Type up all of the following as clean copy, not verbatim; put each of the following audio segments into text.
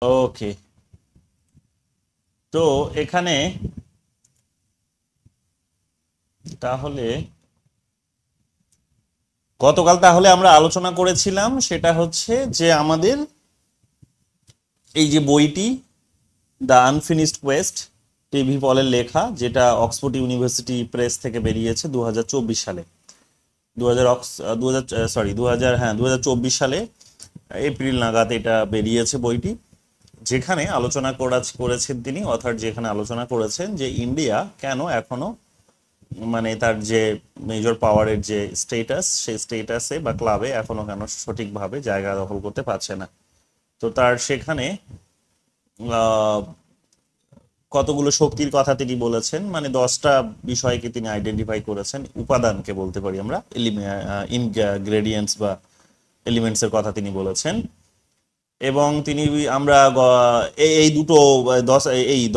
ওকে, তো এখানে তাহলে গতকাল তাহলে আমরা আলোচনা করেছিলাম সেটা হচ্ছে যে আমাদের এই যে বইটি দ্য আনফিনিশড কোয়েস্ট, টিভি পলের লেখা, যেটা অক্সফোর্ড ইউনিভার্সিটি প্রেস থেকে বেরিয়েছে 2024 সালে, 2000 2000 সরি 2000, হ্যাঁ 2024 সালে এপ্রিল নাগাদ এটা বেরিয়েছে বইটি। যেখানে আলোচনা করেছেন তিনি, অথার যেখানে আলোচনা করেছেন যে ইন্ডিয়া কেন এখনো মানে তার যে মেজর পাওয়ারের যে স্টেটাস, সেই স্টেটাসে বা ক্লাবে এখনো কেন সঠিকভাবে জায়গা দখল করতে পারছে না। তো তার সেখানে আহ, কতগুলো শক্তির কথা তিনি বলেছেন, মানে 10টা বিষয়কে তিনি আইডেন্টিফাই করেছেন, উপাদানকে বলতে পারি আমরা, ইনগ্রেডিয়েন্টস বা এলিমেন্টস এর কথা তিনি বলেছেন। এবং তিনি আমরা এই দুটো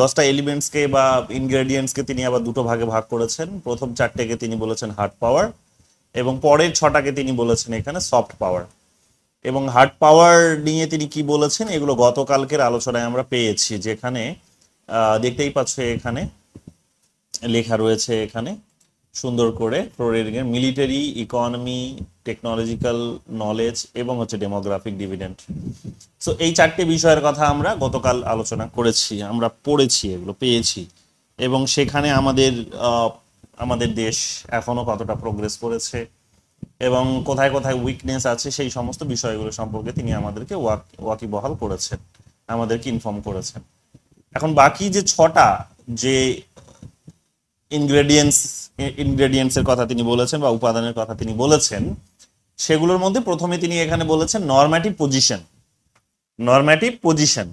10টা এলিমেন্টসকে বা ইনগ্রেডিয়েন্টসকে তিনি আবার দুটো ভাগে ভাগ করেছেন। প্রথম 4টেকে তিনি বলেছেন হার্ড পাওয়ার, এবং পরের 6টাকে তিনি বলেছেন এখানে সফট পাওয়ার। এবং হার্ড পাওয়ার নিয়ে তিনি কি বলেছেন এগুলো গতকালকের আলোচনায় আমরা পেয়েছি, যেখানে দেখতেই পাচ্ছ এখানে লেখা রয়েছে এখানে সুন্দর করে মিলিটারি, ইকোনমি, টেকনোলজিক্যাল নলেজ এবং হচ্ছে ডেমোগ্রাফিক ডিভিডেন্ড। সো এই 4টে বিষয়ের কথা আমরা গতকাল আলোচনা করেছি, আমরা পড়েছি, এগুলো পেয়েছি। এবং সেখানে আমাদের দেশ এখনো কতটা প্রোগ্রেস করেছে এবং কোথায় কোথায় উইকনেস আছে সেই সমস্ত বিষয়গুলো সম্পর্কে তিনি আমাদেরকে ওয়াকিবহাল করেছেন, আমাদেরকে ইনফর্ম করেছেন। এখন বাকি যে 6টা যে ইনগ্রেডিয়েন্টস এর কথা তিনি বলেছেন বা উপাদানের কথা তিনি বলেছেন, সেগুলোর মধ্যে প্রথমে তিনি এখানে বলেছেন নরম্যাটিভ পজিশন,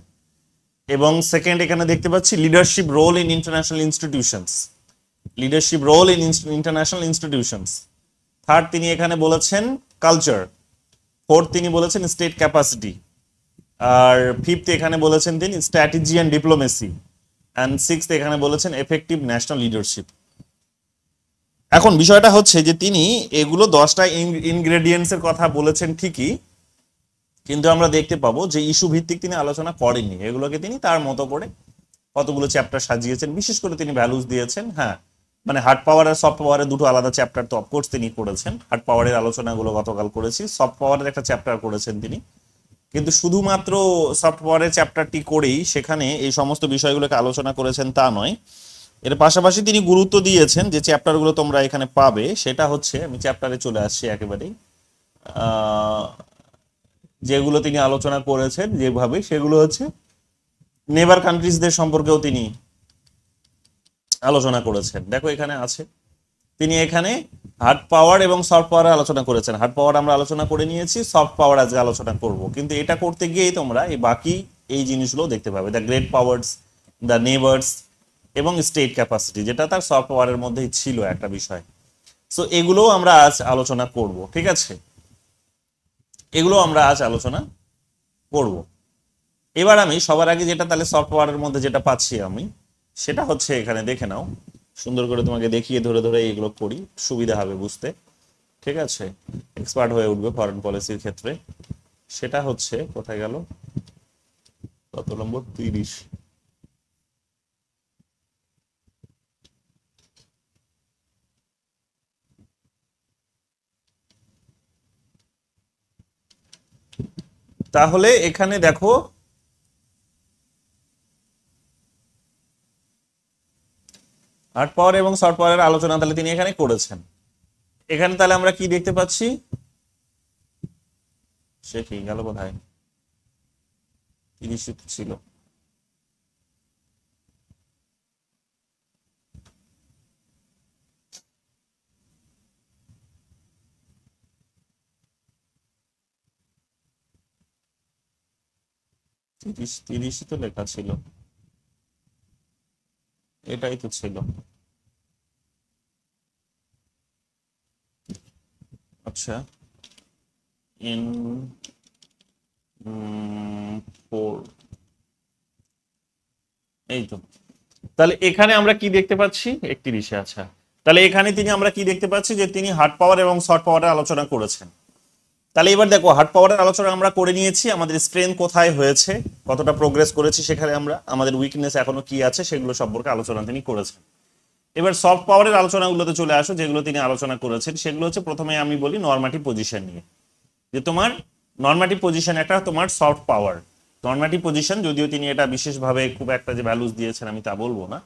এবং সেকেন্ড এখানে দেখতে পাচ্ছি leadership role in international institutions. Third তিনি এখানে বলেছেন কালচার। ফোর্থ তিনি বলেছেন স্টেট ক্যাপাসিটি। আর ফিফথ এখানে বলেছেন তিনি strategy and diplomacy. And sixth এখানে বলেছেন এফেক্টিভ ন্যাশনাল লিডারশিপ। এখন বিষয়টা হচ্ছে যে তিনি এগুলো 10টা ইনগ্রেডিয়েন্টস এর কথা বলেছেন ঠিকই, কিন্তু আমরা দেখতে পাবো যে ইস্যু ভিত্তিক তিনি আলোচনা করেননি। এগুলোকে তিনি তার মতো করে কতগুলো চ্যাপ্টার সাজিয়েছেন, বিশেষ করে তিনি ভ্যালুস দিয়েছেন। হ্যাঁ, মানে হার্ড পাওয়ার আর সফট পাওয়ারের দুটো আলাদা চ্যাপ্টার তো অফকোর্স তিনি করেছেন, হার্ড পাওয়ারের আলোচনাগুলো গতকাল করেছি, সফট পাওয়ারের একটা চ্যাপ্টার করেছেন তিনি। কিন্তু শুধুমাত্র সফট পাওয়ারের চ্যাপ্টারটি করেই সেখানে এই সমস্ত বিষয়গুলোকে আলোচনা করেছেন তা নয়, এর পাশাপাশি তিনি গুরুত্ব দিয়েছেন যে চ্যাপ্টারগুলো তোমরা এখানে পাবে, সেটা হচ্ছে, আমি চ্যাপ্টারে চলে আসছি একেবারেই, যেগুলো তিনি আলোচনা করেছেন যেভাবে, সেগুলো হচ্ছে নেবার কান্ট্রিজদের সম্পর্কেও তিনি আলোচনা করেছেন। দেখো এখানে আছে, তিনি এখানে হার্ড পাওয়ার এবং সফট পাওয়ার আলোচনা করেছেন। হার্ড পাওয়ার আমরা আলোচনা করে নিয়েছি, সফট পাওয়ার আজকে আলোচনা করব, কিন্তু এটা করতে গিয়েই তোমরা এই বাকি এই জিনিসগুলো দেখতে পাবে, the great powers, the neighbours এবং স্টেট ক্যাপাসিটি, যেটা তার সফট পাওয়ারের মধ্যেই ছিল একটা বিষয়। সো এগুলোও আমরা আজ আলোচনা করব, ঠিক আছে, এগুলো আমরা আজ আলোচনা করব। এবার আমি সবার আগে যেটা তাহলে সফট পাওয়ারের মধ্যে যেটা পাচ্ছি আমি, সেটা হচ্ছে এখানে দেখে নাও, সুন্দর করে তোমাকে দেখিয়ে ধরে ধরে এইগুলো করি, সুবিধা হবে বুঝতে, ঠিক আছে, এক্সপার্ট হয়ে উঠবে ফরেন পলিসির ক্ষেত্রে। সেটা হচ্ছে কোথায় গেল, কত নম্বর, 30। তাহলে এখানে দেখো হার্ড পাওয়ার এবং সফট পাওয়ারের আলোচনা তাহলে তিনি এখানে করেছেন। এখানে তাহলে আমরা কি দেখতে পাচ্ছি, সে কি গেল কোথায়, 30 ছিল, তিরিশই তো লেখা ছিল, এটাই তো ছিল। আচ্ছা, ইন ফোর, এই তো। তাহলে এখানে আমরা কি দেখতে পাচ্ছি, 31-এ। আচ্ছা, তাহলে এখানে আমরা কি দেখতে পাচ্ছি যে তিনি হার্ড পাওয়ার এবং সফট পাওয়ারের আলোচনা করেছেন। তাহলে এবার দেখো হার্ড পাওয়ারের আলোচনা আমরা করে নিয়েছি, আমাদের স্ট্রেংথ কোথায় হয়েছে, কতটা প্রোগ্রেস করেছি সেখানে আমরা, আমাদের উইকনেস এখনো কি আছে সেগুলো সম্পর্কে আলোচনা তিনি করেছেন। এবার সফট পাওয়ারের আলোচনাগুলোতে চলে আসো, যেগুলো তিনি আলোচনা করেছেন সেগুলো হচ্ছে প্রথমে আমি বলি নরমাটিভ পজিশন নিয়ে, যে তোমার নরমাটিভ পজিশন একটা তোমার সফট পাওয়ার। নরমাটিভ পজিশন যদিও তিনি এটা বিশেষভাবে খুব একটা যে ভ্যালুস দিয়েছেন আমি তা বলবো না,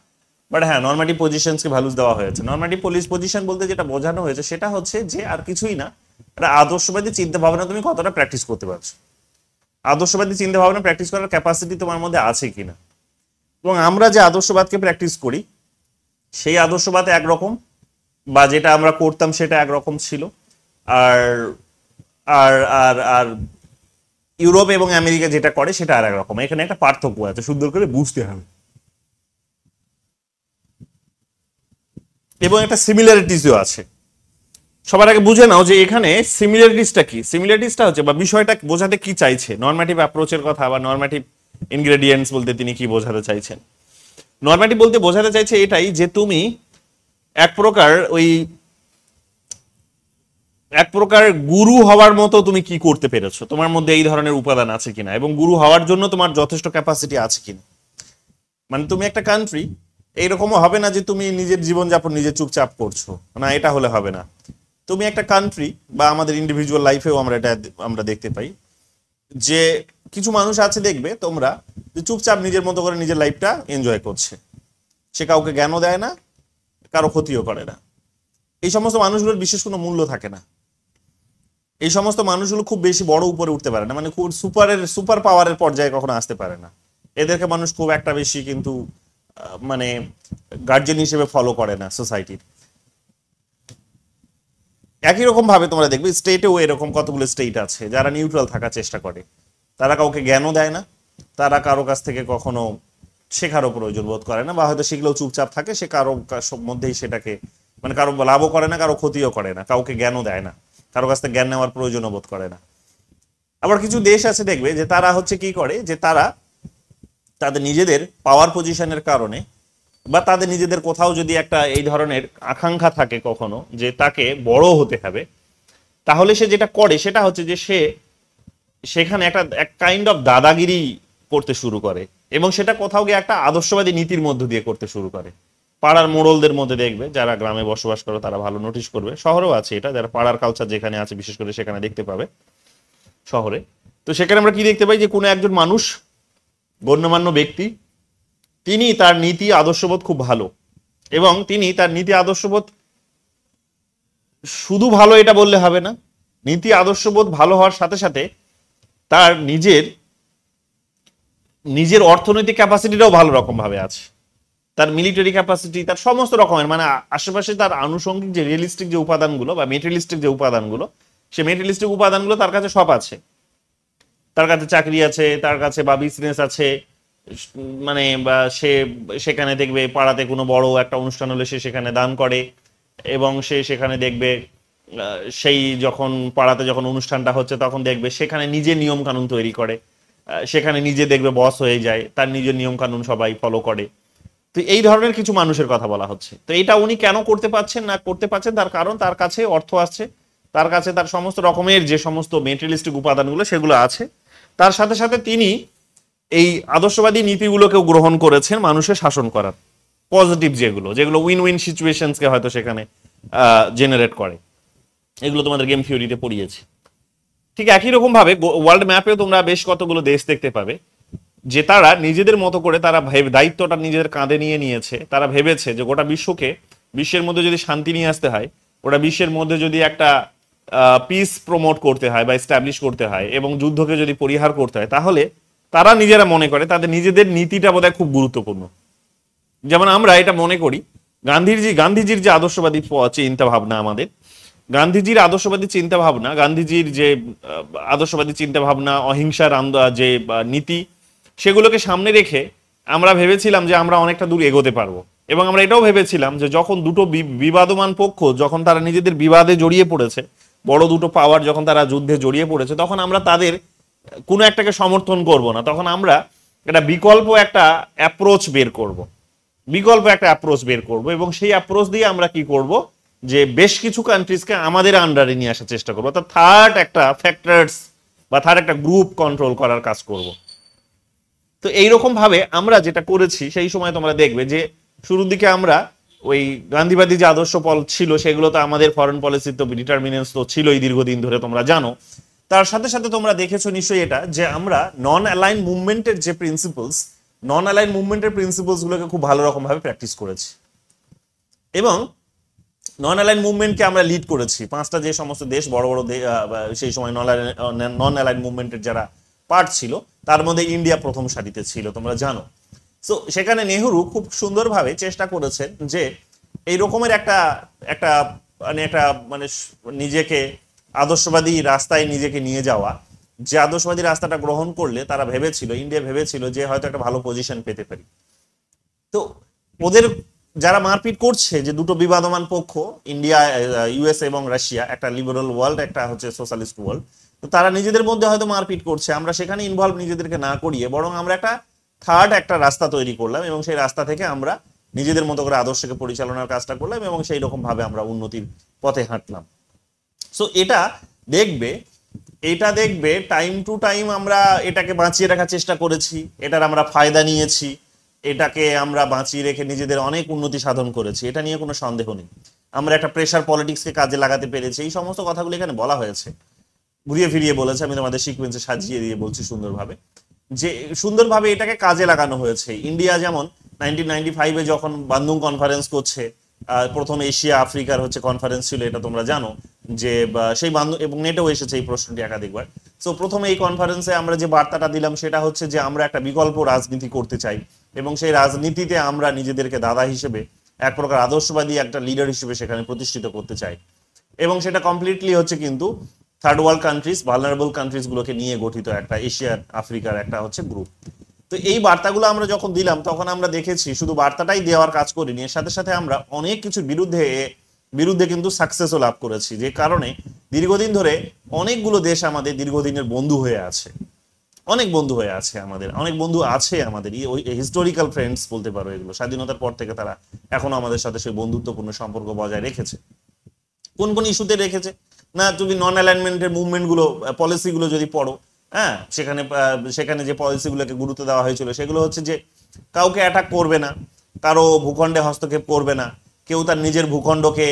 বাট হ্যাঁ নরমাটিভ পজিশনসকে ভ্যালুস দেওয়া হয়েছে। নরমাটিভ পজিশন বলতে যেটা বোঝানো হয়েছে সেটা হচ্ছে যে আর কিছুই না, একটা আদর্শবাদী চিন্তা ভাবনা তুমি কতটা প্র্যাকটিস করতে পারছো, আদর্শবাদী চিন্তা ভাবনা প্র্যাকটিস করার ক্যাপাসিটি তোমার মধ্যে আছে কিনা। এবং আমরা যে আদর্শবাদকে প্র্যাকটিস করি সেই আদর্শবাদ একরকম, বা যেটা আমরা করতাম সেটা একরকম ছিল, আর আর আর আর ইউরোপ এবং আমেরিকা যেটা করে সেটা আর একরকম। এখানে একটা পার্থক্য আছে, সুন্দর করে বুঝতে হবে, এবং একটা সিমিলারিটিসও আছে। সবার আগে বুঝে নাও যে এখানে সিমিলারিটিসটা কি। সিমিলারিটিসটা হচ্ছে বা বিষয়টা বোঝাতে কি চাইছে, নরমাটিভ অ্যাপ্রোচের কথা বা নরমাটিভ ইনগ্রেডিয়েন্টস বলতে তিনি কি বোঝাতে চাইছেন। নরমাটিভ বলতে বোঝাতে চাইছে এটাই যে তুমি এক প্রকার গুরু হওয়ার মতো তুমি কি করতে পেরেছো, তোমার মধ্যে এই ধরনের উপাদান আছে কিনা, এবং গুরু হওয়ার জন্য তোমার যথেষ্ট ক্যাপাসিটি আছে কিনা। মানে তুমি একটা কান্ট্রি, এইরকমও হবে না যে তুমি নিজের জীবনযাপন নিজে চুপচাপ করছো, না এটা হলে হবে না। তুমি একটা কান্ট্রি বা আমাদের ইন্ডিভিজুয়াল লাইফেও আমরা দেখতে পাই যে কিছু মানুষ আছে দেখবে তোমরা, যে চুপচাপ নিজের মতো করে নিজের লাইফটা এনজয় করছে, সে কাউকে জ্ঞানও দেয় না, কারো ক্ষতিও করে না। এই সমস্ত মানুষগুলোর বিশেষ কোনো মূল্য থাকে না। এই সমস্ত মানুষগুলো খুব বেশি বড় উপরে উঠতে পারে না, মানে খুব সুপার পাওয়ারের পর্যায়ে কখনো আসতে পারে না। এদেরকে মানুষ খুব একটা বেশি কিন্তু মানে গার্জিয়ান হিসেবে ফলো করে না সোসাইটির। একই রকম ভাবে তোমরা দেখবে স্টেটেও এরকম কতগুলো স্টেট আছে যারা নিউট্রাল থাকার চেষ্টা করে, তারা কাউকে জ্ঞানও দেয় না, তারা কারো কাছ থেকে কখনো শেখারও প্রয়োজন বোধ করে না, বা হয়তো শিখলেও চুপচাপ থাকে, সে কারো মধ্যেই সেটাকে মানে কারো লাভও করে না, কারো ক্ষতিও করে না, কাউকে জ্ঞানও দেয় না, কারো কাছ থেকে জ্ঞান নেওয়ার প্রয়োজনও বোধ করে না। আবার কিছু দেশ আছে দেখবে যে তারা হচ্ছে কি করে, যে তারা তাদের নিজেদের পাওয়ার পজিশনের কারণে বা তাদের নিজেদের কোথাও যদি একটা এই ধরনের আকাঙ্ক্ষা থাকে কখনো যে তাকে বড় হতে হবে, তাহলে সে যেটা করে সেটা হচ্ছে যে সে সেখানে এক কাইন্ড অফ দাদাগিরি করতে শুরু করে, এবং সেটা কোথাও গিয়ে একটা আদর্শবাদী নীতির মধ্য দিয়ে করতে শুরু করে। পাড়ার মোড়লদের মধ্যে দেখবে, যারা গ্রামে বসবাস করে তারা ভালো নোটিশ করবে, শহরেও আছে এটা, যারা পাড়ার কালচার যেখানে আছে বিশেষ করে সেখানে দেখতে পাবে শহরে। তো সেখানে আমরা কি দেখতে পাই, যে কোনো একজন মানুষ, গণ্যমান্য ব্যক্তি, তিনি তার নীতি আদর্শবোধ খুব ভালো, এবং তিনি তার নীতি আদর্শবোধ শুধু ভালো এটা বললে হবে না, নীতি আদর্শবোধ ভালো হওয়ার সাথে সাথে তার নিজের অর্থনৈতিক ক্যাপাসিটিটাও ভালো রকম ভাবে আছে, তার মিলিটারি ক্যাপাসিটি, তার সমস্ত রকমের মানে আশেপাশে তার আনুষঙ্গিক যে রিয়েলিস্টিক যে উপাদানগুলো বা মেটেরিয়ালিস্টিক যে উপাদানগুলো, সে মেটেরিয়ালিস্টিক উপাদানগুলো তার কাছে সব আছে। তার কাছে চাকরি আছে, তার কাছে বা বিজনেস আছে, মানে বা সে সেখানে দেখবে পাড়াতে কোনো বড় একটা অনুষ্ঠান হলে সে সেখানে দান করে, এবং সে সেখানে দেখবে সেই যখন পাড়াতে যখন অনুষ্ঠানটা হচ্ছে তখন দেখবে সেখানে নিজের নিয়ম কানুন তৈরি করে, সেখানে নিজে দেখবে বস হয়ে যায়, তার নিজের নিয়ম কানুন সবাই ফলো করে। তো এই ধরনের কিছু মানুষের কথা বলা হচ্ছে। তো এটা উনি কেন করতে পারছেন না করতে পারছেন, তার কারণ তার কাছে অর্থ আসছে, তার কাছে তার সমস্ত রকমের যে সমস্ত মেটেরিয়ালিস্টিক উপাদানগুলো সেগুলো আছে, তার সাথে সাথে তিনি এই আদর্শবাদী নীতিগুলোকেও গ্রহণ করেছেন মানুষের শাসন করার, পজিটিভ যেগুলো উইন উইন সিচুয়েশনসকে হয়তো সেখানে জেনারেট করে। এগুলো তোমাদের গেম থিওরিতে পড়িয়েছে। ঠিক একই রকম ভাবে ওয়ার্ল্ড ম্যাপেও তোমরা বেশ কতগুলো দেশ দেখতে পাবে যে তারা নিজেদের মতো করে তারা দায়িত্বটা নিজেদের কাঁধে নিয়ে নিয়েছে। তারা ভেবেছে যে গোটা বিশ্বের মধ্যে যদি শান্তি নিয়ে আসতে হয়, গোটা বিশ্বের মধ্যে যদি একটা পিস প্রমোট করতে হয় বা এস্টাবলিশ করতে হয়, এবং যুদ্ধকে যদি পরিহার করতে হয়, তাহলে তারা নিজেরা মনে করে তাদের নিজেদের নীতিটা বোধহয় খুব গুরুত্বপূর্ণ। যেমন আমরা এটা মনে করি গান্ধীজির যে আদর্শবাদী চিন্তা ভাবনা, আমাদের গান্ধীজির আদর্শবাদী চিন্তা ভাবনা, গান্ধীজির যে আদর্শবাদী চিন্তা ভাবনা, অহিংসার যে নীতি, সেগুলোকে সামনে রেখে আমরা ভেবেছিলাম যে আমরা অনেকটা দূর এগোতে পারবো। এবং আমরা এটাও ভেবেছিলাম যে যখন দুটো বিবাদমান পক্ষ যখন তারা নিজেদের বিবাদে জড়িয়ে পড়েছে, বড় দুটো পাওয়ার যখন তারা যুদ্ধে জড়িয়ে পড়েছে, তখন আমরা তাদের কোনো একটাকে সমর্থন করব না, তখন আমরা একটা বিকল্প একটা অ্যাপ্রোচ বের করব, এবং সেই অ্যাপ্রোচ দিয়ে আমরা কি করব, যে বেশ কিছু কান্ট্রিজকে আমাদের আন্ডারে নিয়ে আসার চেষ্টা করবো, অর্থাৎ থার্ড একটা ফ্যাক্টরস বা থার্ড একটা গ্রুপ কন্ট্রোল করার কাজ করব। তো এইরকম ভাবে আমরা যেটা করেছি সেই সময় তোমরা দেখবে যে শুরুর দিকে আমরা ওই গান্ধীবাদী যে আদর্শ ছিল সেগুলো তো আমাদের ফরেন পলিসির তো ডিটারমিনেন্স তো ছিলই দীর্ঘদিন ধরে, তোমরা জানো। তার সাথে সাথে তোমরা দেখেছো নিশ্চয়ই এটা যে আমরা নন অ্যালাইন মুভমেন্টের যে প্রিন্সিপলস, নন অ্যালাইন মুভমেন্টের প্রিন্সিপলস গুলোকে খুব ভালো রকম ভাবে প্র্যাকটিস করেছি এবং নন অ্যালাইন মুভমেন্টকে আমরা লিড করেছি। পাঁচটা যে সমস্ত দেশ বড় বড় সেই সময় নন অ্যালাইন মুভমেন্টের যারা পার্ট ছিল তার মধ্যে ইন্ডিয়া প্রথম সারিতে ছিল, তোমরা জানো। সো সেখানে নেহরু খুব সুন্দরভাবে চেষ্টা করেছেন যে এই রকমের একটা একটা মানে নিজেকে আদর্শবাদী রাস্তায় নিজেকে নিয়ে যাওয়া, যে আদর্শবাদী রাস্তাটা গ্রহণ করলে তারা ভেবেছিল, ইন্ডিয়া ভেবেছিল যে হয়তো একটা ভালো পজিশন পেতে পারি। তো ওদের যারা মারপিট করছে, যে দুটো বিবাদমান পক্ষ, ইন্ডিয়া, ইউএসএ এবং রাশিয়া, একটা লিবারাল ওয়ার্ল্ড, একটা হচ্ছে সোশ্যালিস্ট ওয়ার্ল্ড, তো তারা নিজেদের মধ্যে হয়তো মারপিট করছে, আমরা সেখানে ইনভলভ নিজেদেরকে না করিয়ে বরং আমরা একটা থার্ড একটা রাস্তা তৈরি করলাম এবং সেই রাস্তা থেকে আমরা নিজেদের মতো করে আদর্শকে পরিচালনার কাজটা করলাম এবং সেই রকম ভাবে আমরা উন্নতির পথে হাঁটলাম। সো এটা দেখবে টাইম টু টাইম আমরা এটাকে বাঁচিয়ে রাখার চেষ্টা করেছি, এটার আমরা ফায়দা নিয়েছি, এটাকে আমরা বাঁচিয়ে রেখে নিজেদের অনেক উন্নতি সাধন করেছি, এটা নিয়ে কোনো সন্দেহ নেই। আমরা একটা প্রেশার পলিটিক্সকে কাজে লাগাতে পেরেছি, এই সমস্ত কথাগুলো এখানে বলা হয়েছে, ঘুরিয়ে ফিরিয়ে বলেছে, আমি তোমাদের সিকোয়েন্সে সাজিয়ে দিয়ে বলছি সুন্দরভাবে, যে সুন্দরভাবে এটাকে কাজে লাগানো হয়েছে। ইন্ডিয়া যেমন 1995-এ যখন বান্দুং কনফারেন্স করছে, প্রথম এশিয়া আফ্রিকার হচ্ছে কনফারেন্স ছিল, এটা তোমরা জানো, যে সেই বান্দুং, এবং নেটেও এসেছে এই প্রশ্নটি একাধিকবার। সো প্রথমে এই কনফারেন্সে আমরা যে বার্তাটা দিলাম সেটা হচ্ছে যে আমরা একটা বিকল্প রাজনীতি করতে চাই এবং সেই রাজনীতিতে আমরা নিজেদেরকে দাদা হিসেবে, এক প্রকার আদর্শবাদী একটা লিডার হিসেবে সেখানে প্রতিষ্ঠিত করতে চাই এবং সেটা কমপ্লিটলি হচ্ছে কিন্তু third world countries, vulnerable countries গুলোকে নিয়ে গঠিত একটা এশিয়ার আফ্রিকার একটা হচ্ছে গ্রুপ। তো এই বার্তাগুলো আমরা যখন দিলাম তখন আমরা দেখেছি শুধু বার্তাটাই দেওয়ার কাজ করিনি, এর সাথে সাথে আমরা অনেক কিছুর বিরুদ্ধে কিন্তু সাকসেসও লাভ করেছি, যে কারণে দীর্ঘদিন ধরে অনেকগুলো দেশ আমাদের দীর্ঘদিনের বন্ধু হয়ে আছে, অনেক বন্ধু হয়ে আছে আমাদের, অনেক বন্ধু আছে আমাদের, হিস্টোরিক্যাল ফ্রেন্ডস বলতে পারো এগুলো। স্বাধীনতার পর থেকে তারা এখনো আমাদের সাথে সেই বন্ধুত্বপূর্ণ সম্পর্ক বজায় রেখেছে। কোন কোন ইস্যুতে রেখেছে না, তুমি নন অ্যালাইনমেন্টের মুভমেন্ট গুলো, পলিসি গুলো যদি পড়ো, হ্যাঁ, সেখানে যে পলিসিগুলোকে গুরুত্ব দেওয়া হয়েছিল সেগুলো হচ্ছে যে কাউকে অ্যাটাক করবে না, কারো ভূখণ্ডে হস্তক্ষেপ করবে না, কেউ তার নিজের ভূখণ্ডকে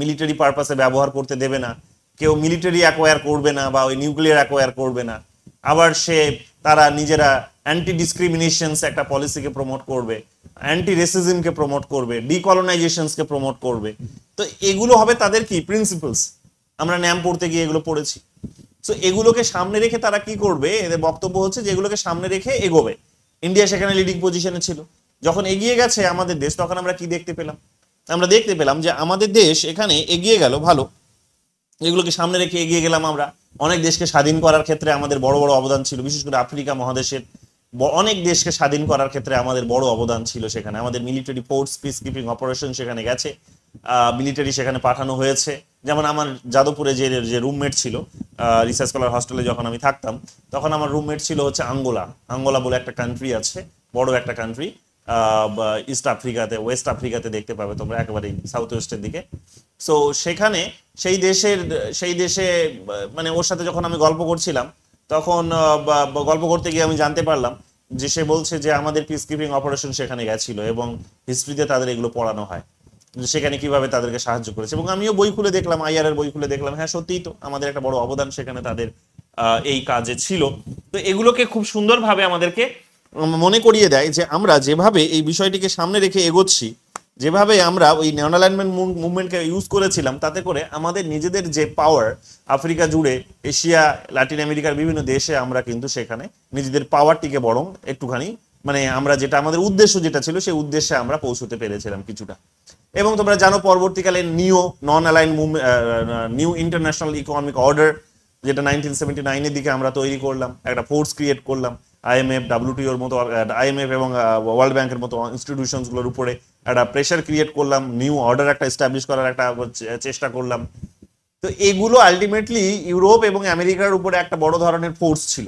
মিলিটারি পারপাসে ব্যবহার করতে দেবে না, কেউ মিলিটারি অ্যাকোয়ার করবে না বা ওই নিউক্লিয়ার অ্যাকোয়ার করবে না। আবার তারা নিজেরা অ্যান্টি ডিসক্রিমিনেশনস একটা পলিসিকে প্রমোট করবে, অ্যান্টি রেসিজমকে প্রমোট করবে, ডিকলোনাইজেশনসকে প্রমোট করবে। তো এগুলো হবে তাদের কি প্রিন্সিপলস, আমরা ন্যাম পড়তে গিয়ে এগুলো পড়েছি। সো এগুলোকে সামনে রেখে তারা কি করবে, এদের বক্তব্য হচ্ছে যে এগুলোকে সামনে রেখে এগোবে। ইন্ডিয়া সেখানে লিডিং পজিশনে ছিল, যখন এগিয়ে গেছে আমাদের দেশ তখন আমরা কি দেখতে পেলাম, আমরা দেখতে পেলাম যে আমাদের দেশ এখানে এগিয়ে গেল ভালো, এগুলোকে সামনে রেখে এগিয়ে গেলাম আমরা। অনেক দেশকে স্বাধীন করার ক্ষেত্রে আমাদের বড় বড় অবদান ছিল, বিশেষ করে আফ্রিকা মহাদেশের অনেক দেশকে স্বাধীন করার ক্ষেত্রে আমাদের বড় অবদান ছিল। সেখানে আমাদের military force, peace keeping operation সেখানে গেছে, মিলিটারি সেখানে পাঠানো হয়েছে। যেমন আমার যাদবপুরে যে রুমমেট ছিল রিসার্চ স্কলার হস্টেলে যখন আমি থাকতাম, তখন আমার রুমমেট ছিল হচ্ছে আঙ্গোলা বলে একটা কান্ট্রি আছে, বড় একটা কান্ট্রি, ইস্ট আফ্রিকাতে, ওয়েস্ট আফ্রিকাতে দেখতে পাবে তোমরা, একেবারে সাউথ ওয়েস্টের দিকে। সো সেখানে সেই দেশে মানে ওর সাথে যখন আমি গল্প করছিলাম তখন গল্প করতে গিয়ে আমি জানতে পারলাম যে সে বলছে যে আমাদের পিস কিপিং অপারেশন সেখানে গেছিল এবং হিস্ট্রিতে তাদের এগুলো পড়ানো হয়, সেখানে কিভাবে তাদেরকে সাহায্য করেছে। এবং আমিও বই খুলে দেখলাম, আইআর এর বই খুলে দেখলাম, হ্যাঁ সত্যিই তো আমাদের একটা বড় অবদান সেখানে তাদের এই কাজে ছিল। তো এগুলোকে খুব সুন্দরভাবে আমাদেরকে মনে করিয়ে দেয় যে আমরা যেভাবে এই বিষয়টিকে সামনে রেখে এগোচ্ছি, যেভাবে আমরা ওই নন অ্যালাইনমেন্ট মুভমেন্টকে ইউজ করেছিলাম, তাতে করে আমাদের নিজেদের যে পাওয়ার আফ্রিকা জুড়ে, এশিয়া, লাতিন আমেরিকার বিভিন্ন দেশে আমরা কিন্তু সেখানে নিজেদের পাওয়ারটিকে বরং একটুখানি মানে আমরা যেটা আমাদের উদ্দেশ্য যেটা ছিল সেই উদ্দেশ্যে আমরা পৌঁছতে পেরেছিলাম কিছুটা। এবং তোমরা জানো পরবর্তীকালে নিউ ইন্টারন্যাশনাল ইকোনমিক অর্ডার যেটা 1979-এর দিকে আমরা তৈরি করলাম, একটা ফোর্স ক্রিয়েট করলাম, আইএমএফ, ডাব্লিউটিওর মতো, আইএমএফ এবং ওয়ার্ল্ড ব্যাংকের মতো ইনস্টিটিউশনস গুলোর উপরে একটা প্রেশার ক্রিয়েট করলাম, নিউ অর্ডার একটা এস্টাবলিশ করার একটা চেষ্টা করলাম। তো এগুলো আলটিমেটলি ইউরোপ এবং আমেরিকার উপরে একটা বড় ধরনের ফোর্স ছিল।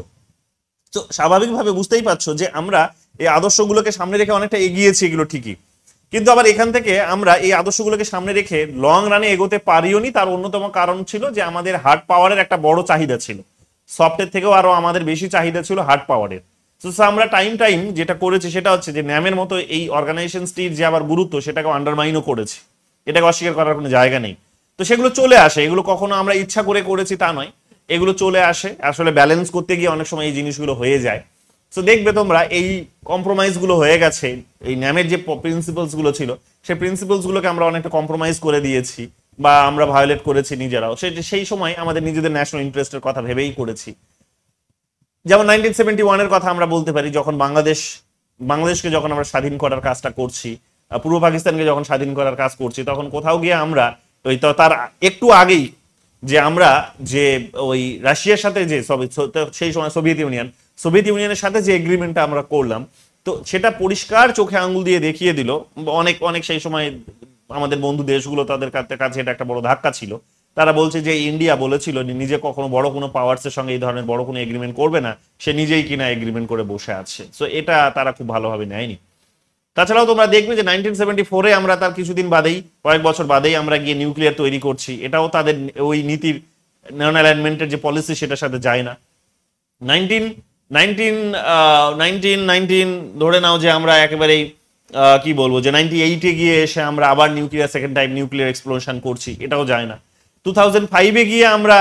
তো স্বাভাবিকভাবে বুঝতেই পারছো যে আমরা এই আদর্শগুলোকে সামনে রেখে অনেকটা এগিয়েছি, এগুলো ঠিকই, কিন্তু আবার এখান থেকে আমরা এই আদর্শগুলোকে সামনে রেখে লং রানে এগোতে পারিও নি। তার অন্যতম কারণ ছিল যে আমাদের হার্ড পাওয়ারের একটা বড় চাহিদা ছিল, সফটের থেকেও আরো আমাদের বেশি চাহিদা ছিল হার্ড পাওয়ারের। তো আমরা টাইম যেটা করেছি সেটা হচ্ছে যে ন্যামের মতো এই অর্গানাইজেশনটির যে আবার গুরুত্ব সেটাকে আন্ডারমাইনও করেছি, এটাকে অস্বীকার করার কোনো জায়গা নেই। তো সেগুলো চলে আসে, এগুলো কখনো আমরা ইচ্ছা করে করেছি তা নয়, এগুলো চলে আসে, আসলে ব্যালেন্স করতে গিয়ে অনেক সময় এই জিনিসগুলো হয়ে যায়। তো দেখবে তোমরা এই কম্প্রোমাইজ গুলো হয়ে গেছে, এই ন্যামের যে প্রিন্সিপালস গুলো ছিল সেই প্রিন্সিপালস গুলোকে আমরা অনেকটা কম্প্রোমাইজ করে দিয়েছি বা আমরা ভায়োলেট করেছি নিজেরাও, সেই সময় আমাদের নিজেদের ন্যাশনাল ইন্টারেস্টের কথা ভেবেই করেছি। যেমন 1971 এর কথা আমরা বলতে পারি, যখন বাংলাদেশকে যখন আমরা স্বাধীন করার কাজটা করছি, পূর্ব পাকিস্তানকে যখন স্বাধীন করার কাজ করছি, তখন কোথাও গিয়ে আমরা ওই তার একটু আগেই যে আমরা যে ওই রাশিয়ার সাথে যে সেই সময় সোভিয়েত ইউনিয়নের সাথে যে এগ্রিমেন্টটা আমরা করলাম, তো সেটা পরিষ্কার চোখে আঙ্গুল দিয়ে দেখিয়ে দিল। অনেক অনেক সেই সময় আমাদের বন্ধু দেশগুলো, তাদের কাছে এটা একটা বড় ধাক্কা ছিল। তারা বলছে যে ইন্ডিয়া বলেছিল নিজে কখনো বড় কোনো পাওয়ার্সের সঙ্গে এই ধরনের বড় কোনো এগ্রিমেন্ট করবে না, সে নিজেই কিনা এগ্রিমেন্ট করে বসে আছে। সো এটা তারা খুব ভালোভাবে নেয়নি। তাছাড়াও তোমরা দেখবে যে 1974-এ আমরা তার কিছুদিন বাদেই, কয়েক বছর বাদেই আমরা গিয়ে নিউক্লিয়ার তৈরি করছি, এটাও তাদের ওই নীতির নন অ্যালাইনমেন্টের যে পলিসি সেটার সাথে যায় না। 19 ধরে নাও যে আমরা একেবারেই কি বলবো যে 98-এ গিয়ে এসে আমরা আবার সেকেন্ড টাইম নিউক্লিয়ার এক্সপ্লোশন করছি, এটাও যায় না। 2005-এ গিয়ে আমরা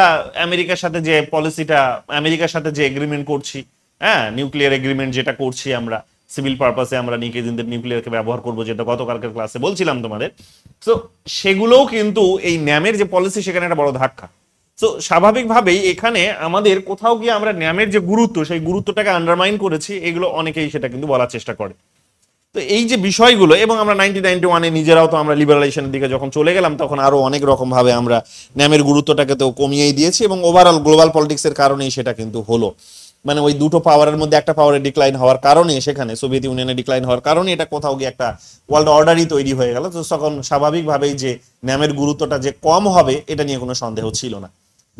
আমেরিকার সাথে যে পলিসিটা, আমেরিকার সাথে যে এগ্রিমেন্ট করছি, হ্যাঁ নিউক্লিয়ার এগ্রিমেন্ট যেটা করছি আমরা সিভিল পারপাসে, আমরা নিউক্লিয়ারকে ব্যবহার করবো, যেটা গতকালকের ক্লাসে বলছিলাম তোমাদের। তো সেগুলোও কিন্তু এই ন্যামের যে পলিসি সেখানে একটা বড় ধাক্কা। তো স্বাভাবিকভাবেই এখানে আমাদের কোথাও গিয়ে আমরা ন্যামের যে গুরুত্ব, সেই গুরুত্বটাকে আন্ডারমাইন করেছি, এগুলো অনেকেই সেটা কিন্তু বলার চেষ্টা করে। তো এই যে বিষয়গুলো, এবং আমরা 1991-এ নিজেরাও তো আমরা লিবারালাইজেশনের দিকে যখন চলে গেলাম, তখন আরো অনেক রকম ভাবে আমরা ন্যামের গুরুত্বটাকে তো কমিয়েই দিয়েছি, এবং ওভারঅল গ্লোবাল পলিটিক্সের কারণেই সেটা কিন্তু হলো। মানে ওই দুটো পাওয়ারের মধ্যে একটা পাওয়ারের ডিক্লাইন হওয়ার কারণে, সেখানে সোভিয়েত ইউনিয়নের ডিক্লাইন হওয়ার কারণে এটা কোথাও গিয়ে একটা ওয়ার্ল্ড অর্ডারই তৈরি হয়ে গেল। তো তখন স্বাভাবিকভাবেই যে ন্যামের গুরুত্বটা যে কম হবে এটা নিয়ে কোনো সন্দেহ ছিল না।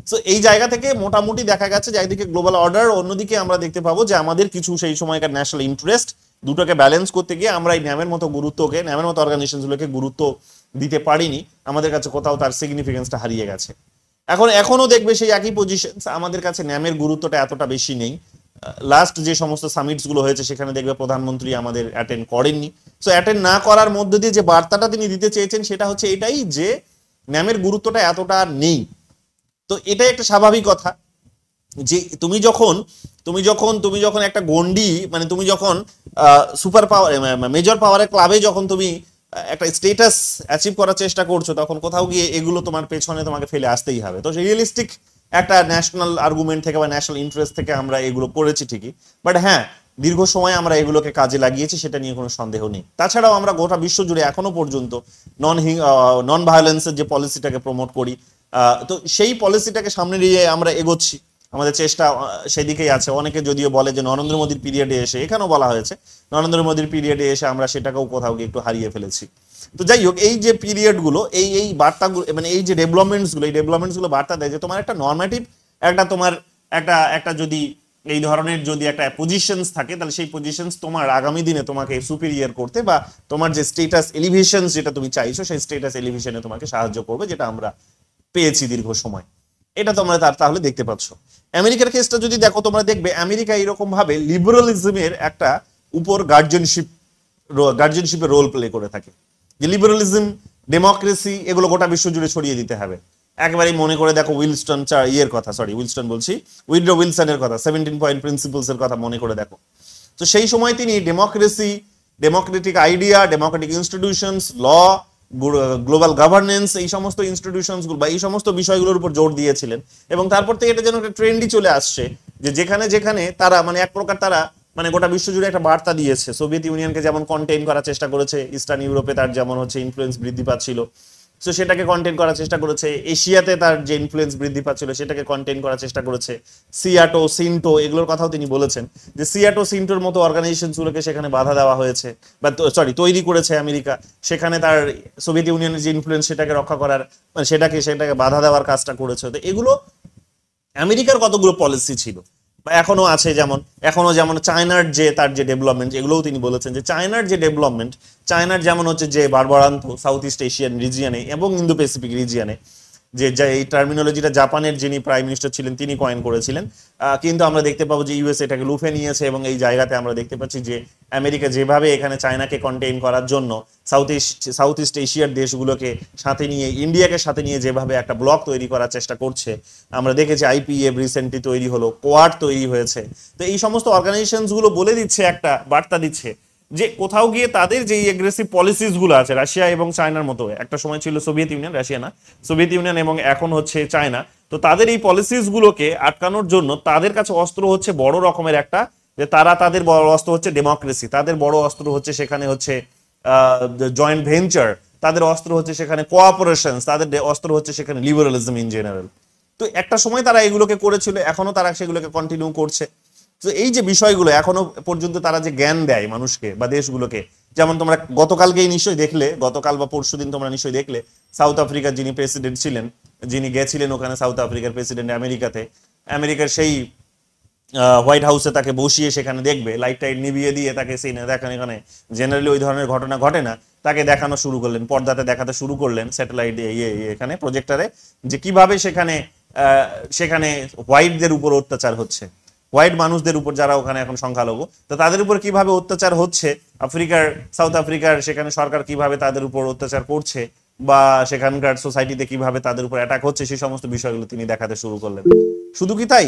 তো এই জায়গা থেকে মোটামুটি দেখা গেছে যে একদিকে গ্লোবাল অর্ডার, অন্যদিকে আমরা দেখতে পাবো যে আমাদের কিছু সেই সময়কার ন্যাশনাল ইন্টারেস্ট, দুটোকে ব্যালেন্স করতে গিয়ে আমরা এই ন্যামের মতো গুরুত্বকে, ন্যামের মতো অর্গানাইজেশনগুলোকে গুরুত্ব দিতে পারিনি, আমাদের কাছে কোথাও তার সিগনিফিকেন্সটা হারিয়ে গেছে। এখনো দেখবে সেই একই পজিশন, আমাদের কাছে ন্যামের গুরুত্বটা এতটা বেশি নেই। লাস্ট যে সমস্ত সামিটস গুলো হয়েছে সেখানে দেখবে প্রধানমন্ত্রী আমাদের অ্যাটেন্ড করেননি। সো অ্যাটেন্ড না করার মধ্য দিয়ে যে বার্তাটা তিনি দিতে চেয়েছেন সেটা হচ্ছে এটাই যে ন্যামের গুরুত্বটা এতটা নেই। তো এটাই একটা স্বাভাবিক কথা যে তুমি যখন একটা গন্ডি, মানে তুমি যখন সুপার পাওয়ার, মেজর পাওয়ারের ক্লাবে যখন তুমি একটা স্টেটাস অ্যাচিভ করার চেষ্টা করছো, তখন কোথাও গিয়ে এগুলো তোমার পেছনে তোমাকে ফেলে আসতেই হবে। তো রিয়েলিস্টিক একটা ন্যাশনাল আর্গুমেন্ট থেকে বা ন্যাশনাল ইন্টারেস্ট থেকে আমরা এগুলো করেছি ঠিকই, বাট হ্যাঁ দীর্ঘ সময় আমরা এগুলোকে কাজে লাগিয়েছি, সেটা নিয়ে কোনো সন্দেহ নেই। তাছাড়াও আমরা গোটা বিশ্ব জুড়ে এখনো পর্যন্ত নন ভায়োলেন্সের যে পলিসিটাকে প্রমোট করি, তো সেই পলিসিটাকে সামনে নিয়ে আমরা এগোচ্ছি, আমাদের চেষ্টা সেদিকেই আছে। অনেকে যদিও বলে যে নরেন্দ্র মোদীর পিরিয়ডে এসে, এখানেও বলা হয়েছে নরেন্দ্র মোদীর পিরিয়ডে এসে আমরা সেটাকেও কোথাও গিয়ে একটু হারিয়ে ফেলেছি। তো যাই হোক, এই যে পিরিয়ডগুলো, এই বার্তাগুলো, মানে এই যে ডেভেলপমেন্টসগুলো বার্তা দেয় যে তোমার একটা নর্মেটিভ তোমার একটা যদি এই ধরনের যদি একটা পজিশনস থাকে, তাহলে সেই পজিশনস তোমার আগামী দিনে তোমাকে সুপিরিয়র করতে বা তোমার যে স্টেটাস এলিভেশন যেটা তুমি চাইছো সেই স্টেটাস এলিভেশনে তোমাকে সাহায্য করবে, যেটা আমরা পেয়েছি দীর্ঘ সময়। এটা তোমরা তাহলে দেখতে পাচ্ছ। আমেরিকার কেসটা যদি দেখো, তোমরা দেখবে আমেরিকা এরকম ভাবে লিবারালিজমের একটা উপর গার্জিয়ানশিপের রোল প্লে করে থাকে, যে লিবারালিজম, ডেমোক্রেসি এগুলো গোটা বিশ্ব জুড়ে ছড়িয়ে দিতে হবে। একেবারেই মনে করে দেখো উইড্রো উইলসনের কথা, 17 পয়েন্ট প্রিন্সিপলস এর কথা মনে করে দেখো। তো সেই সময় তিনি democracy, democratic idea, democratic institutions, law, global governance, এই সমস্ত ইনস্টিটিউশনস গুলো বা এই সমস্ত বিষয়গুলোর উপর জোর দিয়েছিলেন। এবং তারপর থেকে এটা যেন একটা ট্রেন্ডই চলে আসছে যে যেখানে তারা মানে এক প্রকার তারা মানে গোটা বিশ্ব জুড়ে একটা বার্তা দিয়েছে। সোভিয়েত ইউনিয়নকে যেমন কন্টেইন করার চেষ্টা করেছে, ইস্টার্ন ইউরোপে তার যেমন ইনফ্লুয়েন্স বৃদ্ধি পাচ্ছিল, সো সেটাকে কন্টেইন করার চেষ্টা করেছে। এশিয়াতে তার যে ইনফ্লুয়েন্স বৃদ্ধি পাচ্ছিল সেটাকে কন্টেইন করার চেষ্টা করেছে। সিয়াটো, সিন্টো এগুলোর কথাও তিনি বলেছেন যে সিয়াটো, সিন্টোর মতো অর্গানাইজেশনগুলোকে সেখানে বাধা দেওয়া হয়েছে বা তৈরি করেছে আমেরিকা। সেখানে তার সোভিয়েত ইউনিয়নের যে ইনফ্লুয়েন্স সেটাকে রক্ষা করার, মানে সেটাকে বাধা দেওয়ার কাজটা করেছে। তো এগুলো আমেরিকার কতগুলো পলিসি ছিল। বা এখনো আছে, যেমন চায়নার যে তার যে ডেভেলপমেন্ট, এগুলোও তিনি বলেছেন যে চায়নার যে ডেভেলপমেন্ট, চায়নার যেমন হচ্ছে যে বারবারান্ত সাউথ ইস্ট এশিয়ান রিজিয়নে এবং ইন্দো প্যাসিফিক রিজিয়নে, এই টার্মিনোলজিটা জাপানের যিনি প্রাইম মিনিস্টার ছিলেন তিনি কয়েন করেছিলেন, কিন্তু আমরা দেখতে পাবো যে ইউএস এটাকে লুফে নিয়েছে এবং এই জায়গাতে আমরা দেখতে পাচ্ছি যে আমেরিকা যেভাবে এখানে চায়নাকে কন্টেইন করার জন্য সাউথ ইস্ট এশিয়ার দেশগুলোকে সাথে নিয়ে, ইন্ডিয়াকে সাথে নিয়ে যেভাবে একটা ব্লক তৈরি করার চেষ্টা করছে, আমরা দেখেছি আইপিএফ রিসেন্টলি তৈরি হলো, কোয়াড তৈরি হয়েছে। তো এই সমস্ত অর্গানাইজেশনস গুলো বলে দিচ্ছে, একটা বার্তা দিচ্ছে যে কোথাও গিয়ে তাদের যে এগ্রেসিভ পলিসিস গুলো আছে, রাশিয়া এবং চায়নার মতো, একটা সময় ছিল সোভিয়েত ইউনিয়ন, রাশিয়া না, সোভিয়েত ইউনিয়ন এবং এখন হচ্ছে চায়না, তো তাদের এই পলিসিস গুলোকে আটকানোর জন্য তাদের কাছে অস্ত্র হচ্ছে বড় রকমের একটা, যে তাদের বড় অস্ত্র হচ্ছে ডেমোক্রেসি, তাদের বড় অস্ত্র হচ্ছে সেখানে হচ্ছে জয়েন্ট ভেঞ্চার, তাদের অস্ত্র হচ্ছে সেখানে কোঅপারেশন, তাদের অস্ত্র হচ্ছে সেখানে লিবারালিজম ইন জেনারেল। তো একটা সময় তারা এগুলোকে করেছিল, এখনো তারা সেগুলোকে কন্টিনিউ করছে। তো এই যে বিষয়গুলো এখনো পর্যন্ত তারা যে জ্ঞান দেয় মানুষকে বা দেশগুলোকে, যেমন তোমরা গতকালকেই নিশ্চয়ই দেখলে, গতকাল বা পরশুদিন তোমরা নিশ্চয়ই দেখলে, সাউথ আফ্রিকার যিনি প্রেসিডেন্ট ছিলেন, যিনি গেছিলেন ওখানে, সাউথ আফ্রিকার প্রেসিডেন্ট আমেরিকাতে, আমেরিকার সেই হোয়াইট হাউসে তাকে বসিয়ে সেখানে দেখবে, লাইট টাইট নিভিয়ে দিয়ে তাকে সিনে দেখান, এখানে জেনারেলি ওই ধরনের ঘটনা ঘটে না, তাকে দেখানো শুরু করলেন, পর্দাতে দেখাতে শুরু করলেন, স্যাটেলাইট এখানে প্রজেক্টরে, যে কিভাবে সেখানে সেখানে হোয়াইটদের উপর অত্যাচার হচ্ছে, হোয়াইট মানুষদের উপর যারা ওখানে এখন সংখ্যালঘু, তো তাদের উপর কিভাবে অত্যাচার হচ্ছে, সাউথ আফ্রিকার সেখানে সরকার কিভাবে তাদের উপর অত্যাচার করছে, বা সেখানকার সোসাইটিতে কিভাবে তাদের উপর অ্যাটাক হচ্ছে, সেই সমস্ত বিষয়গুলো তিনি দেখাতে শুরু করলেন। শুধু কি তাই,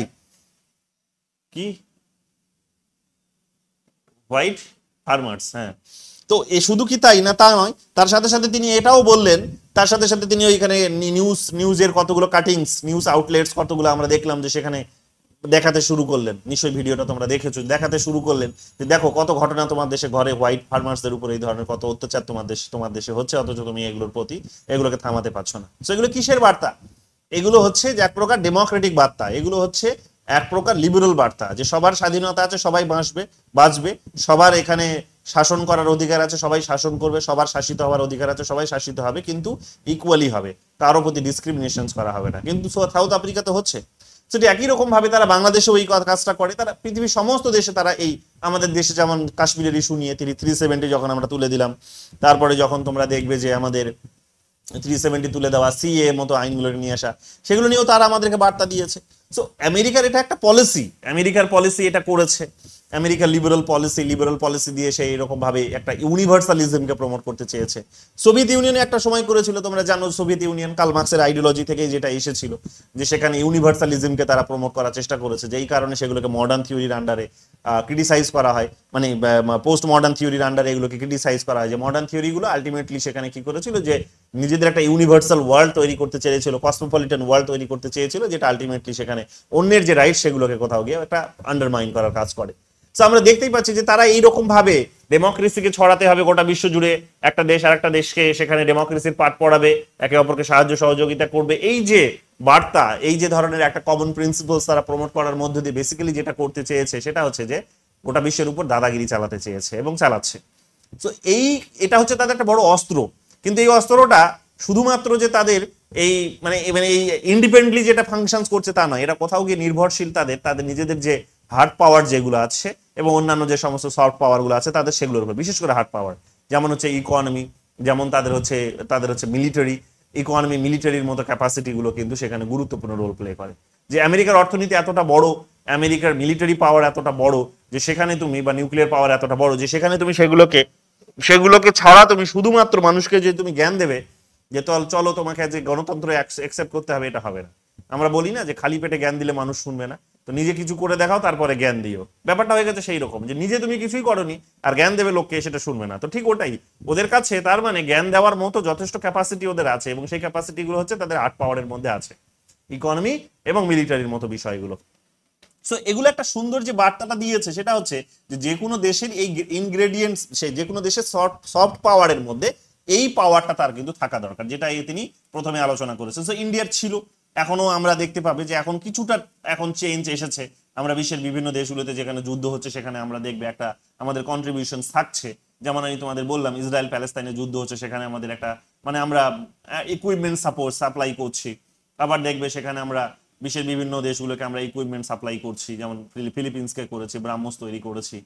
কি হোয়াইট ফার্মার্স, হ্যাঁ, তো এ শুধু কি তাই না, তা নয়, তার সাথে সাথে তিনি এটাও বললেন, তার সাথে সাথে তিনি ওইখানে নিউজের কতগুলো কাটিংস, নিউজ আউটলেটস কতগুলো আমরা দেখলাম যে সেখানে দেখাতে শুরু করলেন, নিশ্চয়ই ভিডিওটা তোমরা দেখেছো, দেখাতে শুরু করলেন যে দেখো কত ঘটনা তোমার দেশে ঘরে, হোয়াইট ফার্মার্সদের উপর এই ধরনের কত অত্যাচার তোমার দেশে হচ্ছে, অথচ তুমি এগুলোর প্রতি এগুলোকে থামাতে পারছো না। তো এগুলো কিসের বার্তা? এগুলো হচ্ছে যে এক প্রকার ডেমোক্রেটিক বার্তা, এগুলো হচ্ছে এক প্রকার লিবারেল বার্তা, যে সবার স্বাধীনতা আছে, সবাই বাঁচবে, সবার এখানে শাসন করার অধিকার আছে, সবাই শাসন করবে, সবার শাসিত হওয়ার অধিকার আছে, সবাই শাসিত হবে, কিন্তু ইকুয়ালি হবে, কারোর প্রতি ডিসক্রিমিনেশন করা হবে না। কিন্তু সাউথ আফ্রিকাতে হচ্ছে, সেটি একই রকম ভাবে তারা বাংলাদেশেও এই কাজটা করে, তারা পৃথিবীর সমস্ত দেশে তারা এই, আমাদের দেশে যেমন কাশ্মীরের ইস্যু নিয়ে 370 যখন আমরা তুলে দিলাম, তারপরে যখন তোমরা দেখবে যে আমাদের 370 তুলে দেওয়া, সিএ মতো আইনগুলো নিয়ে আসা, সেগুলো নিয়েও তারা আমাদেরকে বার্তা দিয়েছে। সো আমেরিকার এটা একটা পলিসি, আমেরিকার পলিসি এটা করেছে, আমেরিকার লিবারাল পলিসি দিয়ে সেই এরকম ভাবে একটা ইউনিভার্সালিজমকে প্রমোট করতে চেয়েছে। সোভিয়েত ইউনিয়নে একটা সময় করেছিল, তোমরা জানো, সোভিয়েত ইউনিয়ন কার্ল মার্কসের আইডিওলজি থেকে যেটা এসেছিল, যে সেখানে ইউনিভার্সালিজমকে তারা প্রমোট করার চেষ্টা করেছে, যেই কারণে সেগুলোকে মডার্ন থিওরির আন্ডারে ক্রিটিসাইজ করা হয়, মানে পোস্ট মডার্ন থিওরির আন্ডারে এগুলোকে ক্রিটিসাইজ করা হয়, যে মডার্ন থিওরিগুলো আলটিমেটলি সেখানে কি করেছিল, যে নিজেদের একটা ইউনিভার্সাল ওয়ার্ল্ড তৈরি করতে চেয়েছিল, কসমোপলিটন ওয়ার্ল্ড তৈরি করতে চেয়েছিল, যেটা আলটিমেটলি সেখানে অন্যের যে রাইট সেগুলোকে কোথাও গিয়ে একটা আন্ডারমাইন করার কাজ করে। তো আমরা দেখতেই পাচ্ছি যে তারা এইরকম ভাবে ডেমোক্রেসিকে ছড়াতে হবে গোটা বিশ্ব জুড়ে, একটা দেশ আর একটা দেশকে সেখানে ডেমোক্রেসির পাঠ পড়াবে, একে অপরকে সাহায্য সহযোগিতা করবে, এই যে বার্তা, এই যে ধরনের একটা কমন প্রিন্সিপালস তারা প্রমোট করার মধ্যে দিয়ে বেসিক্যালি যেটা করতে চেয়েছে, সেটা হচ্ছে যে গোটা বিশ্বের উপর দাদাগিরি চালাতে চেয়েছে এবং চালাচ্ছে। তো এটা হচ্ছে তাদের একটা বড় অস্ত্র, কিন্তু এই অস্ত্রটা শুধুমাত্র যে তাদের এই মানে এই ইন্ডিপেন্ডেন্টলি যেটা ফাংশনস করছে তা নয়, এটা কোথাও গিয়ে নির্ভরশীল তাদের নিজেদের যে হার্ড পাওয়ার যেগুলো আছে এবং অন্যান্য যে সমস্ত সফট পাওয়ার গুলো আছে তাদের, সেগুলোর উপর, বিশেষ করে হার্ড পাওয়ার, যেমন হচ্ছে ইকোনমি, যেমন তাদের হচ্ছে মিলিটারির মতো ক্যাপাসিটি গুলো কিন্তু সেখানে গুরুত্বপূর্ণ রোল প্লে করে। যে আমেরিকার অর্থনীতি এতটা বড়, আমেরিকার মিলিটারি পাওয়ার এতটা বড়, যে সেখানে তুমি, বা নিউক্লিয়ার পাওয়ার এতটা বড়, যে সেখানে তুমি সেগুলোকে ছাড়া তুমি শুধুমাত্র মানুষকে যে তুমি জ্ঞান দেবে যে চলো তোমাকে যে গণতন্ত্র অ্যাকসেপ্ট করতে হবে, এটা হবে না। আমরা বলি না যে খালি পেটে জ্ঞান দিলে মানুষ শুনবে না, তো নিজে কিছু করে দেখাও তারপরে জ্ঞান দিও, ব্যাপারটা হয়ে গেছে সেই রকম, যে নিজে তুমি কিছুই করনি আর জ্ঞান দেবে লোককে, সেটা শুনবে না। তো ঠিক ওটাই ওদের কাছে, তার মানে জ্ঞান দেওয়ার মতো যথেষ্ট ক্যাপাসিটি ওদের আছে, এবং সেই ক্যাপাসিটি গুলো হচ্ছে তাদের হার্ড পাওয়ারের মধ্যে আছে, ইকোনমি এবং মিলিটারির মতো বিষয়গুলো। সো এগুলো একটা সুন্দর যে বার্তাটা দিয়েছে, সেটা হচ্ছে যে কোনো দেশের এই ইনগ্রেডিয়েন্টস, যে কোনো দেশের সফট পাওয়ারের মধ্যে এই পাওয়ারটা তার কিন্তু থাকা দরকার, যেটা তিনি প্রথমে আলোচনা করেছেন। সো ইন্ডিয়ার ছিল, এখনো আমরা দেখতে পাবে যে এখন কিছুটা এখন চেঞ্জ এসেছে। আমরা বিশ্বের বিভিন্ন দেশগুলোতে যেখানে যুদ্ধ হচ্ছে, সেখানে আমরা দেখবে একটা আমাদের কন্ট্রিবিউশন থাকছে। যেমন আমি তোমাদের বললাম, ইসরায়েল প্যালেস্তাইনে যুদ্ধ হচ্ছে, সেখানে আমাদের একটা আমরা ইকুইপমেন্ট সাপ্লাই করছি। আবার দেখবে সেখানে আমরা বিশ্বের বিভিন্ন দেশগুলোকে আমরা ইকুইপমেন্ট সাপ্লাই করছি, যেমন ফিলিপিন্সকে করেছি, ব্রাহ্মস তৈরি করেছি।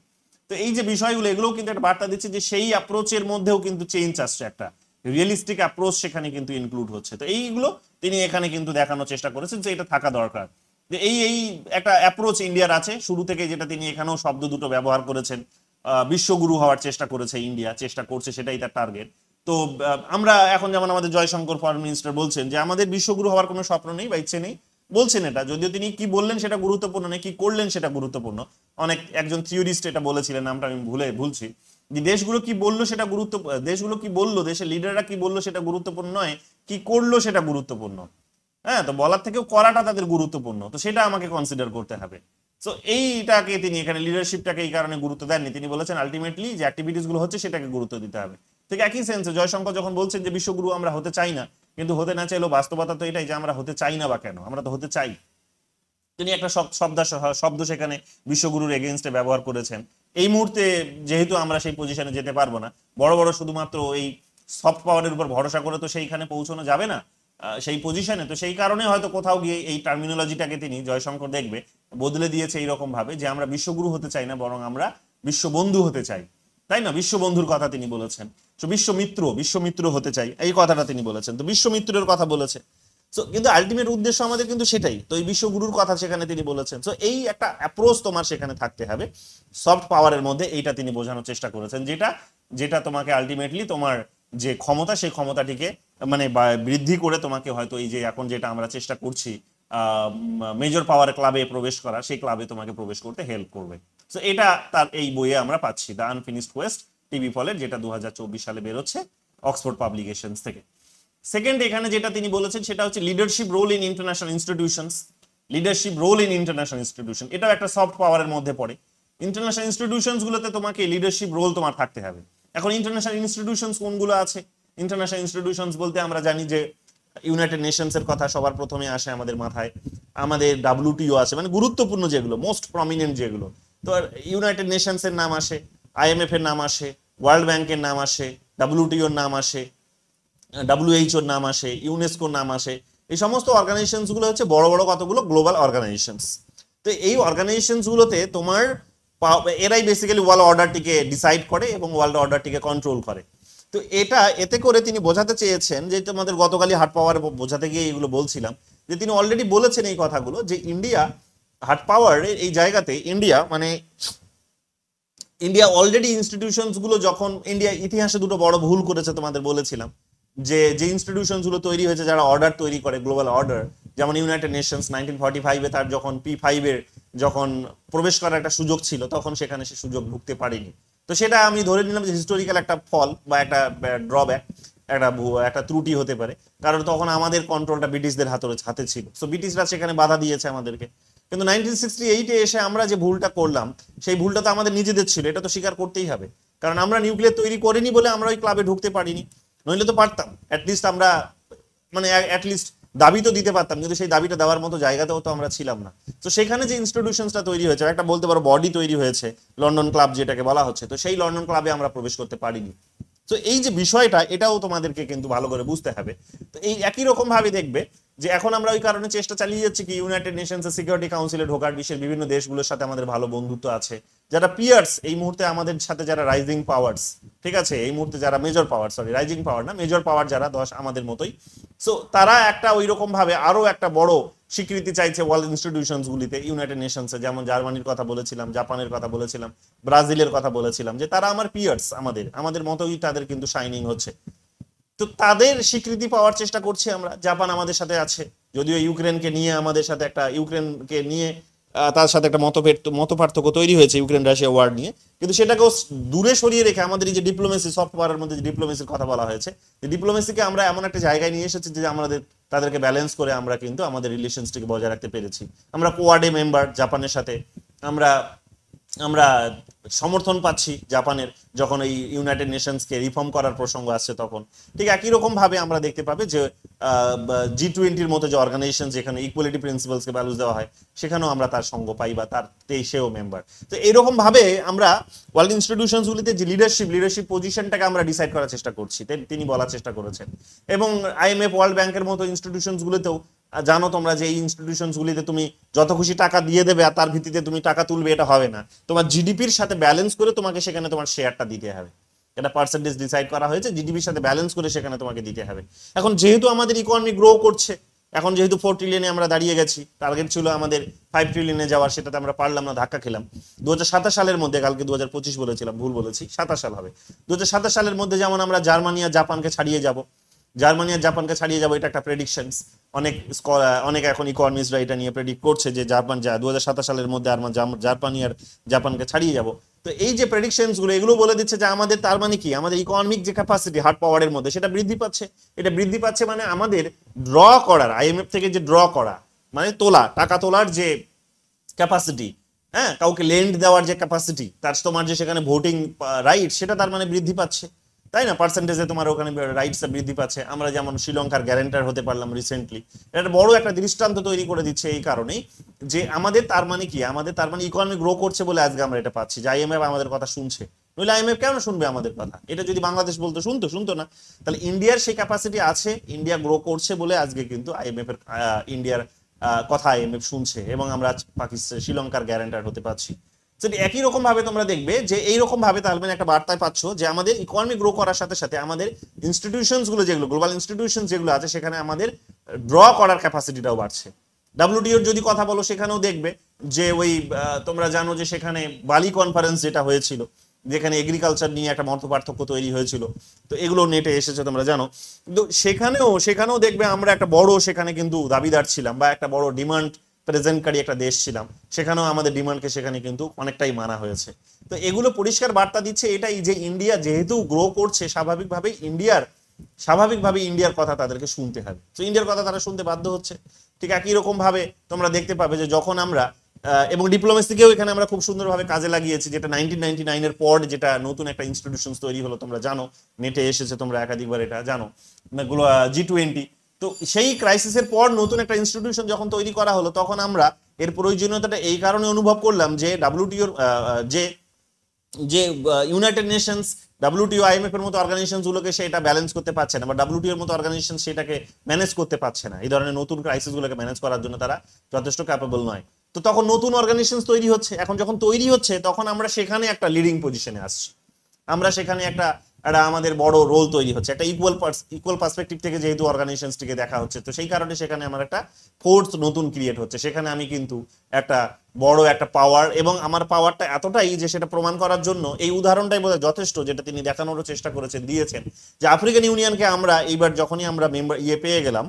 তো এই যে বিষয়গুলো, এগুলোও কিন্তু একটা বার্তা দিচ্ছে যে সেই অ্যাপ্রোচের মধ্যেও কিন্তু চেঞ্জ আসছে, একটা রিয়েলিস্টিক অ্যাপ্রোচ সেখানে কিন্তু ইনক্লুড হচ্ছে। তো এইগুলো তিনি এখানে কিন্তু দেখানোর চেষ্টা করেছেন যে এটা থাকা দরকার, যে এই এই একটা অ্যাপ্রোচ ইন্ডিয়ার আছে শুরু থেকে, যেটা তিনি এখানেও শব্দ দুটো ব্যবহার করেছেন। বিশ্বগুরু হওয়ার চেষ্টা করেছে ইন্ডিয়া, চেষ্টা করছে, সেটাই তার টার্গেট। তো আমরা এখন যেমন আমাদের জয়শঙ্কর ফরেন মিনিস্টার বলছেন যে আমাদের বিশ্বগুরু হওয়ার কোনো স্বপ্ন নেই বা ইচ্ছে নেই, বলছেন এটা, যদিও তিনি কি বললেন সেটা গুরুত্বপূর্ণ নেই, কি করলেন সেটা গুরুত্বপূর্ণ। অনেক একজন থিওরিস্ট এটা বলেছিলেন, নামটা আমি ভুলছি, যে দেশগুলো কি বললো সেটা দেশগুলো কি বললো, দেশের লিডাররা কি বললো সেটা গুরুত্বপূর্ণ নয়, কি করলো সেটা গুরুত্বপূর্ণ। হ্যাঁ, তো বলার থেকেও করাটা তাদের গুরুত্বপূর্ণ, তো সেটা আমাকে কনসিডার করতে হবে। তো এইটাকে তিনি এখানে লিডারশিপটাকে এই কারণে গুরুত্ব দেননি, তিনি বলেছেন আলটিমেটলি যে অ্যাক্টিভিটিস গুলো হচ্ছে সেটাকে গুরুত্ব দিতে হবে। ঠিক একই সেন্সে জয়শঙ্কর যখন বলছেন যে বিশ্বগুরু আমরা হতে চাই না, কিন্তু হতে না চাইলেও বাস্তবতা তো এটাই যে আমরা হতে চাই না, বা কেন, আমরা তো হতে চাই। তিনি একটা শব্দ সেখানে বিশ্বগুরুর এগেইনস্টে ব্যবহার করেছেন। এই মুহূর্তে যেহেতু আমরা সেই পজিশনে যেতে পারবো না, বড় বড় শুধুমাত্র এই সফট পাওয়ারের উপর ভরসা করে তো সেইখানে পৌঁছানো যাবে না, সেই পজিশনে। তো সেই কারণে হয়তো কোথাও গিয়ে এই টার্মিনোলজিটাকে তিনি জয়শঙ্কর দেখবে বদলে দিয়েছে এইরকম ভাবে, যে আমরা বিশ্বগুরু হতে চাই না, বরং আমরা বিশ্ববন্ধু হতে চাই, তাই না? বিশ্ববন্ধুর কথা তিনি বলেছেন। তো বিশ্বমিত্র হতে চাই, এই কথাটা তিনি বলেছেন। তো বিশ্বমিত্রের কথা বলেছে। কিন্তু আলটিমেট উদ্দেশ্য আমাদের কিন্তু সেটাই। তো এই বিশ্বগুরুর কথা সেখানে তিনি বলেছেন। তো এই একটা অ্যাপ্রোচ তোমার সেখানে থাকতে হবে সফট পাওয়ারের মধ্যে, এইটা তিনি বোঝানোর চেষ্টা করেছেন, যেটা যেটা তোমাকে আলটিমেটলি তোমার যে ক্ষমতা, সেই ক্ষমতাটিকে মানে বৃদ্ধি করে তোমাকে হয়তো এই যে এখন যেটা আমরা চেষ্টা করছি মেজর পাওয়ার ক্লাবে প্রবেশ করা, সেই ক্লাবে তোমাকে প্রবেশ করতে হেল্প করবে। তো এটা তার এই বইয়ে আমরা পাচ্ছি, দ্য আনফিনিশড কোয়েস্ট টিভি ফলের, যেটা 2024 সালে বেরোচ্ছে অক্সফোর্ড পাবলিকেশনস থেকে। সেকেন্ড এখানে যেটা তিনি বলেছেন সেটা হচ্ছে leadership role in international institutions. Leadership role in international institution, এটাও একটা সফট পাওয়ারের মধ্যে পড়ে। ইন্টারন্যাশনাল ইনস্টিটিউশনস গুলোতে তোমাকে লিডারশিপ রোল তোমার থাকতে হবে। এখন ইন্টারন্যাশনাল ইনস্টিটিউশনস কোনগুলো আছে? ইন্টারন্যাশনাল ইনস্টিটিউশনস বলতে আমরা জানি যে ইউনাইটেড নেশনস এর কথা সবার প্রথমে আসে আমাদের মাথায়, আমাদের WTO আছে, মানে গুরুত্বপূর্ণ যেগুলো, মোস্ট প্রমিনেন্ট যেগুলো। তো ইউনাইটেড নেশনস এর নাম আসে, IMF এর নাম আসে, ওয়ার্ল্ড ব্যাংকের নাম আসে, WTO এর নাম আসে, WHO এর নাম আসে, ইউনেস্কোর নাম আসে। এই সমস্ত অর্গানাইজেশনস গুলো হচ্ছে বড় বড় কতগুলো গ্লোবাল অর্গানাইজেশনস। তো এই অর্গানাইজেশনস গুলোতে তোমার এরাই বেসিক্যালি ওয়ার্ল্ড অর্ডারটিকে ডিসাইড করে এবং ওয়ার্ল্ড অর্ডারটিকে কন্ট্রোল করে। তো এতে করে তিনি বোঝাতে চেয়েছেন, যে তোমাদের গতকালই হার্ড পাওয়ার বোঝাতে গিয়ে এগুলো বলছিলাম, যে তিনি অলরেডি বলেছেন এই কথাগুলো, যে ইন্ডিয়া হার্ড পাওয়ার এই জায়গাতে ইন্ডিয়া অলরেডি ইনস্টিটিউশনস গুলো, যখন ইন্ডিয়া ইতিহাসে দুটো বড় ভুল করেছে তোমাদের বলেছিলাম, যে ইনস্টিটিউশনস গুলো তৈরি হয়েছে যারা অর্ডার তৈরি করে, গ্লোবাল অর্ডার, যেমন ইউনাইটেড নেশনস 1945-এ তার যখন P5 এর যখন প্রবেশ করার একটা সুযোগ ছিল, তখন সেখানে সে সুযোগ ঢুকতে পারেনি। তো সেটা আমি ধরে নিলাম যে হিস্টোরিক্যাল একটা ফল বা একটা ড্রব্যাক, একটা ত্রুটি হতে পারে, কারণ তখন আমাদের কন্ট্রোলটা ব্রিটিশদের হাতে ছিল। তো ব্রিটিশরা সেখানে বাধা দিয়েছে আমাদেরকে। কিন্তু 1968-এ এসে আমরা যে ভুলটা করলাম, সেই ভুলটা তো আমাদের নিজেদের ছিল, এটা তো স্বীকার করতেই হবে। কারণ আমরা নিউক্লিয়ার তৈরি করিনি বলে আমরা ওই ক্লাবে ঢুকতে পারিনি, নইলে তো পারতাম। অ্যাটলিস্ট আমরা মানে অ্যাটলিস্ট দাবি তো দিতে পারতাম, কিন্তু সেই দাবিটা দেওয়ার মতো জায়গাতেও তো আমরা ছিলাম না। তো সেখানে যে ইনস্টিটিউশনসটা তৈরি হয়েছে, একটা বলতে পারো বডি তৈরি হয়েছে, লন্ডন ক্লাব যেটাকে বলা হচ্ছে, তো সেই লন্ডন ক্লাবে আমরা প্রবেশ করতে পারিনি। তো এই যে বিষয়টা, এটাও তোমাদেরকে কিন্তু ভালো করে বুঝতে হবে। তো এই একই রকম ভাবে দেখবে যে এখন আমরা ওই কারণে চেষ্টা চালিয়ে যাচ্ছি কি ইউনাইটেড নেশনস সিকিউরিটি কাউন্সিলে ঢোকার, বিশ্বের বিভিন্ন দেশগুলোর সাথে আমাদের ভালো বন্ধুত্ব আছে, যারা পিয়ার্স এই মুহূর্তে আমাদের সাথে, যারা রাইজিং পাওয়ার্স, ঠিক আছে, এই মুহূর্তে যারা মেজর পাওয়ার, রাইজিং পাওয়ার না, মেজর পাওয়ার যারা 10 আমাদের মতোই। সো তারা একটা ওই রকম ভাবে আরো একটা বড় স্বীকৃতি চাইছে ওয়ার্ল্ড ইনস্টিটিউশনস গুলিতে, ইউনাইটেড নেশনসে, যেমন জার্মানির কথা বলেছিলাম, জাপানের কথা বলেছিলাম, ব্রাজিলের কথা বলেছিলাম, যে তারা আমার পিয়ার্স, আমাদের মতোই তাদের কিন্তু শাইনিং হচ্ছে। তো তাদের স্বীকৃতি পাওয়ার চেষ্টা করছি আমরা। জাপান আমাদের সাথে আছে, যদিও ইউক্রেনকে নিয়ে আমাদের সাথে ইউক্রেনকে নিয়ে তার সাথে একটা মতপার্থক্য তৈরি হয়েছে ইউক্রেন রাশিয়া ওয়ার নিয়ে, কিন্তু সেটাকেও দূরে সরিয়ে রেখে আমাদের এই যে ডিপ্লোমেসি, সফট পাওয়ারের মধ্যে যে ডিপ্লোমেসির কথা বলা হয়েছে, যে ডিপ্লোমেসিকে আমরা এমন একটা জায়গায় নিয়ে এসেছি যে আমাদের তাদেরকে ব্যালেন্স করে আমরা কিন্তু আমাদের রিলেশনসটিকে বজায় রাখতে পেরেছি। আমরা কোয়াডে মেম্বার জাপানের সাথে, আমরা সমর্থন পাচ্ছি জাপানের, যখন এই ইউনাইটেড নেশনসকে রিফর্ম করার প্রসঙ্গ আসছে তখন। ঠিক একই রকম ভাবে আমরা দেখতে পাবে যে G20-র মতো যে অর্গানাইজেশন, যেখানে ইকুয়ালিটি প্রিন্সিপালসকে ভ্যালুস দেওয়া হয়, সেখানেও আমরা তার সঙ্গ পাই বা তার সেও মেম্বার। তো এরকম ভাবে আমরা ওয়ার্ল্ড ইনস্টিটিউশনসগুলিতে যে লিডারশিপ পজিশনটাকে আমরা ডিসাইড করার চেষ্টা করছি, তিনি বলার চেষ্টা করেছেন। এবং IMF, ওয়ার্ল্ড ব্যাংকের মতো ইনস্টিটিউশনসগুলোতেও জানো তোমরা যে এই ইনস্টিটিউশনস গুলিতে তুমি যত খুশি টাকা দিয়ে দেবে আর তার ভিত্তিতে তুমি টাকা তুলবে, এটা হবে না। তোমার জিডিপির সাথে ব্যালেন্স করে তোমাকে সেখানে তোমার শেয়ারটা দিতে হবে। এটা পার্সেন্টেজ ডিসাইড করা হয়েছে, জিডিপির সাথে ব্যালেন্স করে সেখানে তোমাকে দিতে হবে। এখন যেহেতু আমাদের ইকোনমি গ্রো করছে, এখন যেহেতু 4 ট্রিলিয়নে আমরা দাঁড়িয়ে গেছি, টার্গেট ছিল আমাদের 5 ট্রিলিয়নে যাওয়ার, সেটাতে আমরা পারলাম না, ধাক্কা খেলাম। 2027 সালের মধ্যে, কালকে 2025 বলেছিলাম, ভুল বলেছি, 27 সাল হবে। 2027 সালের মধ্যে যেমন আমরা জার্মানি আর জাপানকে ছাড়িয়ে যাব, এটা একটা প্রেডিকশনস। অনেক এখন ইকোনমিস্টরা এটা নিয়ে প্রেডিক্ট করছে যে জাপান 2027 সালের মধ্যে আর জার্মানি আর জাপানকে ছাড়িয়ে যাব। তো এই যে প্রেডিকশনস গুলো, এগুলো বলে দিচ্ছে যে আমাদের, তার মানে কি, আমাদের ইকোনমিক যে ক্যাপাসিটি হার্ড পাওয়ারের মধ্যে সেটা বৃদ্ধি পাচ্ছে। এটা বৃদ্ধি পাচ্ছে মানে আমাদের ড্র করার, আইএমএফ থেকে যে ড্র করা, মানে টাকা তোলার যে ক্যাপাসিটি, হ্যাঁ, কাউকে লেন্ড দেওয়ার যে ক্যাপাসিটি, তার তোমার যে সেখানে ভোটিং রাইট, সেটা তার মানে বৃদ্ধি পাচ্ছে, তাই না? পার্সেন্টেজে তোমার ওখানে রাইটস বৃদ্ধি পাচ্ছে। আমরা যেমন শ্রীলঙ্কার গ্যারান্টার হতে পারলাম রিসেন্টলি, এটা বড় একটা দৃষ্টান্ত তৈরি করে দিচ্ছে এই কারণেই যে আমাদের, তার মানে কি, আমাদের তার মানে ইকোনমি গ্রো করছে বলে আজকে আমরা এটা পাচ্ছি যে আইএমএফ আমাদের কথা শুনছে। নইলে আইএমএফ কেন শুনবে আমাদের কথা? এটা যদি বাংলাদেশ বলতো, শুনতো না। তাহলে ইন্ডিয়ার সেই ক্যাপাসিটি আছে, ইন্ডিয়া গ্রো করছে বলে আজকে কিন্তু আইএমএফ এর, ইন্ডিয়ার কথা আইএমএফ শুনছে, এবং আমরা পাকিস্তান, শ্রীলঙ্কার গ্যারান্টার হতে পারছি। একই রকম ভাবে তোমরা দেখবে যে এইরকম ভাবে তার মানে একটা বার্তায় পাচ্ছ যে আমাদের ইকোনমি গ্রো করার সাথে সাথে আমাদের ইনস্টিটিউশনস গুলো, যেগুলো গ্লোবাল ইনস্টিটিউশন যেগুলো আছে, সেখানে আমাদের ড্র করার ক্যাপাসিটিটাও বাড়ছে। ডাব্লিউটিওর যদি কথা বলো, সেখানেও দেখবে যে ওই তোমরা জানো যে সেখানে বালি কনফারেন্স যেটা হয়েছিল, যেখানে এগ্রিকালচার নিয়ে একটা মত পার্থক্য তৈরি হয়েছিল, তো এগুলো নেটে এসেছে তোমরা জানো। কিন্তু সেখানেও দেখবে আমরা একটা বড় সেখানে কিন্তু দাবিদার ছিলাম, বা একটা বড় ডিমান্ড প্রেজেন্টকারী একটা দেশ ছিলাম, সেখানেও আমাদের ডিমান্ডকে সেখানে কিন্তু অনেকটাই মানা হয়েছে। তো এগুলো পরিষ্কার বার্তা দিচ্ছে এটাই যে ইন্ডিয়া যেহেতু গ্রো করছে, স্বাভাবিকভাবে ইন্ডিয়ার কথা তাদেরকে শুনতে হবে। তো ইন্ডিয়ার কথা তারা শুনতে বাধ্য হচ্ছে। ঠিক একই রকম ভাবে তোমরা দেখতে পাবে যে যখন আমরা এবং ডিপ্লোমেসিকেও এখানে আমরা খুব সুন্দরভাবে কাজে লাগিয়েছি, যেটা 1999 এর পর যেটা নতুন একটা ইনস্টিটিউশন তৈরি হলো, তোমরা জানো, নেটে এসেছে, তোমরা একাধিকবার এটা জানো, G20। তো সেই ক্রাইসিসের পর নতুন একটা ইনস্টিটিউশন যখন তৈরি করা হলো, তখন আমরা এর প্রয়োজনীয়তাটা এই কারণে অনুভব করলাম যে ডাব্লিউটিওর যে ইউনাইটেড নেশনস, ডাব্লিউটিও, আইএমএফ এর মতো অর্গানাইজেশন গুলোকে সেটা ব্যালেন্স করতে পারছে না, বা ডাব্লিউটিও এর মতো অর্গানাইজেশন সেটাকে ম্যানেজ করতে পারছে না। এই ধরনের নতুন ক্রাইসিস গুলোকে ম্যানেজ করার জন্য তারা যথেষ্ট ক্যাপেবল নয়। তো তখন নতুন অর্গানাইজেশন তৈরি হচ্ছে। এখন যখন তৈরি হচ্ছে, তখন আমরা সেখানে একটা লিডিং পজিশনে আসছি, আমরা সেখানে একটা আমাদের বড় রোল তৈরি হচ্ছে, একটা ইকুয়াল পার্সপেক্টিভ থেকে যেহেতু অর্গানাইজেশনসটিকে দেখা হচ্ছে, তো সেই কারণে সেখানে আমার একটা ফোর্স নতুন ক্রিয়েট হচ্ছে। সেখানে আমি কিন্তু একটা বড় একটা পাওয়ার, এবং আমার পাওয়ারটা এতটাই যে সেটা প্রমাণ করার জন্য এই উদাহরণটাই বোধহয় যথেষ্ট, যেটা তিনি দেখানোরও চেষ্টা করেছেন, দিয়েছেন, যে আফ্রিকান ইউনিয়নকে আমরা এইবার যখনই আমরা মেম্বার পেয়ে গেলাম,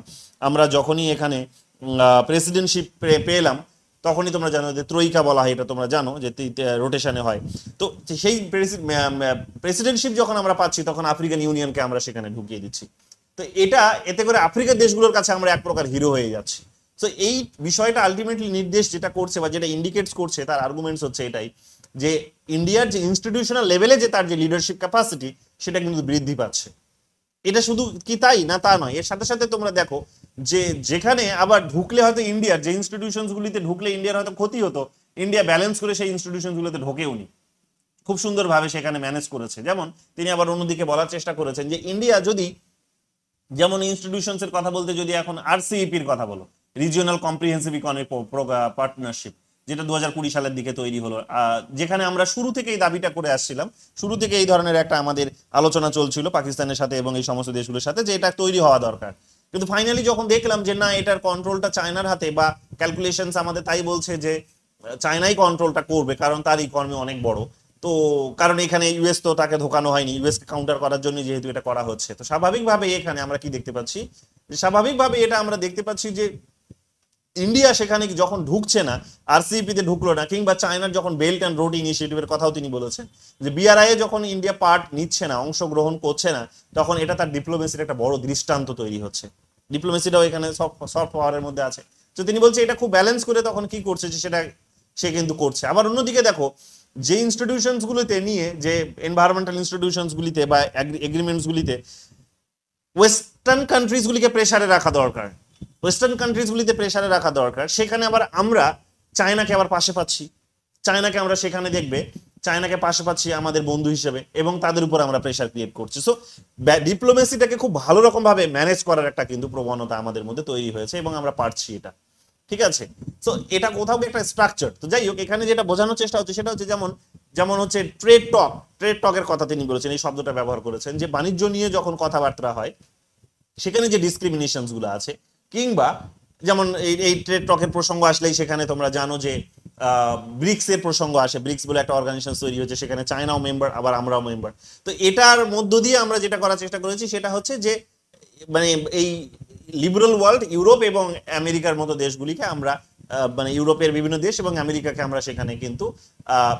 আমরা যখনই এখানে প্রেসিডেন্টশিপ পেলাম, তখনই তোমরা জানো যে ত্রয়িকা বলা হয়, এটা তোমরা জানো যে রোটেশনে হয়। তো সেই প্রেসিডেন্টশিপ যখন আমরা পাচ্ছি, তখন আফ্রিকান ইউনিয়নকে আমরা সেখানে ঢুকিয়ে দিচ্ছি। তো এতে করে আফ্রিকার দেশগুলোর কাছে আমরা এক প্রকার হিরো হয়ে যাচ্ছি। তো এই বিষয়টা আলটিমেটলি নির্দেশ যেটা করছে, বা যেটা ইন্ডিকেটস করছে, তার আর্গুমেন্টস হচ্ছে এটাই যে ইন্ডিয়ার যে ইনস্টিটিউশনাল লেভেলে যে তার যে লিডারশিপ ক্যাপাসিটি, সেটা কিন্তু বৃদ্ধি পাচ্ছে। এটা শুধু কি তাই না, তা নয়, এর সাথে সাথে তোমরা দেখো যে যেখানে আবার ঢুকলে হয়তো ইন্ডিয়ার যে ইনস্টিটিউশনস গুলিতে ঢুকলে ইন্ডিয়ার হয়তো ক্ষতি হতো, ইন্ডিয়া ব্যালেন্স করে সেই ইনস্টিটিউশন গুলোতে ঢোকেওনি, খুব সুন্দরভাবে সেখানে ম্যানেজ করেছে। যেমন তিনি আবার অন্যদিকে বলার চেষ্টা করেছেন যে ইন্ডিয়া যদি, যেমন ইনস্টিটিউশনস এর কথা বলতে যদি এখন আরসিইপির কথা বলো, রিজিওনাল কম্প্রিহেন্সিভ ইকোনমিক পার্টনারশিপ, যেটা 2020 সালের দিকে তৈরি হলো, যেখানে আমরা শুরু থেকে এই দাবিটা করে আসছিলাম, শুরু থেকে এই ধরনের একটা আমাদের আলোচনা চলছিল পাকিস্তানের সাথে এবং এই সমস্ত দেশগুলোর সাথে, যে এটা তৈরি হওয়া দরকার। কিন্তু ফাইনালি যখন দেখলাম যে না, এটার কন্ট্রোলটা চায়নার হাতে, বা ক্যালকুলেশনস আমাদের তাই বলছে যে চায়নাই কন্ট্রোলটা করবে, কারণ তার ইকোনমি অনেক বড়। তো কারণ এখানে ইউএস তো তাকে ঢোকানো হয়নি, ইউএস কে কাউন্টার করার জন্য যেহেতু এটা করা হচ্ছে, তো স্বাভাবিকভাবে এখানে আমরা কি দেখতে পাচ্ছি, যে স্বাভাবিকভাবে এটা আমরা দেখতে পাচ্ছি যে ইন্ডিয়া সেখানে যখন ঢুকছে না, আরসিইপি তে ঢুকলো না, কিংবা চায়নার যখন বেল্ট অ্যান্ড রোড ইনিশিয়েটিভের কথাও তিনি বলেছেন, যে বিআরআই এ যখন ইন্ডিয়া পার্ট নিচ্ছে না, অংশগ্রহণ করছে না, তখন এটা তার ডিপ্লোমেসির একটা বড় দৃষ্টান্ত তৈরি হচ্ছে। ডিপ্লোমেসিটাও এখানে সফট পাওয়ারের মধ্যে আছে। তো তিনি বলছে এটা খুব ব্যালেন্স করে তখন কি করছে, যে সেটা সে কিন্তু করছে। আবার অন্যদিকে দেখো, যে ইনস্টিটিউশনস গুলিতে নিয়ে, যে এনভায়রনমেন্টাল ইনস্টিটিউশনস গুলিতে বা এগ্রিমেন্টস গুলিতে ওয়েস্টার্ন কান্ট্রিজ গুলিকে প্রেসারে রাখা দরকার, সেখানে আবার আমরা চায়নাকে আবার পাশে পাচ্ছি। চায়নাকে আমরা সেখানে দেখবে চায়নাকে পাশাপাশি আমাদের বন্ধু হিসেবে, এবং তাদের উপর আমরা প্রেশার ক্রিয়েট করছি। সো ডিপ্লোমেসিটাকে খুব ভালো রকম ভাবে ম্যানেজ করার একটা কিন্তু প্রবণতা আমাদের মধ্যে তৈরি হয়েছে, এবং আমরা পারছি এটা, ঠিক আছে। তো এটা কোথাও একটা স্ট্রাকচার। তো যাই হোক, এখানে যেটা বোঝানোর চেষ্টা হচ্ছে সেটা হচ্ছে যেমন যেমন হচ্ছে ট্রেড টকের কথা তিনি বলেছেন, এই শব্দটা ব্যবহার করেছেন, যে বাণিজ্য নিয়ে যখন কথাবার্তা হয় সেখানে যে ডিসক্রিমিনেশনস গুলো আছে, কিংবা যেমন এই ট্রেড টকের প্রসঙ্গ আসলেই সেখানে তোমরা জানো যে ব্রিক্স এর প্রসঙ্গ আসে। ব্রিক্স বলে একটা অর্গানাইজেশন তৈরি হচ্ছে, সেখানে চায়নাও মেম্বার, আবার আমরাও মেম্বার। তো এটার মধ্য দিয়ে আমরা যেটা করার চেষ্টা করেছি সেটা হচ্ছে যে মানে এই লিবারেল ওয়ার্ল্ড, ইউরোপ এবং আমেরিকার মতো দেশগুলিকে আমরা মানে ইউরোপের বিভিন্ন দেশ এবং আমেরিকাকে আমরা সেখানে কিন্তু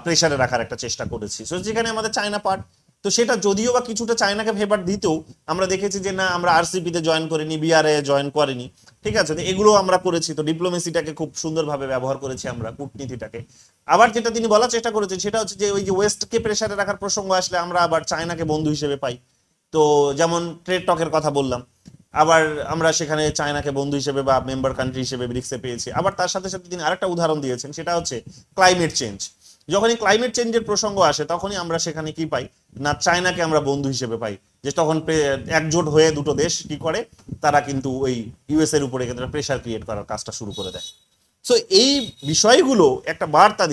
প্রেসারে রাখার একটা চেষ্টা করেছি। তো যেখানে আমাদের চায়না পার্ট, তো সেটা যদিও বা কিছুটা চায়নাকে ফেভার দিতেও আমরা দেখেছি যে না, আমরা আরসিপিতে জয়েন করিনি, বিআরএ জয়েন করিনি, ঠিক আছে। তো এগুলো আমরা করেছি। তো ডিপ্লোমেসিটাকে খুব সুন্দরভাবে ব্যবহার করেছি আমরা, কূটনীতিটাকে। আবার যেটা তিনি বলার চেষ্টা করেছেন সেটা হচ্ছে যে ওই যে ওয়েস্টকে প্রেসারে রাখার প্রসঙ্গ আসলে আমরা আবার চায়নাকে বন্ধু হিসেবে পাই। তো যেমন ট্রেড টকের কথা বললাম, আবার আমরা সেখানে চায়নাকে বন্ধু হিসেবে বা মেম্বার কান্ট্রি হিসেবে ব্রিক্সে পেয়েছি। আবার তার সাথে সাথে তিনি আরেকটা উদাহরণ দিয়েছেন, সেটা হচ্ছে ক্লাইমেট চেঞ্জ। যখনই ক্লাইমেট চেঞ্জের প্রসঙ্গ আসে তখনই আমরা সেখানে কি পাই না, চায়নাকে আমরা বন্ধু হিসেবে পাই। যে তখন একজোট হয়ে দুটো দেশ কি করে, তারা কিন্তু ওই ইউএস এর উপরে প্রেসার ক্রিয়েট করার কাজটা শুরু করে দেয়। সো এই বিষয়গুলো একটা বার্তা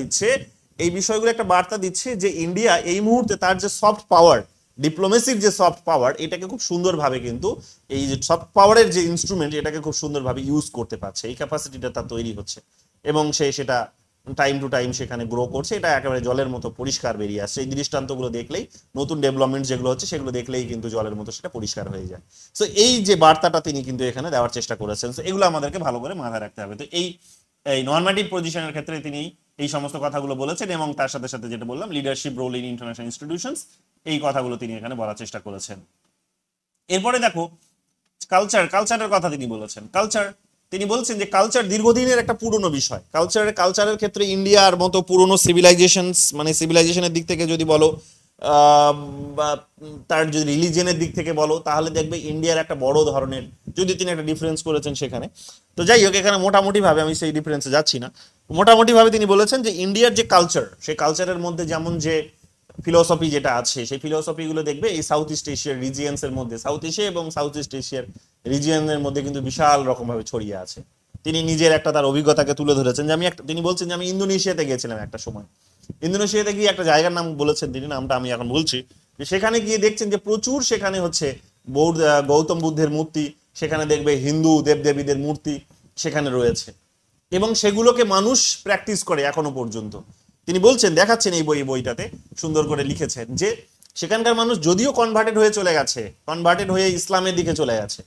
দিচ্ছে, যে ইন্ডিয়া এই মুহূর্তে তার যে সফট পাওয়ার, ডিপ্লোমেসির যে সফট পাওয়ার, এটাকে খুব সুন্দরভাবে কিন্তু এই যে সফট পাওয়ারের যে ইনস্ট্রুমেন্ট, এটাকে খুব সুন্দরভাবে ইউজ করতে পারছে। এই ক্যাপাসিটিটা তার তৈরি হচ্ছে, এবং সেটা টাইম টু টাইম সেখানে গ্রো করছে। এটা একেবারে জলের মতো পরিষ্কার বেরিয়ে আসছে। এই দৃষ্টান্তগুলো দেখলেই, নতুন ডেভেলপমেন্ট যেগুলো হচ্ছে সেগুলো দেখলেই কিন্তু জলের মতো সেটা পরিষ্কার হয়ে যায়। সো এই যে বার্তাটা তিনি কিন্তু এখানে দেওয়ার চেষ্টা করেছেন, সো এগুলো আমাদেরকে ভালো করে মাথায় রাখতে হবে। তো এই নর্মেটিভ পজিশনের ক্ষেত্রে তিনি এই সমস্ত কথাগুলো বলেছেন, এবং তার সাথে সাথে যেটা বললাম, leadership role in international institutions, এই কথাগুলো তিনি এখানে বলার চেষ্টা করেছেন। এরপরে দেখো কালচারের কথা তিনি বলেছেন। তিনি বলছেন যে কালচার দীর্ঘদিনের একটা পুরনো বিষয়। কালচারের ক্ষেত্রে ইন্ডিয়ার মতো পুরনো সিভিলাইজেশনের দিক থেকে যদি বলো, বা তার যদি রিলিজিয়নের দিক থেকে বলো, তাহলে দেখবে ইন্ডিয়ার একটা বড় ধরনের, যদি তিনি একটা ডিফারেন্স করেছেন সেখানে। তো যাই হোক, এখানে মোটামুটি ভাবে আমি সেই ডিফারেন্সে যাচ্ছি না। মোটামুটি ভাবে তিনি বলেছেন যে ইন্ডিয়ার যে কালচার, সেই কালচারের মধ্যে যেমন যে ফিলোসফি যেটা আছে, সেই ফিলোসফিগুলো দেখবে এই সাউথ ইস্ট এশিয়ার রিজিয়ন্স এর মধ্যে, সাউথ এশিয়া এবং সাউথ ইস্ট এশিয়ার রিজিয়নের মধ্যে কিন্তু বিশাল রকম ভাবে ছড়িয়ে আছে। তিনি নিজের একটা তার অভিজ্ঞতাকে তুলে ধরেছেন, যে তিনি বলছেন যে আমি ইন্দোনেশিয়াতে গিয়েছিলাম একটা সময়। ইন্দোনেশিয়াতে গিয়ে একটা জায়গার নাম বলেছেন তিনি, নামটা আমি এখন বলছি, যে সেখানে গিয়ে দেখছেন যে প্রচুর সেখানে হচ্ছে গৌতম বুদ্ধের মূর্তি, সেখানে দেখবে হিন্দু দেবদেবীদের মূর্তি সেখানে রয়েছে, এবং সেগুলোকে মানুষ প্র্যাকটিস করে এখনো পর্যন্ত। তিনি বলছেন, দেখাচ্ছেন এই বইটাতে সুন্দর করে লিখেছেন, যে সেখানকার মানুষ যদিও কনভার্টেড হয়ে ইসলামের দিকে চলে গেছে,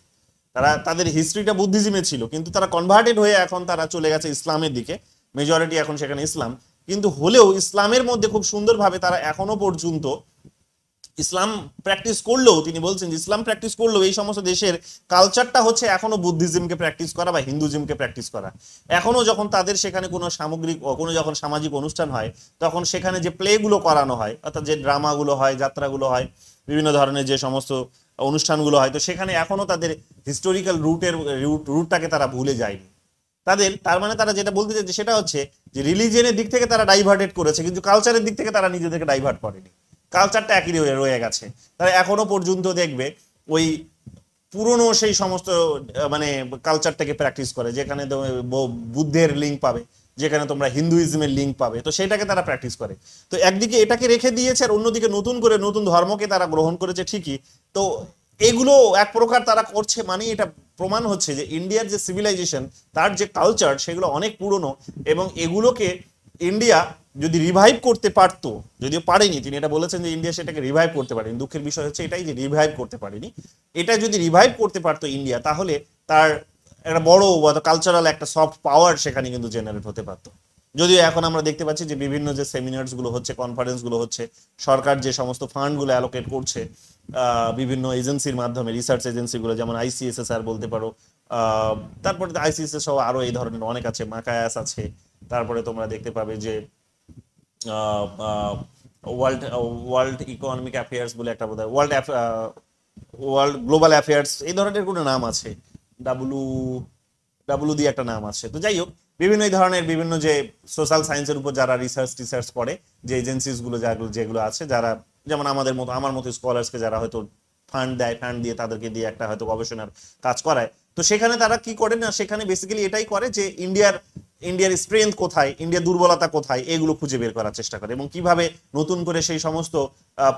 তাদের হিস্ট্রিটা বুদ্ধিজমে ছিল, কিন্তু তারা কনভার্টেড হয়ে এখন তারা চলে গেছে ইসলামের দিকে, মেজরিটি এখন সেখানে ইসলাম। কিন্তু হলেও ইসলামের মধ্যে খুব সুন্দরভাবে তারা এখনো পর্যন্ত ইসলাম প্র্যাকটিস করলেও, তিনি বলছেন যে ইসলাম প্র্যাকটিস করলেও এই সমস্ত দেশের কালচারটা হচ্ছে এখনো বুদ্ধিজমকে প্র্যাকটিস করা বা হিন্দুজমকে প্র্যাকটিস করা। এখনো যখন তাদের সেখানে কোনো যখন সামাজিক অনুষ্ঠান হয়, তখন সেখানে যে প্লেগুলো করানো হয়, অর্থাৎ যে ড্রামাগুলো হয়, যাত্রাগুলো হয়, বিভিন্ন ধরনের যে সমস্ত অনুষ্ঠানগুলো হয়, তো সেখানে এখনো তাদের হিস্টোরিক্যাল রুটটাকে তারা ভুলে যায়নি। তার মানে তারা যেটা বলতে চাইছে সেটা হচ্ছে যে রিলিজিয়নের দিক থেকে তারা ডাইভার্টেড করেছে, কিন্তু কালচারের দিক থেকে তারা নিজেদেরকে ডাইভার্ট করেনি। কালচারটা একই রয়ে গেছে। তারা এখনো পর্যন্ত দেখবে ওই পুরনো সেই সমস্ত মানে কালচারটাকে প্র্যাকটিস করে, যেখানে বুদ্ধের লিঙ্ক পাবে, যেখানে তোমরা হিন্দুইজমের লিঙ্ক পাবে, তো সেটাকে তারা প্র্যাকটিস করে। তো একদিকে এটাকে রেখে দিয়েছে, আর অন্যদিকে নতুন ধর্মকে তারা গ্রহণ করেছে ঠিকই। তো এগুলো এক প্রকার তারা করছে, মানে এটা প্রমাণ হচ্ছে যে ইন্ডিয়ার যে সিভিলাইজেশন, তার যে কালচার, সেগুলো অনেক পুরনো, এবং এগুলোকে ইন্ডিয়া যদি রিভাইভ করতে পারতো, যদিও পারেনি, তিনি এটা বলেছেন যে ইন্ডিয়া সেটাকে রিভাইভ করতে পারেনি। দুঃখের বিষয় হচ্ছে এটাই যে রিভাইভ করতে পারেনি। এটা যদি রিভাইভ করতে পারতো ইন্ডিয়া, তাহলে তার একটা বড় কালচারাল একটা সফট পাওয়ার সেখানে কিন্তু জেনারেট হতে পারতো। যদিও এখন আমরা দেখতে পাচ্ছি যে বিভিন্ন যে সেমিনার্স গুলো হচ্ছে, কনফারেন্স গুলো হচ্ছে, সরকার যে সমস্ত ফান্ড গুলো অ্যালোকেট করছে বিভিন্ন এজেন্সির মাধ্যমে, রিসার্চ এজেন্সিগুলো, যেমন ICSSR বলতে পারো, তারপরে ICSS সহ আরো এই ধরনের অনেক আছে, মাকায়াস আছে, তারপরে তোমরা দেখতে পাবে যে ওয়ার্ল্ড ইকোনমিক অ্যাফেয়ার্স বলে একটা বোধহয়, ওয়ার্ল্ড গ্লোবাল অ্যাফেয়ার্স, এই ধরনের কোনো নাম আছে, ডাব্লু দিয়ে একটা নাম আছে। তো যাই হোক, বিভিন্ন এই ধরনের বিভিন্ন যে সোশ্যাল সায়েন্সের উপর যারা রিসার্চ করে, যে এজেন্সিস গুলো যেগুলো আছে, যারা যেমন আমাদের মতো আমার মতো স্কলার্সকে যারা হয়তো ফান্ড দেয়, ফান্ড দিয়ে তাদেরকে দিয়ে একটা হয়তো গবেষণার কাজ করায়, তো সেখানে তারা কি করে না, সেখানে বেসিক্যালি এটাই করে যে ইন্ডিয়ার স্ট্রেংথ কোথায়, ইন্ডিয়ার দুর্বলতা কোথায়, এগুলো খুঁজে বের করার চেষ্টা করে এবং কিভাবে নতুন করে সেই সমস্ত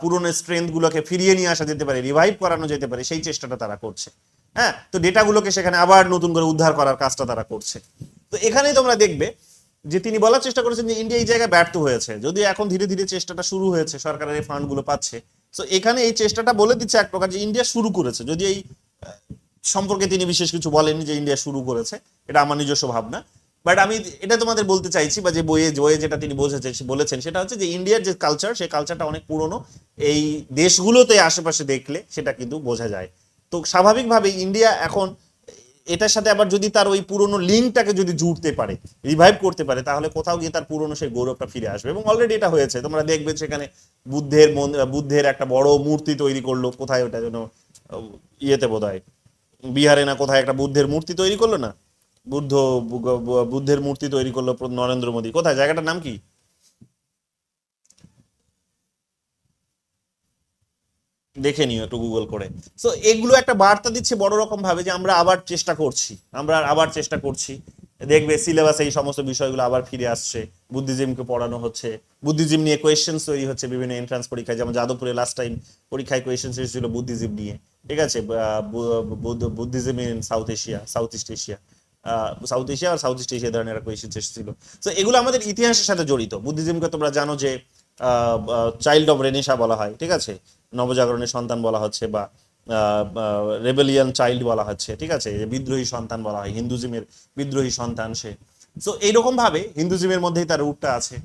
পুরনো স্ট্রেংথ গুলোকে ফিরিয়ে নিয়ে আসা যেতে পারে, রিভাইভ করানো যেতে পারে, সেই চেষ্টাটা তারা করছে। হ্যাঁ, তো ডেটাগুলোকে সেখানে আবার নতুন করে উদ্ধার করার কাজটা তারা করছে। তো এখানেই তোমরা দেখবে যে তিনি বলার চেষ্টা করেছেন যে ইন্ডিয়া এই জায়গায় ব্যর্থ হয়েছে, যদি এখন ধীরে ধীরে চেষ্টাটা শুরু হয়েছে, সরকারের এই ফান্ডগুলো পাচ্ছে। তো এখানে এই চেষ্টাটা বলে দিচ্ছে এক প্রকার যে ইন্ডিয়া শুরু করেছে, যদি এই সম্পর্কে তিনি বিশেষ কিছু বলেননি যে ইন্ডিয়া শুরু করেছে, এটা আমার নিজস্ব ভাবনা। বাট আমি এটা তোমাদের বলতে চাইছি, বা যে বইয়ে যেটা তিনি বলেছেন সেটা হচ্ছে যে ইন্ডিয়ার যে কালচার, সেই কালচারটা অনেক পুরনো, এই দেশগুলোতে আশেপাশে দেখলে সেটা কিন্তু বোঝা যায়। তো স্বাভাবিকভাবে ইন্ডিয়া এখন এটার সাথে আবার যদি তার ওই পুরনো লিঙ্কটাকে যদি জুড়তে পারে, রিভাইভ করতে পারে, তাহলে কোথাও গিয়ে তার পুরনো সেই গৌরবটা ফিরে আসবে। এবং অলরেডি এটা হয়েছে, তোমরা দেখবে সেখানে বুদ্ধের একটা বড় মূর্তি তৈরি করলো, কোথায় ওটা যেন ইয়েতে বোধহয় বিহারে না কোথায় একটা বুদ্ধের মূর্তি তৈরি করলো না, বুদ্ধের মূর্তি তৈরি করলো নরেন্দ্র মোদী, কোথায় জায়গাটার নাম কি, দেখে নিও একটু গুগল করে। সো এগুলো একটা বার্তা দিচ্ছে বড় রকম ভাবে যে আমরা আবার চেষ্টা করছি। দেখবে সিলেবাসে এই সমস্ত বিষয়গুলো আবার ফিরে আসছে, বুদ্ধিজমকে পড়ানো হচ্ছে, বুদ্ধিজম নিয়ে কোয়েশ্চেন্স তৈরি হচ্ছে বিভিন্ন এন্ট্রান্স পরীক্ষায়, যেমন যাদবপুরে লাস্ট টাইম পরীক্ষায় কোয়েশ্চেন্স এসেছিল বুদ্ধিজম নিয়ে, ঠিক আছে, Buddhism in South East Asia আর সাউথ ইস্ট এশিয়া ধরনের একটা কোয়েশ্চেন্স এসেছিল। তো এগুলো আমাদের ইতিহাসের সাথে জড়িত। বুদ্ধিজমকে তোমরা জানো যে চাইল্ড অফ রেনেসা বলা হয়, ঠিক আছে, নবজাগরণের সন্তান বলা হচ্ছে, বা রেবেলিয়ান চাইল্ড বলা হচ্ছে, ঠিক আছে, বিদ্রোহী সন্তান বলা হয়, হিন্দুজিমের বিদ্রোহী সন্তান সে। সো এইরকম ভাবে হিন্দুজিমের মধ্যেই তার রুটটা আছে।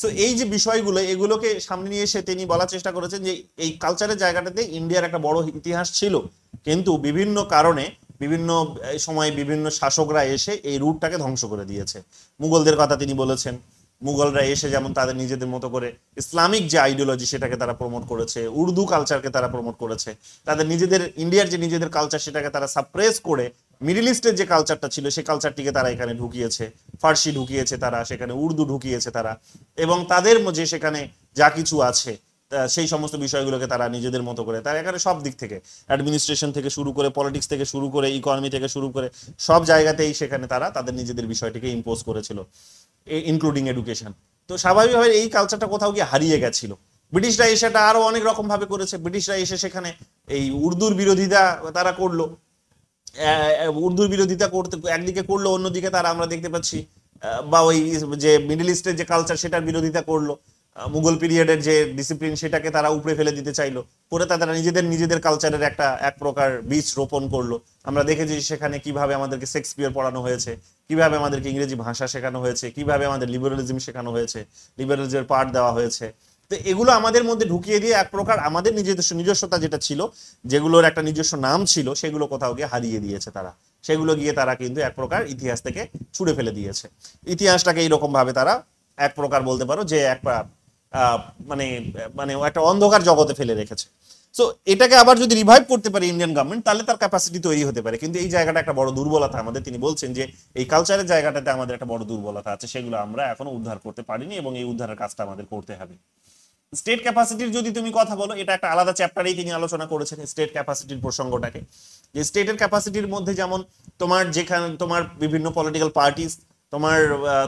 সো এই যে বিষয়গুলো, এগুলোকে সামনে নিয়ে এসে তিনি বলার চেষ্টা করেছেন যে এই কালচারের জায়গাটাতে ইন্ডিয়ার একটা বড় ইতিহাস ছিল, কিন্তু বিভিন্ন কারণে বিভিন্ন সময় বিভিন্ন শাসকরা এসে এই রুটটাকে ধ্বংস করে দিয়েছে। মুঘলদের কথা তিনি বলেছেন, মুঘলরা এসে যেমন তাদের নিজেদের মতো করে ইসলামিক যে আইডিওলজি সেটাকে তারা প্রমোট করেছে, উর্দু কালচারকে তারা প্রমোট করেছে, তাদের ইন্ডিয়ার যে নিজেদের কালচার সেটাকে তারা সাপ্রেস করে মিডল ইস্টের যে কালচারটা ছিল সেই কালচারটিকে তারা এখানে ঢুকিয়েছে, ফার্সি ঢুকিয়েছে তারা, সেখানে উর্দু ঢুকিয়েছে তারা, এবং তাদের যে সেখানে যা কিছু আছে সেই সমস্ত বিষয়গুলোকে তারা নিজেদের মতো করে, তারা এখানে সব দিক থেকে, অ্যাডমিনিস্ট্রেশন থেকে শুরু করে, পলিটিক্স থেকে শুরু করে, ইকোনমি থেকে শুরু করে, সব জায়গাতেই সেখানে তারা তাদের নিজেদের বিষয়টিকে ইম্পোজ করেছিল, ইনক্লুডিং এডুকেশন। তো স্বাভাবিকভাবে এই কালচারটা কোথাও গিয়ে হারিয়ে গেছিল। ব্রিটিশরা এসে এটা আরো অনেক রকম ভাবে করেছে। ব্রিটিশরা এসে সেখানে এই উর্দুর বিরোধিতা তারা করলো, উর্দুর বিরোধিতা করতে একদিকে করলো, অন্যদিকে তারা আমরা দেখতে পাচ্ছি বা ওই যে মিডল ইস্টের যে কালচার সেটার বিরোধিতা করলো, মুঘল পিরিয়ডের যে ডিসিপ্লিন সেটাকে তারা উপড়ে ফেলে দিতে চাইলো, করে তারা নিজেদের কালচারের এক প্রকার বীজ রোপণ করলো। আমরা দেখেছি সেখানে কিভাবে আমাদেরকে শেক্সপিয়ার পড়ানো হয়েছে, কিভাবে আমাদেরকে ইংরেজি ভাষা শেখানো হয়েছে, কিভাবে আমাদের লিবারালিজম শেখানো হয়েছে, লিবারালিজমের পাঠ দেওয়া হয়েছে। তো এগুলো আমাদের মধ্যে ঢুকিয়ে দিয়ে এক প্রকার আমাদের নিজস্বতা যেটা ছিল, যেগুলোর একটা নিজস্ব নাম ছিল, সেগুলো কোথাও গিয়ে হারিয়ে দিয়েছে তারা। সেগুলো গিয়ে তারা কিন্তু এক প্রকার ইতিহাস থেকে ছুঁড়ে ফেলে দিয়েছে। ইতিহাসটাকে এইরকম ভাবে তারা এক প্রকার বলতে পারো যে মানে মানে একটা অন্ধকার জগতে ফেলে রেখেছে। সো এটাকে আবার যদি রিভাইভ করতে পারে ইন্ডিয়ান গভর্নমেন্ট, তাহলে তার ক্যাপাসিটি তৈরি হতে পারে। কিন্তু এই জায়গাটা একটা বড় দুর্বলতা আমাদের, তিনি বলছেন যে এই কালচারের জায়গাটাতে আমাদের একটা বড় দুর্বলতা আছে, সেগুলো আমরা এখনো উদ্ধার করতে পারিনি এবং এই উদ্ধারের কাজটা আমাদের করতে হবে। স্টেট ক্যাপাসিটির যদি তুমি কথা বলো, এটা একটা আলাদা চ্যাপ্টারেই তিনি আলোচনা করেছেন স্টেট ক্যাপাসিটির প্রসঙ্গটাকে, যে স্টেটের ক্যাপাসিটির মধ্যে যেমন তোমার বিভিন্ন পলিটিক্যাল পার্টিস,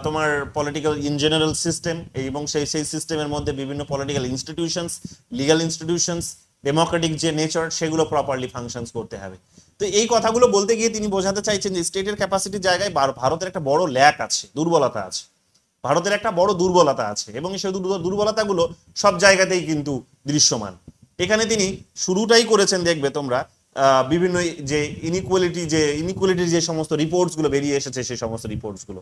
তোমার পলিটিক্যাল ইন জেনারেল সিস্টেম, এবং সেই সিস্টেমের মধ্যে বিভিন্ন political institutions, legal institutions, Democratic যে নেচার, সেগুলো প্রপারলি ফাংশনস করতে হবে। তো এই কথাগুলো বলতে গিয়ে তিনি বোঝাতে চাইছেন যে স্টেটের ক্যাপাসিটির জায়গায় ভারতের একটা বড় ল্যাক আছে, দুর্বলতা আছে, ভারতের একটা বড় দুর্বলতা আছে, এবং সেই দুর্বলতাগুলো সব জায়গাতেই কিন্তু দৃশ্যমান। এখানে তিনি শুরুটাই করেছেন, দেখবে তোমরা বিভিন্ন যে ইনিকুয়ালিটির যে সমস্ত রিপোর্টস গুলো বেরিয়ে এসেছে, সেই সমস্ত রিপোর্টস গুলো,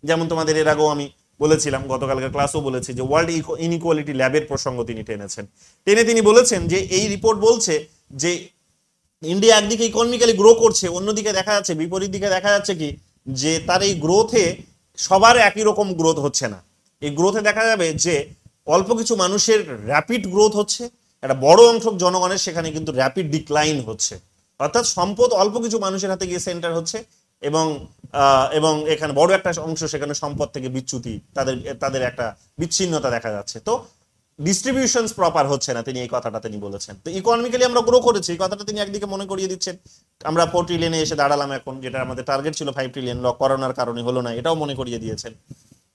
যেমন তোমাদের এর আগেও আমি বলেছিলাম, গতকালকের ক্লাসও বলেছি, যে ওয়ার্ল্ড ইনইকুয়ালিটি ল্যাবের প্রসঙ্গ তিনি তিনি বলেছেন যে এই রিপোর্ট বলছে যে ইন্ডিয়া একদিকে ইকোনমিক্যালি গ্রো করছে, অন্যদিকে দেখা যাচ্ছে, বিপরীত দিকে দেখা যাচ্ছে কি, যে তার এই গ্রোথে সবার একই রকম গ্রোথ হচ্ছে না। এই গ্রোথে দেখা যাবে যে অল্প কিছু মানুষের র্যাপিড গ্রোথ হচ্ছে, একটা বড় অংশ জনগণের সেখানে কিন্তু র্যাপিড ডিক্লাইন হচ্ছে। অর্থাৎ সম্পদ অল্প কিছু মানুষের হাতে গিয়ে সেন্টার হচ্ছে, এবং এবং এখানে বড় একটা অংশ সেখানে সম্পদ থেকে বিচ্যুতি, তাদের একটা বিচ্ছিন্নতা দেখা যাচ্ছে। তো ডিস্ট্রিবিউশনস প্রপার হচ্ছে না, তিনি এই কথাটা তিনি বলেছেন। তো ইকোনমিক্যালি আমরা গ্রো করেছি, এই কথাটা তিনি একদিকে মনে করিয়ে দিচ্ছেন। আমরা 4 ট্রিলিয়নে এসে দাঁড়ালাম এখন, যেটা আমাদের টার্গেট ছিল 5 ট্রিলিয়ন, করোনার কারণে হলো না, এটাও মনে করিয়ে দিয়েছেন।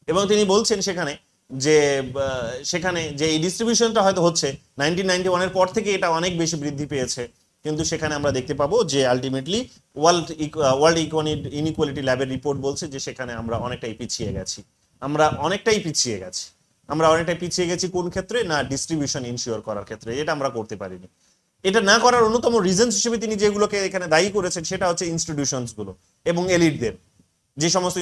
এবং তিনি বলছেন সেখানে যে এই ডিস্ট্রিবিউশনটা হয়তো হচ্ছে 1991 এর পর থেকে এটা অনেক বেশি বৃদ্ধি পেয়েছে, কিন্তু সেখানে আমরা দেখতে পাবো যে আলটিমেটলি ওয়ার্ল্ড ইনইকুয়ালিটি ল্যাবের রিপোর্ট বলছে যে সেখানে আমরা অনেকটাই পিছিয়ে গেছি। আমরা অনেকটাই পিছিয়ে গেছি কোন ক্ষেত্রে? না, ডিস্ট্রিবিউশন ইনশিওর করার ক্ষেত্রে। এটা আমরা করতে পারিনি। এটা না করার অন্যতম রিজনস হিসেবে তিনি যেগুলোকে এখানে দায়ী করেছেন সেটা হচ্ছে ইনস্টিটিউশনস গুলো এবং এলিটদের। যে সমস্ত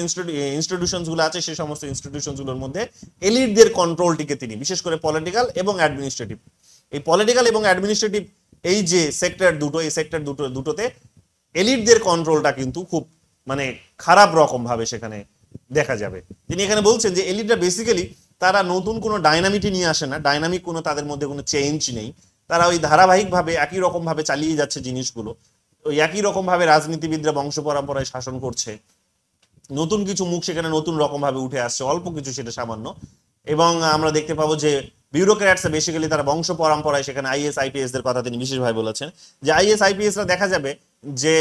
ইনস্টিটিউশনস গুলো আছে সেই সমস্ত ইনস্টিটিউশনস গুলোর মধ্যে এলিটদের কন্ট্রোলটিকে তিনি, বিশেষ করে পলিটিক্যাল এবং অ্যাডমিনিস্ট্রেটিভ, এই পলিটিক্যাল এবং অ্যাডমিনিস্ট্রেটিভ এই যে সেক্টর দুটো, এই সেক্টর দুটোতে এলিটদের কন্ট্রোলটা কিন্তু খুব মানে খারাপ রকম ভাবে সেখানে দেখা যাবে। তিনি এখানে বলছেন যে এলিটরা বেসিক্যালি তারা নতুন কোনো ডাইনামিটি নিয়ে আসে না, ডাইনামিক কোনো তাদের মধ্যে কোনো চেঞ্জ নেই, তারা ওই ধারাবাহিকভাবে একই রকম ভাবে চালিয়ে যাচ্ছে জিনিসগুলো, ওই একই রকম ভাবে রাজনীতিবিদরা বংশ পরম্পরায় শাসন করছে, নতুন কিছু মুখ সেখানে নতুন রকম ভাবে উঠে আসছে, অল্প কিছু সেটা সামান্য। এবং আমরা দেখতে পাবো যে বিউরোক্র্যাটস বেসিক্যালি তারা বংশ পরম্পরায় সেখানে আইএস আইপিএস দের কথা তিনি বিশেষভাবে বলেছেন যে আইএস আইপিএস রা দেখা যাবে যে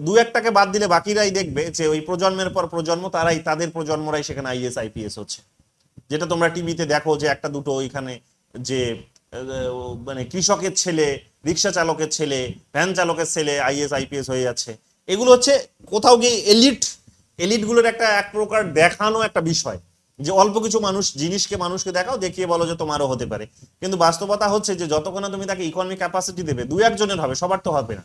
দু একটাকে বাদ দিলে বাকিরাই দেখবে যে ওই প্রজন্মের পর প্রজন্ম তাদের প্রজন্মরাই সেখানে আইএস আইপিএস হচ্ছে। যেটা তোমরা টিভিতে দেখো যে একটা দুটো ওইখানে যে মানে কৃষকের ছেলে, রিক্সা চালকের ছেলে, ভ্যান চালকের ছেলে আইএস আইপিএস হয়ে যাচ্ছে। এগুলো হচ্ছে কোথাও গিয়ে এলিটগুলোর এক প্রকার দেখানো একটা বিষয়, যে অল্প কিছু মানুষকে দেখাও, দেখিয়ে বলো যে তোমারও হতে পারে। কিন্তু বাস্তবতা হচ্ছে যে যতক্ষণ না তুমি তাকে ইকোনমিক ক্যাপাসিটি দেবে, দু একজনের হবে, সবার তো হবে না।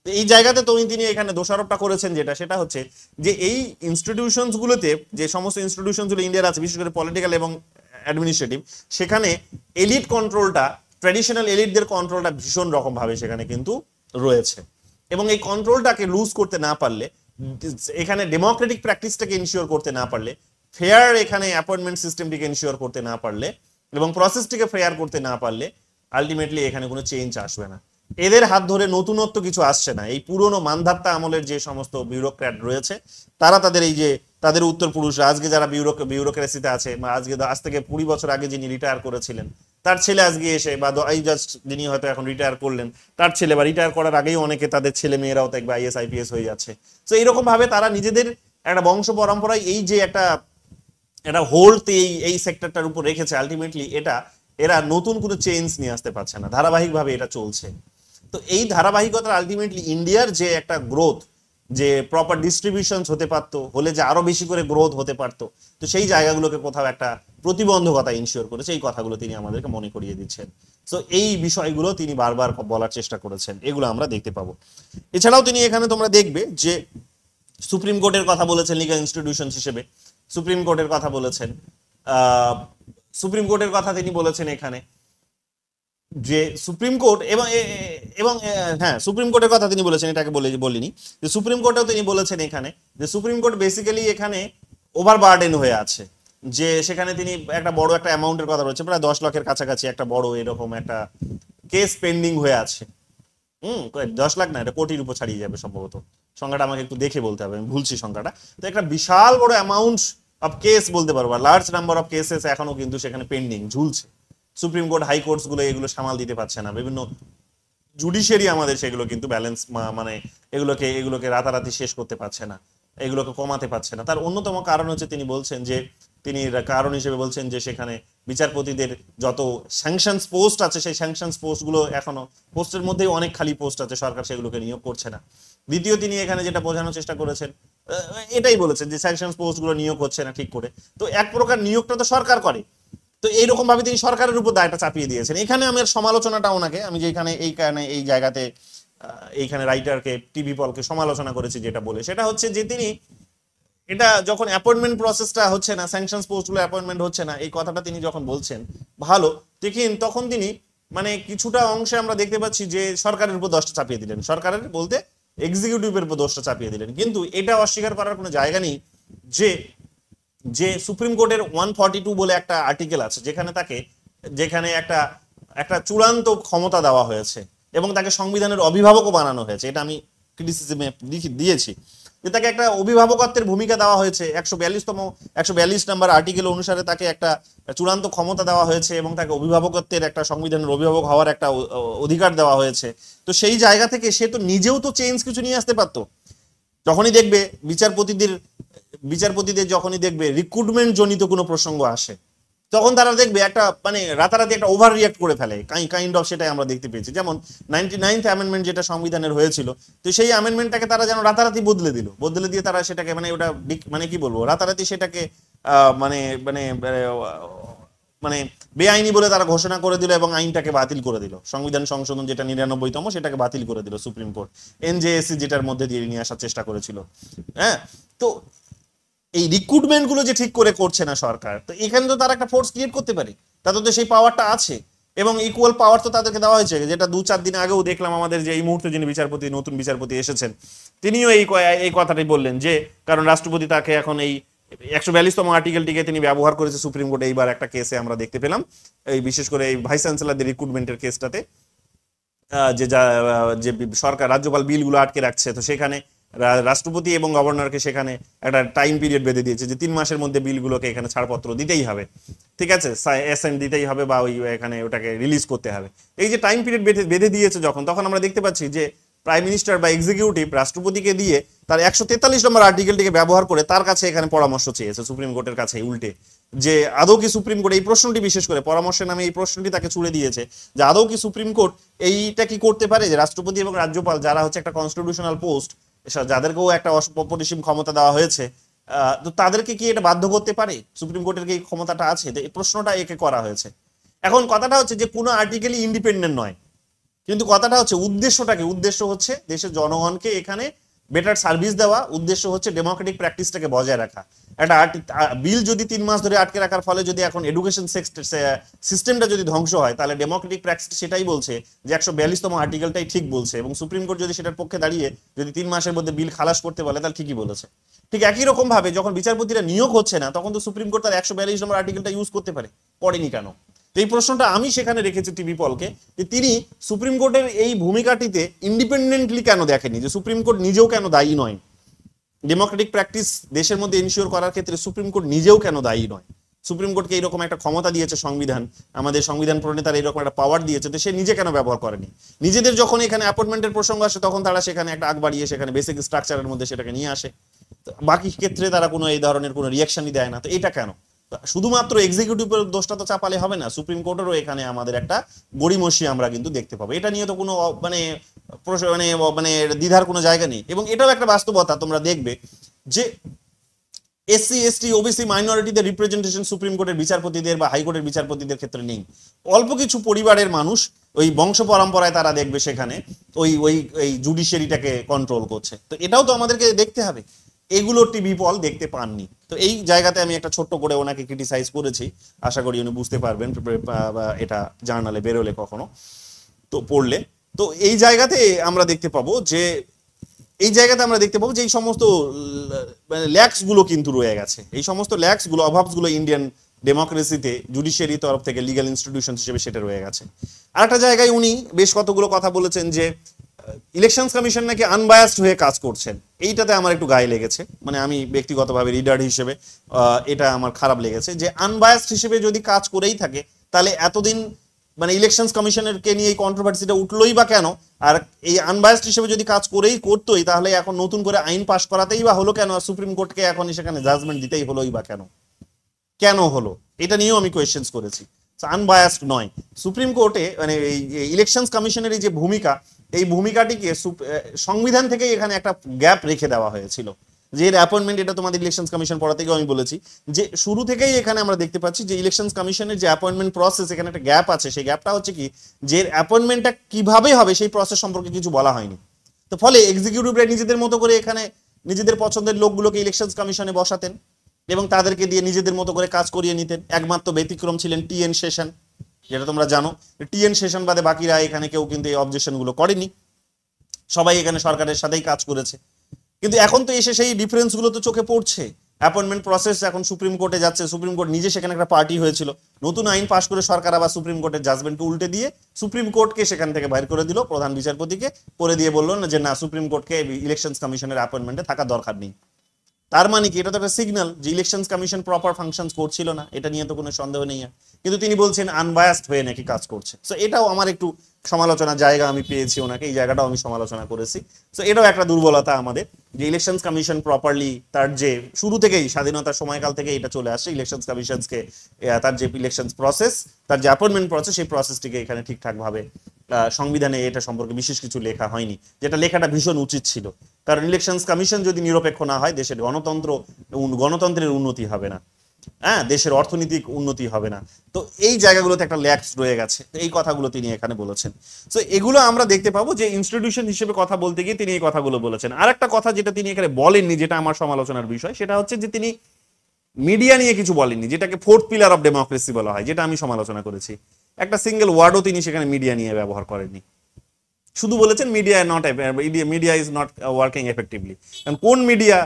এই জায়গাতে তিনি এখানে দোষারোপটা করেছেন সেটা হচ্ছে যে এই ইনস্টিটিউশনস গুলোতে, যে সমস্ত ইনস্টিটিউশনস গুলো ইন্ডিয়ার আছে বিশেষ করে পলিটিক্যাল এবং অ্যাডমিনিস্ট্রেটিভ, সেখানে এলিট কন্ট্রোলটা, ট্র্যাডিশনাল এলিটদের কন্ট্রোলটা ভীষণ রকম ভাবে সেখানে কিন্তু রয়েছে। এবং এই কন্ট্রোলটাকে লুজ করতে না পারলে, এখানে ডেমোক্রেটিক প্র্যাকটিসটাকে ইনশিওর করতে না পারলে, ফেয়ার এখানে অ্যাপয়েন্টমেন্ট সিস্টেমটিকে ইনশিওর করতে না পারলে এবং প্রসেসটিকে ফেয়ার করতে না পারলে আলটিমেটলি এখানে কোনো চেঞ্জ আসবে না। এদের হাত ধরে নতুনত্ব কিছু আসছে না। এই পুরনো মানধাত্তা আমলের যে সমস্ত বিউরোক্র্যাট রয়েছে তারা তাদের উত্তরপুরুষরা আজকে যারা বিউরোক্রেসিতে আছে, আজ থেকে 20 বছর আগে যিনি রিটায়ার করেছিলেন তার ছেলে আজকে এসে, বা এই জাস্ট যিনি হয়তো এখন রিটায়ার করলেন তার ছেলে, বা রিটায়ার করার আগেই অনেকে তাদের ছেলে মেয়েরাও দেখবে আইএস আইপিএস হয়ে যাচ্ছে। তো এইরকম ভাবে তারা নিজেদের একটা বংশ পরম্পরায় এই যে একটা হোল্ড এই সেক্টরটার উপর রেখেছে, আলটিমেটলি এরা নতুন কোনো চেঞ্জ নিয়ে আসতে পারছে না, ধারাবাহিকভাবে এটা চলছে। তো এই ধারাবাহিকতা আলটিমেটলি ইন্ডিয়ার যে একটা গ্রোথ, যে প্রপার ডিস্ট্রিবিউশন হতে পারতো, হলে যে আরো বেশি করে গ্রোথ হতে পারতো, তো সেই জায়গাগুলোকে কোথাও একটা প্রতিবন্ধকতা ইনশিওর করেছে। এই কথাগুলো তিনি আমাদেরকে মনে করিয়ে দিচ্ছেন। তো এই বিষয়গুলো তিনি বারবার বলার চেষ্টা করেছেন, এগুলো আমরা দেখতে পাবো। এছাড়াও তিনি এখানে তোমরা দেখবে যে সুপ্রিম কোর্টের কথা বলেছেন লিগাল ইনস্টিটিউশন হিসেবে, সুপ্রিম কোর্টের কথা বলেছেন। সুপ্রিম কোর্টের কথা তিনি বলেছেন এখানে যে সুপ্রিম কোর্ট এবং হ্যাঁ, সুপ্রিম কোর্টের কথা তিনি বলেছেন, এটাকে বলিনি যে সুপ্রিম কোর্টেও তিনি বলেছেন এখানে যে সুপ্রিম কোর্ট বেসিক্যালি এখানে ওভারবার্ডেন হয়ে আছে, যে সেখানে তিনি একটা বড় একটা অ্যামাউন্টের কথা বলেছেন, প্রায় 10 লাখের কাছাকাছি একটা বড় এরকম একটা কেস পেন্ডিং হয়ে আছে। 10 লাখ না, এটা কোটির উপর ছাড়িয়ে যাবে সম্ভবত, সংখ্যাটা আমাকে একটু দেখে বলতে হবে, আমি ভুলছি সংখ্যাটা। তো একটা বিশাল বড় অ্যামাউন্ট অফ কেস বলতে পারবো, লার্জ নাম্বার অফ কেসেস এখনো কিন্তু সেখানে পেন্ডিং ঝুলছে। সুপ্রিম কোর্ট, হাইকোর্টস গুলো এগুলো সামাল দিতে পারছে না, বিভিন্ন জুডিশিয়ারি আমাদের সেগুলো কিন্তু ব্যালেন্স মানে এগুলোকে রাতারাতি শেষ করতে পারছে না, এগুলোকে কমাতে পারছে না। তার অন্যতম কারণ হচ্ছে তিনি কারণ হিসেবে বলছেন যে সেখানে বিচারপতিদের যত স্যাংশনস পোস্ট আছে, সেই স্যাংশনস পোস্ট গুলো এখনো পোস্টের মধ্যেই অনেক খালি পোস্ট আছে, সরকার সেগুলোকে নিয়োগ করছে না। দ্বিতীয়, তিনি এখানে যেটা বোঝানোর চেষ্টা করেছেন এটাই বলেছেন যে স্যাংশনস পোস্ট গুলো নিয়োগ হচ্ছে না ঠিক করে। তো এক প্রকার নিয়োগটা তো সরকার করে, তো এইরকম ভাবে তিনি সরকারের উপর দায়টা চাপিয়ে দিয়েছেন। এখানে আমার সমালোচনাটা ওনাকে, আমি যেখানে এই কারণে এই জায়গাতে এইখানে রাইটারকে, টিভি পলকে সমালোচনা করেছি যেটা বলে, সেটা হচ্ছে যে তিনি এটা যখন অ্যাপয়েন্টমেন্ট প্রসেসটা হচ্ছে না, স্যাংশনস পোস্টগুলো অ্যাপয়েন্টমেন্ট হচ্ছে না, এই কথাটা তিনি যখন বলছেন ভালো, তখন তিনি মানে কিছুটা অংশে আমরা দেখতে পাচ্ছি যে সরকারের উপর দোষটা চাপিয়ে দিলেন, সরকারের বলতে এক্সিকিউটিভের উপর দোষটা চাপিয়ে দিলেন। কিন্তু এটা অস্বীকার করার কোনো জায়গা নেই যে সুপ্রিম কোর্টের 142 বলে একটা আর্টিকেল আছে, যেখানে একটা চূড়ান্ত ক্ষমতা দেওয়া হয়েছে এবং তাকে সংবিধানের অভিভাবকও বানানো হয়েছে। এটা আমি ক্রিটিসিজমে দিয়েছি। যে তাকে একটা অভিভাবকত্বের ভূমিকা দেওয়া হয়েছে, 142 নম্বর আর্টিকেল অনুসারে তাকে একটা চূড়ান্ত ক্ষমতা দেওয়া হয়েছে এবং তাকে অভিভাবকত্বের একটা সংবিধানের অভিভাবক হওয়ার একটা অধিকার দেওয়া হয়েছে। তো সেই জায়গা থেকে সে তো নিজেও তো চেঞ্জ কিছু নিয়ে আসতে পারতো। যখনই দেখবে বিচারপতিদের যখনই দেখবে রিক্রুটমেন্ট জনিত কোনো প্রসঙ্গ আসে, তখন তারা দেখবে একটা মানে রাতারাতি একটা ওভার রিয়াক্ট করে ফেলে, কাইন্ড অফ, সেটাই আমরা দেখতে পেয়েছি। যেমন 99th অ্যামেন্ডমেন্ট যেটা সংবিধানের হয়েছিল, তো সেই অ্যামেন্ডমেন্টটাকে তারা যেন রাতারাতি বদলে দিয়ে তারা সেটাকে মানে ওটা মানে কি বলবো, রাতারাতি সেটাকে মানে মানে মানে বেআইনি বলে তারা ঘোষণা করে দিল এবং আইনটাকে বাতিল করে দিল। সংবিধান সংশোধন যেটা 99তম, সেটাকে বাতিল করে দিল সুপ্রিম কোর্ট, এনজেএসসি যেটার মধ্যে দিয়ে নিয়ে আসার চেষ্টা করেছিল। হ্যাঁ, তো এই রিক্রুটমেন্ট গুলো যে ঠিক করে করছে না সরকার, তো এখানে তো তারা একটা ফোর্স ক্রিয়েট করতে পারে, তাদের তো সেই পাওয়ারটা আছে এবং ইকুয়াল পাওয়ার তো তাদেরকে দেওয়া হয়েছে। যেটা 2-4 দিন আগেও দেখলাম, আমাদের যে এই মুহূর্তে যিনি নতুন বিচারপতি এসেছেন, তিনিও এই কথাটাই বললেন যে কারণ রাষ্ট্রপতি তাকে এখন এই 142তম আর্টিকেলটিকে তিনি ব্যবহার করেছে সুপ্রিম কোর্টে। এইবার একটা কেসে আমরা দেখতে পেলাম, এই বিশেষ করে এই ভাইস চ্যান্সেলরদের রিক্রুটমেন্টের কেসটাতে, যে সরকার রাজ্যপাল বিলগুলো আটকে রাখছে, তো সেখানে রাষ্ট্রপতি এবং গভর্নরকে সেখানে একটা টাইম পিরিয়ড বেঁধে দিয়েছে যে 3 মাসের মধ্যে বিলগুলোকে এখানে ছাড়পত্র দিতেই হবে, ঠিক আছে, অ্যাসেন্ট দিতেই হবে বা ওই এখানে ওটাকে রিলিজ করতে হবে। এই যে টাইম পিরিয়ড বেঁধে দিয়েছে তখন আমরা দেখতে পাচ্ছি যে প্রাইম মিনিস্টার বা এক্সিকিউটিভ রাষ্ট্রপতিকে দিয়ে তার 143 নম্বর আর্টিকেলটিকে ব্যবহার করে তার কাছে এখানে পরামর্শ চেয়েছে সুপ্রিম কোর্টের কাছে উল্টে, যে আদৌ কি সুপ্রিম কোর্ট, এই প্রশ্নটি বিশেষ করে পরামর্শের নামে এই প্রশ্নটি তাকে ছুড়ে দিয়েছে যে আদৌ কি সুপ্রিম কোর্ট এইটা কি করতে পারে যে রাষ্ট্রপতি এবং রাজ্যপাল যারা হচ্ছে একটা কনস্টিটিউশনাল পোস্ট, যাদেরকেও একটা অপরিসীম ক্ষমতা দেওয়া হয়েছে, তো তাদেরকে কি এটা বাধ্য করতে পারে? সুপ্রিম কোর্টের কি এই ক্ষমতাটা আছে? তো এই প্রশ্নটা একে করা হয়েছে। এখন কথাটা হচ্ছে যে কোনো আর্টিকেলই ইন্ডিপেন্ডেন্ট নয়, কিন্তু কথাটা হচ্ছে উদ্দেশ্য হচ্ছে দেশের জনগণকে এখানে বেটার সার্ভিস দেওয়া, উদ্দেশ্য হচ্ছে ডেমোক্রেটিক প্র্যাকটিসটাকে বজায় রাখা। একটা বিল যদি 3 মাস ধরে আটকে রাখার ফলে যদি এখন এডুকেশন সিস্টেমটা যদি ধ্বংস হয়, তাহলে ডেমোক্রেটিক প্র্যাকটিস সেটাই বলছে যে 142তম আর্টিকেলটাই ঠিক বলছে, এবং সুপ্রিম কোর্ট যদি সেটার পক্ষে দাঁড়িয়ে যদি 3 মাসের মধ্যে বিল খালাস করতে বলে, তাহলে ঠিকই বলেছে। ঠিক একই রকম ভাবে যখন বিচারপতিরা নিয়োগ হচ্ছে না, তখন তো সুপ্রিম কোর্ট তার 142 নম্বর আর্টিকেলটা ইউজ করতে পারে, করেনি কেন? এই প্রশ্নটা আমি সেখানে রেখেছি টিভি পলকে, যে তিনি সুপ্রিম কোর্টের এই ভূমিকাটিতে ইন্ডিপেন্ডেন্টলি কেন দেখেনি, যে সুপ্রিম কোর্ট নিজেও কেন দায়ী নয়, ডেমোক্রেটিক প্র্যাকটিস দেশের মধ্যে এনশিওর করার ক্ষেত্রে সুপ্রিম কোর্ট নিজেও কেন দায়ী নয়। সুপ্রিম কোর্টকে এইরকম একটা ক্ষমতা দিয়েছে সংবিধান, আমাদের সংবিধান প্রণেতার এইরকম একটা পাওয়ার দিয়েছে, তো সে নিজে কেন ব্যবহার করেনি? নিজেদের যখন এখানে অ্যাপয়েন্টমেন্টের প্রসঙ্গ আসে, তখন তারা সেখানে একটা আগ বাড়িয়ে সেখানে বেসিক স্ট্রাকচারের মধ্যে সেটাকে নিয়ে আসে, বাকি ক্ষেত্রে তারা কোনো এই ধরনের কোনো রিয়াকশনই দেয় না। তো এটা কেন? শুধুমাত্র এক্সিকিউটিভের দোষটা তো চাপালে হবে না, সুপ্রিম কোর্টেরও এখানে আমাদের একটা গড়িমসি আমরা কিন্তু দেখতে পাবো। এটা নিয়ে তো কোনো মানে মানে দ্বিধার কোনো জায়গা নেই। এবং এটাও একটা বাস্তবতা, তোমরা দেখবে যে এসসি এসটি ওবিসি মাইনরিটিদের রিপ্রেজেন্টেশন সুপ্রিম কোর্টের বিচারপতিদের বা হাইকোর্টের বিচারপতিদের ক্ষেত্রে নেই। অল্প কিছু পরিবারের মানুষ ওই বংশ পরম্পরায় তারা দেখবে সেখানে ওই ওই এই জুডিশিয়ারিটাকে কন্ট্রোল করছে। তো এটাও তো আমাদেরকে দেখতে হবে, এগুলো টিভি পল দেখতে পাননি। তো এই জায়গাতে আমি একটা ছোট্ট করে ওনাকে ক্রিটিসাইজ করেছি, আশা করি উনি বুঝতে পারবেন এটা জার্নালে বেরোলে কখনো তো পড়লে। তো এই জায়গাতে আমরা দেখতে পাবো যে এই সমস্ত ল্যাক্স গুলো কিন্তু রয়ে গেছে, এই সমস্ত ল্যাক্স গুলো, অভাবগুলো ইন্ডিয়ান ডেমোক্রেসিতে জুডিশিয়ারি তরফ থেকে লিগ্যাল ইনস্টিটিউশন হিসেবে সেটা রয়ে গেছে। আর একটা জায়গায় উনি বেশ কতগুলো কথা বলেছেন যে ইলেকশনস কমিশন নাকি আনবায়াসড হয়ে কাজ করছেন। এইটাতে আমার একটু গায়ে লেগেছে, মানে আমি ব্যক্তিগতভাবে রিডার হিসেবে এটা আমার খারাপ লেগেছে যে আনবায়াসড হিসেবে যদি কাজ করেই থাকে, তাহলে এতদিন মানে ইলেকশনস কমিশনের কে নিয়ে এই কন্ট্রোভার্সিটা উঠলোই বা কেন? আর এই আনবায়াসড হিসেবে যদি কাজ করতোই, তাহলে এখন নতুন করে আইন পাশ করাতেই বা হলো কেন? সুপ্রিম কোর্টকে এখন সেখানে জাজমেন্ট দিতেই হলোই বা কেন হলো? এটা নিয়েও আমি কোয়েশ্চেন্স করেছি। আনবায়াসড নয় সুপ্রিম কোর্টে, মানে এই ইলেকশনস কমিশনের যে ভূমিকা, এই ভূমিকাটিকে সংবিধান থেকে এখানে একটা গ্যাপ রেখে দেওয়া হয়েছিল, যে এর অ্যাপয়েন্টমেন্ট, এটা তোমাদের ইলেকশনস কমিশন পড়া থেকেও আমি বলেছি যে শুরু থেকেই এখানে আমরা দেখতে পাচ্ছি যে ইলেকশনস কমিশনের যে অ্যাপয়েন্টমেন্ট প্রসেস, এখানে একটা গ্যাপ আছে। সেই গ্যাপটা হচ্ছে কি, যে অ্যাপয়েন্টমেন্টটা কিভাবে হবে সেই প্রসেস সম্পর্কে কিছু বলা হয়নি। তো ফলে এক্সিকিউটিভরা নিজেদের মতো করে এখানে নিজেদের পছন্দের লোকগুলোকে ইলেকশনস কমিশনে বসাতেন এবং তাদেরকে দিয়ে নিজেদের মতো করে কাজ করিয়ে নিতেন। একমাত্র ব্যতিক্রম ছিলেন টিএন শেষন, যেটা তোমরা জানো। টিএন শেষন বাদে বাকিরা এখানে কেউ কিন্তু এই অবজেকশন গুলো করেনি, সবাই এখানে সরকারের সাথেই কাজ করেছে। কিন্তু এখন তো এসে সেই ডিফারেন্স গুলো তো চোখে পড়ছে অ্যাপয়েন্টমেন্ট প্রসেস এখন সুপ্রিম কোর্টে যাচ্ছে, সুপ্রিম কোর্ট নিজে সেখানে একটা পার্টি হয়েছিল, নতুন আইন পাশ করে সরকার আবার সুপ্রিম কোর্টের জাজমেন্টকে উল্টে দিয়ে সুপ্রিম কোর্টকে সেখান থেকে বাইর করে দিল, প্রধান বিচারপতিকে করে দিয়ে বললো না যে না, সুপ্রিম কোর্টকে ইলেকশন কমিশনের অ্যাপয়েন্টমেন্টে থাকার দরকার নেই। তার মানে কি, এটা তো একটা সিগন্যাল যে ইলেকশন কমিশন প্রপার ফাংশনস করছিল না, এটা নিয়ে তো কোনো সন্দেহ নেই। কিন্তু তিনি বলছেন আনবায়াসড হয়ে নাকি কাজ করছে। সো এটাও আমার একটু সমালোচনার জায়গা আমি পেয়েছি ওনাকে, এই জায়গাটাও আমি সমালোচনা করেছি। সো এটাও একটা দুর্বলতা আমাদের, যে ইলেকশন কমিশন প্রপারলি তার যে শুরু থেকেই স্বাধীনতার সময়কাল থেকে এটা চলে আসছে, ইলেকশন কমিশনকে তার যে ইলেকশন প্রসেস, তার যে অ্যাপয়েন্টমেন্ট প্রসেস, সেই প্রসেসটিকে এখানে ঠিকঠাকভাবে সংবিধানে এটা সম্পর্কে বিশেষ কিছু লেখা হয়নি, যেটা লেখাটা ভীষণ উচিত ছিল। কারণ ইলেকশন কমিশন যদি নিরপেক্ষ না হয়, দেশের গণতন্ত্রের উন্নতি হবে না, হ্যাঁ, দেশের অর্থনৈতিক উন্নতি হবে না। তো এই জায়গাগুলোতে একটা ল্যাক্স রয়ে গেছে, এই কথাগুলো তিনি এখানে বলেছেন। তো এগুলো আমরা দেখতে পাবো যে ইনস্টিটিউশন হিসেবে কথা বলতে গিয়ে তিনি এই কথাগুলো বলেছেন। আর একটা কথা যেটা তিনি এখানে বলেননি, যেটা আমার সমালোচনার বিষয়, সেটা হচ্ছে যে তিনি মিডিয়া নিয়ে কিছু বলেননি, যেটাকে ফোর্থ পিলার অফ ডেমোক্রেসি বলা হয়, যেটা আমি সমালোচনা করেছি। একটা সিঙ্গেল ওয়ার্ডও তিনি সেখানে মিডিয়া নিয়ে ব্যবহার করেননি, শুধু বলেছেন media is not working effectively. কোন মিডিয়া,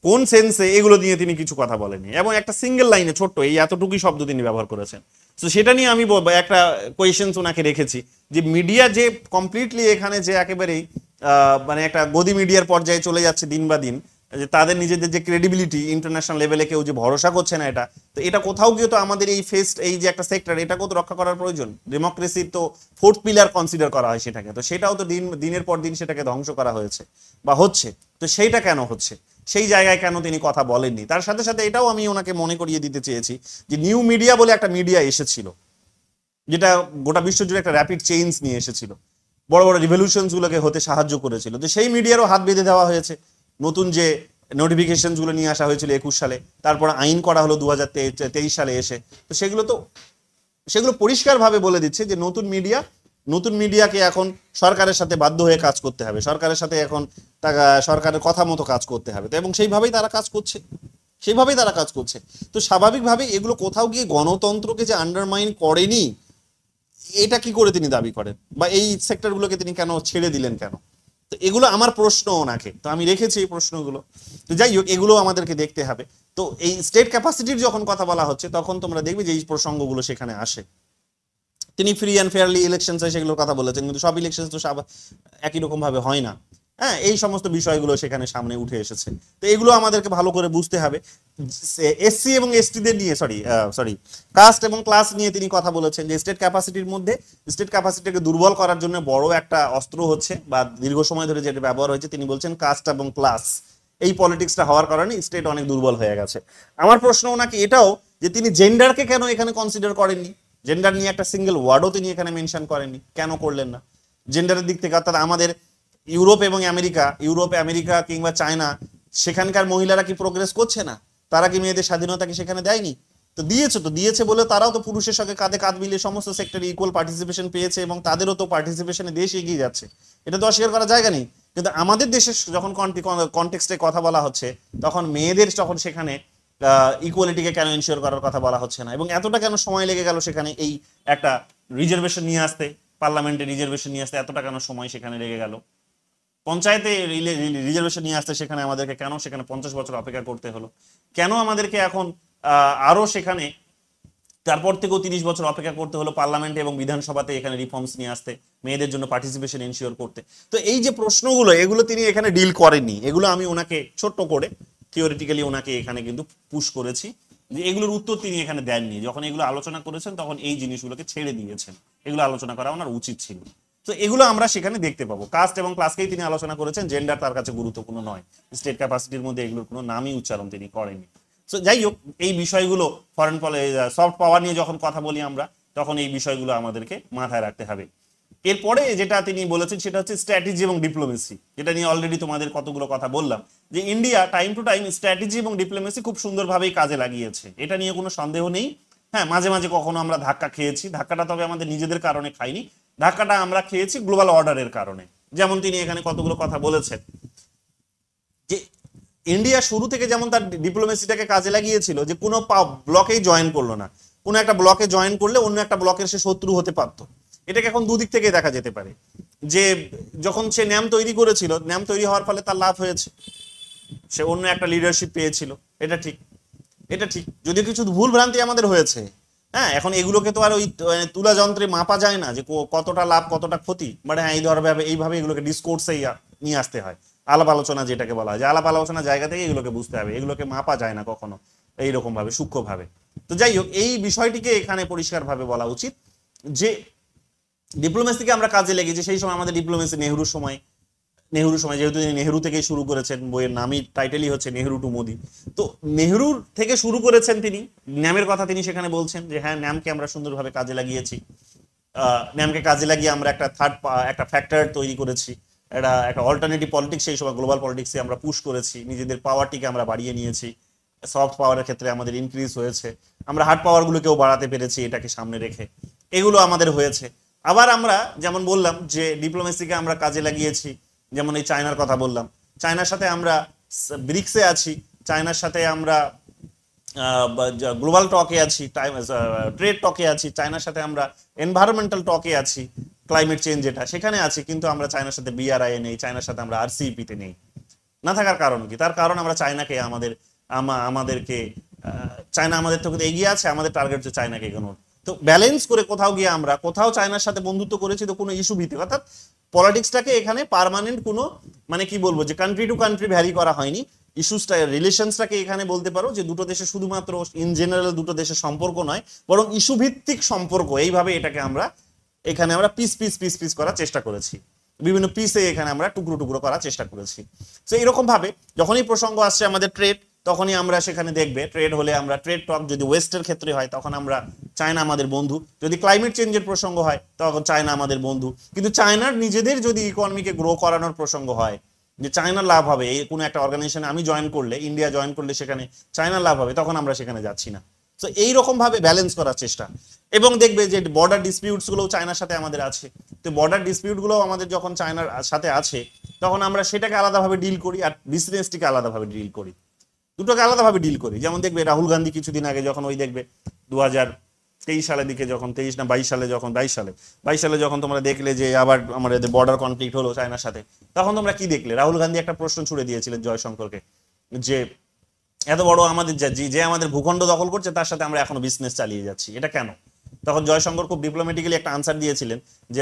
কোন সেন্সে, এগুলো নিয়ে তিনি কিছু কথা বলেনি, এবং একটা সিঙ্গেল লাইনে ছোট্ট এই এতটুকুই শব্দ তিনি ব্যবহার করেছেন। তো সেটা নিয়ে আমি একটা কোয়েশ্চেন্স ওনাকে রেখেছি, যে মিডিয়া যে কমপ্লিটলি এখানে যে একেবারেই মানে একটা গদি মিডিয়ার পর্যায়ে চলে যাচ্ছে দিন বা দিন, যে তাদের নিজেদের যে ক্রেডিবিলিটি ইন্টারন্যাশনাল লেভেলে কেউ যে ভরসা করছে না, এটা কোথাও গিয়ে তো আমাদের এই যে একটা সেক্টর, এটাকেও তো রক্ষা করার প্রয়োজন। ডেমোক্রেসির তো ফোর্থ পিলার কনসিডার করা হয় সেটাকে, তো সেটাও তো দিনের পর দিন সেটাকে ধ্বংস করা হয়েছে বা হচ্ছে। তো সেইটা কেন হচ্ছে, সেই জায়গায় কেন তিনি কথা বলেননি? তার সাথে সাথে এটাও আমি ওনাকে মনে করিয়ে দিতে চেয়েছি যে নিউ মিডিয়া বলে একটা মিডিয়া এসেছিল, যেটা গোটা বিশ্ব জুড়ে একটা র্যাপিড চেঞ্জ নিয়ে এসেছিল, বড় বড় রিভলিউশনস গুলোকে হতে সাহায্য করেছিল। তো সেই মিডিয়ারও হাত বেঁধে দেওয়া হয়েছে। নতুন যে নোটিফিকেশন গুলো নিয়ে আসা হয়েছিল 21 সালে, তারপর আইন করা হলো 2023 সালে এসে, তো সেগুলো পরিষ্কারভাবে বলে দিচ্ছে যে নতুন মিডিয়াকে এখন সরকারের সাথে বাধ্য হয়ে কাজ করতে হবে, সরকারের সাথে এখন সরকারের কথা মতো কাজ করতে হবে। তো এবং সেইভাবেই তারা কাজ করছে। তো স্বাভাবিকভাবে এগুলো কোথাও গিয়ে গণতন্ত্রকে যে আন্ডারমাইন করেনি, এটা কি করে তিনি দাবি করেন, বা এই সেক্টরগুলোকে তিনি কেন ছেড়ে দিলেন কেন? তো এগুলো আমার প্রশ্ন ওনাকে, তো আমি রেখেছি এই প্রশ্নগুলো। তো যাই হোক, এগুলো আমাদেরকে দেখতে হবে। তো এই স্টেট ক্যাপাসিটির যখন কথা বলা হচ্ছে, তখন তোমরা দেখবে যে এই প্রসঙ্গগুলো সেখানে আসে। তিনি ফ্রি অ্যান্ড ফেয়ারলি ইলেকশন সেগুলোর কথা বলেছেন, কিন্তু সব ইলেকশন তো একই রকম ভাবে হয় না। হ্যাঁ, এই সমস্ত বিষয়গুলো সেখানে সামনে উঠে এসেছে। তো এগুলো আমাদেরকে ভালো করে বুঝতে হবে। এসসি এবং এসটিদের নিয়ে কাস্ট এবং ক্লাস নিয়ে তিনি কথা বলেছেন, যে স্টেট ক্যাপাসিটিকে দুর্বল করার জন্য বড় একটা অস্ত্র হচ্ছে, বা দীর্ঘ সময় ধরে যেটা ব্যবহার হয়েছে, তিনি বলছেন কাস্ট এবং ক্লাস, এই পলিটিক্সটা হওয়ার কারণে স্টেট অনেক দুর্বল হয়ে গেছে। আমার প্রশ্ন ওনাকে এটাও, যে তিনি জেন্ডারকে কেন এখানে কনসিডার করেননি? জেন্ডার নিয়ে একটা সিঙ্গেল ওয়ার্ডও তিনি এখানে মেনশন করেননি, কেন করলেন না? জেন্ডারের দিক থেকে, অর্থাৎ আমাদের ইউরোপে আমেরিকা কিংবা চায়না, সেখানকার মহিলারা কি প্রোগ্রেস করছে না? তারা কি মেয়েদের স্বাধীনতা কি সেখানে দেয়নি? তো দিয়েছে বলে তারাও তো পুরুষের সঙ্গে কাঁধে কাঁধ মিলিয়ে সমস্ত সেক্টরে ইকুয়াল পার্টিসিপেশন পেয়েছে, এবং তাদেরও তো পার্টিসিপেশনে দেশ এগিয়ে যাচ্ছে, এটা তো অস্বীকার করার জায়গা নেই। কিন্তু আমাদের দেশে যখন কনটেক্সটে কথা বলা হচ্ছে, তখন মেয়েদের যখন সেখানে ইকুয়ালিটিকে কেন এনশিওর করার কথা বলা হচ্ছে না, এবং এতটা কেন সময় লেগে গেল সেখানে এই একটা রিজার্ভেশন নিয়ে আসতে, পার্লামেন্টে রিজার্ভেশন নিয়ে আসতে এতটা কেন সময় সেখানে লেগে গেল? পঞ্চায়েতে রিজার্ভেশন নিয়ে আসতে সেখানে আমাদেরকে কেন সেখানে 50 বছর অপেক্ষা করতে হলো? কেন আমাদেরকে এখন আরো সেখানে তারপর থেকেও 30 বছর অপেক্ষা করতে হলো পার্লামেন্টে এবং বিধানসভাতে এখানে রিফর্মস নিয়ে আসতে, মেয়েদের জন্য পার্টিসিপেশন এনশিওর করতে? তো এই যে প্রশ্নগুলো, এগুলো তিনি এখানে ডিল করেননি। এগুলো আমি ওনাকে ছোট্ট করে থিওরিটিক্যালি ওনাকে এখানে কিন্তু পুশ করেছি, যে এগুলোর উত্তর তিনি এখানে দেননি। যখন এগুলো আলোচনা করেছেন, তখন এই জিনিসগুলোকে ছেড়ে দিয়েছেন, এগুলো আলোচনা করা ওনার উচিত ছিল। তো এগুলো আমরা সেখানে দেখতে পাবো। কাস্ট এবং ক্লাসকেই তিনি আলোচনা করেছেন, জেন্ডার তার কাছে গুরুত্বপূর্ণ নয়। স্টেট ক্যাপাসিটির মধ্যে এগুলোর কোনো নামই উচ্চারণ তিনি করেননি। সো যাই হোক, এই বিষয়গুলো সফট পাওয়ার নিয়ে যখন কথা বলি আমরা, তখন এই বিষয়গুলো আমাদেরকে মাথায় রাখতে হবে। এরপরে যেটা তিনি বলেছেন সেটা হচ্ছে স্ট্র্যাটেজি এবং ডিপ্লোমেসি, যেটা নিয়ে অলরেডি তোমাদের কতগুলো কথা বললাম, যে India time to time strategy এবং ডিপ্লোমেসি খুব সুন্দরভাবেই কাজে লাগিয়েছে, এটা নিয়ে কোনো সন্দেহ নেই। হ্যাঁ, মাঝে মাঝে কখনো আমরা ধাক্কা খেয়েছি, ধাক্কাটা তবে আমাদের নিজেদের কারণে খাইনি, ধাক্কাটা আমরা খেয়েছি গ্লোবাল অর্ডারের কারণে। যেমন তিনি এখানে কতগুলো কথা বলেছেন, যে ইন্ডিয়া শুরু থেকে যেমন তার ডিপ্লোমেসিটাকে কাজে লাগিয়েছিল, যে কোনো ব্লকেই জয়েন করলো না, কোনো একটা ব্লকে জয়েন করলে অন্য একটা ব্লকের সে শত্রু হতে পারত। এটাকে এখন দুদিক থেকে দেখা যেতে পারে, যে যখন সে ন্যাম তৈরি করেছিল, ন্যাম তৈরি হওয়ার ফলে তার লাভ হয়েছে, সে অন্য একটা লিডারশিপ পেয়েছিল, এটা ঠিক, এটা ঠিক, যদিও কিছু ভুল ভ্রান্তি আমাদের হয়েছে। হ্যাঁ, এখন এগুলোকে তো আর ওই তুলা যন্ত্রে মাপা যায় না যে কতটা লাভ কতটা ক্ষতি, বাট হ্যাঁ এইভাবে এগুলোকে ডিসকোর্সেই নিয়ে আসতে হয়, আলাপ আলোচনা যেটাকে বলা হয়, যে আলাপ আলোচনা জায়গা থেকে এগুলোকে বুঝতে হবে, এগুলোকে মাপা যায় না কখনো এইরকম ভাবে সূক্ষ্মভাবে। তো যাই হোক, এই বিষয়টিকে এখানে পরিষ্কারভাবে বলা উচিত যে ডিপ্লোমেসিকে আমরা কাজে লেগেছি। সেই সময় আমাদের ডিপ্লোমেসি নেহরুর সময় যেহেতু তিনি নেহরু থেকেই শুরু করেছেন, বইয়ের নামই টাইটেলই হচ্ছে নেহরু টু মোদি। তো নেহরুর থেকে শুরু করেছেন তিনি, ন্যামের কথা তিনি সেখানে বলছেন যে হ্যাঁ, ন্যামকে আমরা সুন্দরভাবে কাজে লাগিয়েছি, ন্যামকে কাজে লাগিয়ে আমরা একটা ফ্যাক্টর তৈরি করেছি, একটা অল্টারনেটিভ পলিটিক্স, সেই সময় গ্লোবাল পলিটিক্সে আমরা পুশ করেছি, নিজেদের পাওয়ারটিকে আমরা বাড়িয়ে নিয়েছি, সফট পাওয়ারের ক্ষেত্রে আমাদের ইনক্রিজ হয়েছে, আমরা হার্ড পাওয়ারগুলোকেও বাড়াতে পেরেছি এটাকে সামনে রেখে, এগুলো আমাদের হয়েছে। আবার আমরা যেমন বললাম যে ডিপ্লোমেসিকে আমরা কাজে লাগিয়েছি, যেমন এই চায়নার কথা বললাম, চায়নার সাথে আমরা ব্রিক্সে আছি, চায়নার সাথে আমরা গ্লোবাল টকে আছি, ট্রেড টকে আছি, চায়নার সাথে আমরা এনভায়রনমেন্টাল টকে আছি, ক্লাইমেট চেঞ্জ যেটা সেখানে আছি, কিন্তু আমরা চায়নার সাথে BRI নেই, চায়নার সাথে আমরা RCEP-তে নেই। না থাকার কারণ কি? তার কারণ আমরা চায়নাকে আমাদেরকে চায়না আমাদের থেকে এগিয়ে আছে, আমাদের টার্গেট হচ্ছে চায়নাকে এগোনোর। তো ব্যালেন্স করে কোথাও গিয়ে আমরা কোথাও চায়নার সাথে বন্ধুত্ব করেছি তো কোনো ইস্যু ভিত্তিক, অর্থাৎ পলিটিক্সটাকে এখানে পার্মানেন্ট কোনো মানে কি বলবো যে কান্ট্রি টু কান্ট্রি ভ্যারি করা হয়নি, ইস্যুসটা রিলেশনসটাকে এখানে বলতে পারো যে দুটো দেশে শুধুমাত্র ইন জেনারেল দুটো দেশের সম্পর্ক নয়, বরং ইস্যু ভিত্তিক সম্পর্ক, এইভাবে এটাকে এখানে আমরা পিস করার চেষ্টা করেছি, বিভিন্ন পিসে এখানে আমরা টুকরো টুকরো করার চেষ্টা করেছি। তো এরকম ভাবে যখনই প্রসঙ্গ আসছে আমাদের ট্রেড, তখনই আমরা সেখানে দেখবে ট্রেড হলে আমরা ট্রেড টক, যদি ওয়েস্টের ক্ষেত্রে হয় তখন আমরা চায়না আমাদের বন্ধু, যদি ক্লাইমেট চেঞ্জের প্রসঙ্গ হয় তখন চায়না আমাদের বন্ধু, কিন্তু চায়নার নিজেদের যদি ইকোনমিকে গ্রো করানোর প্রসঙ্গ হয়, যে চায়নার লাভ হবে, এই কোনো একটা অর্গানাইজেশনে আমি জয়েন করলে, ইন্ডিয়া জয়েন করলে সেখানে চায়নার লাভ হবে, তখন আমরা সেখানে যাচ্ছি না। তো এইরকম ভাবে ব্যালেন্স করার চেষ্টা। এবং দেখবে যে বর্ডার ডিসপিউটস গুলো চায়নার সাথে আমাদের আছে, তো বর্ডার ডিসপিউট গুলো আমাদের যখন চায়নার সাথে আছে তখন আমরা সেটাকে আলাদাভাবে ডিল করি আর বিজনেসটিকে আলাদাভাবে ডিল করি, দুটোকে আলাদাভাবে ডিল করি। যেমন দেখবে রাহুল গান্ধী কিছুদিন আগে যখন ওই দেখবে 2023 সালের দিকে, যখন 23 না 22 সালে যখন তোমরা দেখলে যে আবার আমাদের বর্ডার কনফ্লিক্ট হলো চায়নার সাথে, তখন তোমরা কি দেখলে? রাহুল গান্ধী একটা প্রশ্ন ছুড়ে দিয়েছিলেন জয়শঙ্করকে যে এত বড় আমাদের যে আমাদের ভূখণ্ড দখল করছে তার সাথে আমরা এখনো বিজনেস চালিয়ে যাচ্ছি, এটা কেন? তখন জয়শঙ্কর খুব ডিপ্লোম্যাটিক্যালি একটা আনসার দিয়েছিলেন যে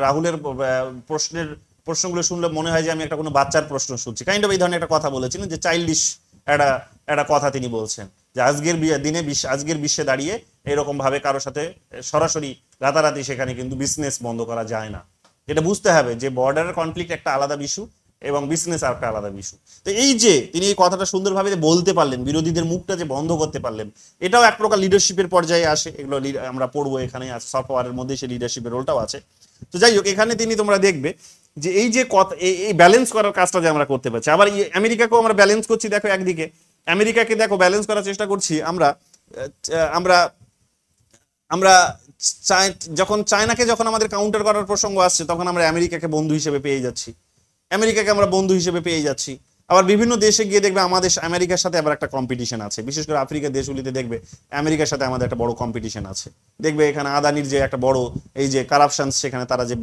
রাহুলের প্রশ্নগুলো শুনলে মনে হয় যে আমি একটা কোনো বাচ্চার প্রশ্ন শুনছি, কাইন্ড অফ এই ধরনের একটা কথা বলেছিলেন, যে চাইল্ডিশ একটা কথা তিনি বলছেন যে আজকের বিশ্বে দাঁড়িয়ে এরকম ভাবে কারোর সাথে সরাসরি রাতারাতি সেখানে কিন্তু বিজনেস বন্ধ করা যায় না। এটা বুঝতে হবে যে বর্ডারের কনফ্লিক্ট একটা আলাদা ইস্যু এবং বিজনেস আর একটা আলাদা ইস্যু। তো এই যে তিনি এই কথাটা সুন্দরভাবে বলতে পারলেন, বিরোধীদের মুখটা যে বন্ধ করতে পারলেন, এটাও এক প্রকার লিডারশিপের পর্যায়ে আসে। এগুলো আমরা পড়বো এখানে, সফট পাওয়ারের মধ্যে সেই লিডারশিপের রোলটাও আছে। তো যাই হোক, এখানে তিনি তোমরা দেখবে যে এই যে কথা, এই ব্যালেন্স করার কাজটা যে আমরা করতে পারছি। আবার আমেরিকাকেও আমরা ব্যালেন্স করছি, দেখো একদিকে আমেরিকাকে দেখো ব্যালেন্স করার চেষ্টা করছি আমরা আমরা আমরা যখন চায়নাকে যখন আমাদের কাউন্টার করার প্রসঙ্গ আসছে তখন আমরা আমেরিকাকে বন্ধু হিসেবে পেয়ে যাচ্ছি। আবার বিভিন্ন দেশে গিয়ে দেখবে আমাদের আমেরিকার সাথে আবার একটা কম্পিটিশন আছে, বিশেষ করে আফ্রিকার দেশগুলিতে দেখবে আমেরিকার সাথে আমাদের একটা বড় কম্পিটিশন আছে। দেখবে এখানে আদানির যে একটা বড় এই যে কারাপশন, সেখানে তারা যে